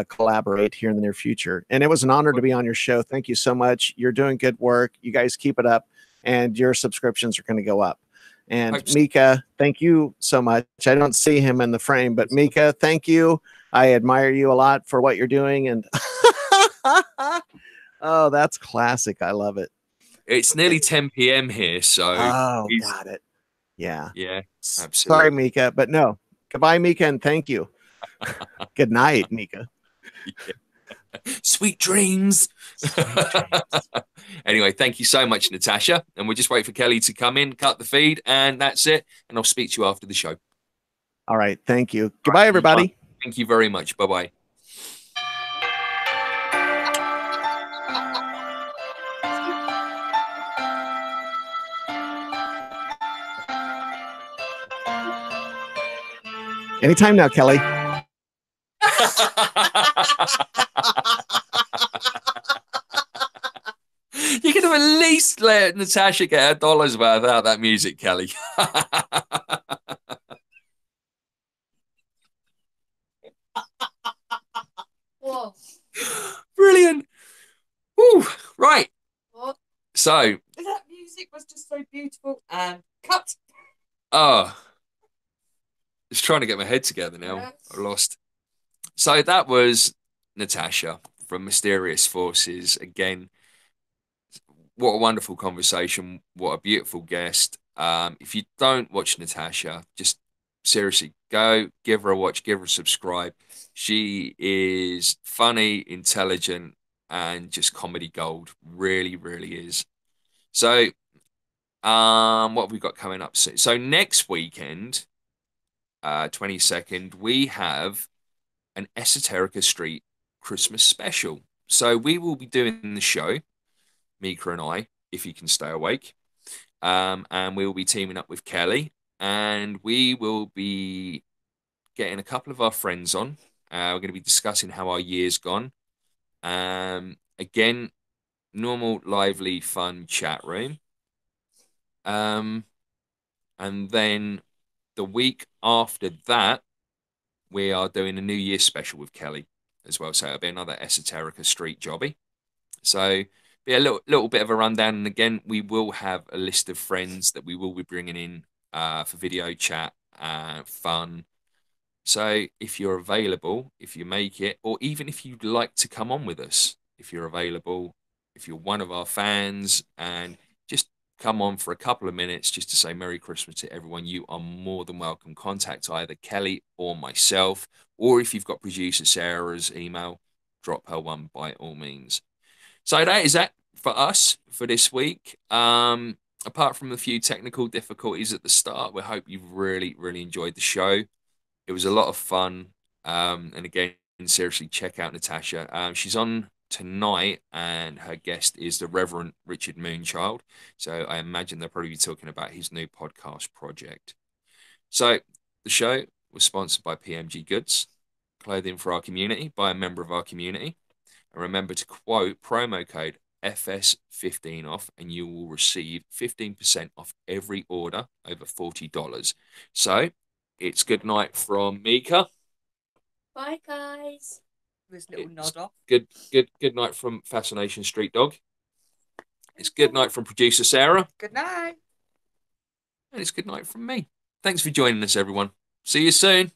collaborate here in the near future. And it was an honor to be on your show. Thank you so much. You're doing good work. You guys keep it up, and your subscriptions are going to go up. And Mika, thank you so much. I don't see him in the frame, but Mika, thank you. I admire you a lot for what you're doing. And oh, that's classic. I love it. It's nearly 10 p.m. here, so got it. Yeah. Yeah, absolutely. Sorry, Mika, but no. Goodbye, Mika, and thank you. Good night, Mika. Yeah. Sweet dreams. Anyway, thank you so much, Natasha. And we'll just wait for Kelly to come in, cut the feed, and that's it. And I'll speak to you after the show. All right. Thank you. Goodbye, everybody. Thank you very much. Bye-bye. Anytime now, Kelly. You could have at least let Natasha get her dollars without that music, Kelly. Whoa. Brilliant. Woo. Right. What? So. That music was just so beautiful and cut. Oh. Just trying to get my head together now. Yes. I lost. So that was Natasha from Mysterious Forces. Again, what a wonderful conversation. What a beautiful guest. If you don't watch Natasha, just seriously go give her a watch, give her a subscribe. She is funny, intelligent, and just comedy gold. Really, really is. So, what have we got coming up soon? So next weekend, 22nd, we have an Esoterica Street Christmas special. So we will be doing the show, Mika and I, if you can stay awake. And we will be teaming up with Kelly, and we will be getting a couple of our friends on. We're going to be discussing how our year's gone. Again, normal, lively, fun chat room. And then the week after that, we are doing a New Year's special with Kelly as well. So it'll be another Esoterica Street jobby. So be a little bit of a rundown. And again, we will have a list of friends that we will be bringing in for video chat, fun. So if you're available, if you make it, or even if you'd like to come on with us, if you're available, if you're one of our fans, and just come on for a couple of minutes just to say Merry Christmas to everyone, you are more than welcome. Contact either Kelly or myself, or if you've got producer Sarah's email, drop her one by all means. So that is that for us for this week. Apart from a few technical difficulties at the start, we hope you've really, really enjoyed the show. It was a lot of fun. And again, seriously, check out Natasha. She's on tonight, and her guest is the Reverend Richard Moonchild. So I imagine they'll probably be talking about his new podcast project. So the show was sponsored by PMG Goods, clothing for our community, by a member of our community. And remember to quote promo code FS15 off, and you will receive 15% off every order over $40. So it's good night from Mika. Bye, guys. This little nod off. Good night from Fascination Street Dog. It's good night from producer Sarah. Good night. And it's good night from me. Thanks for joining us, everyone. See you soon.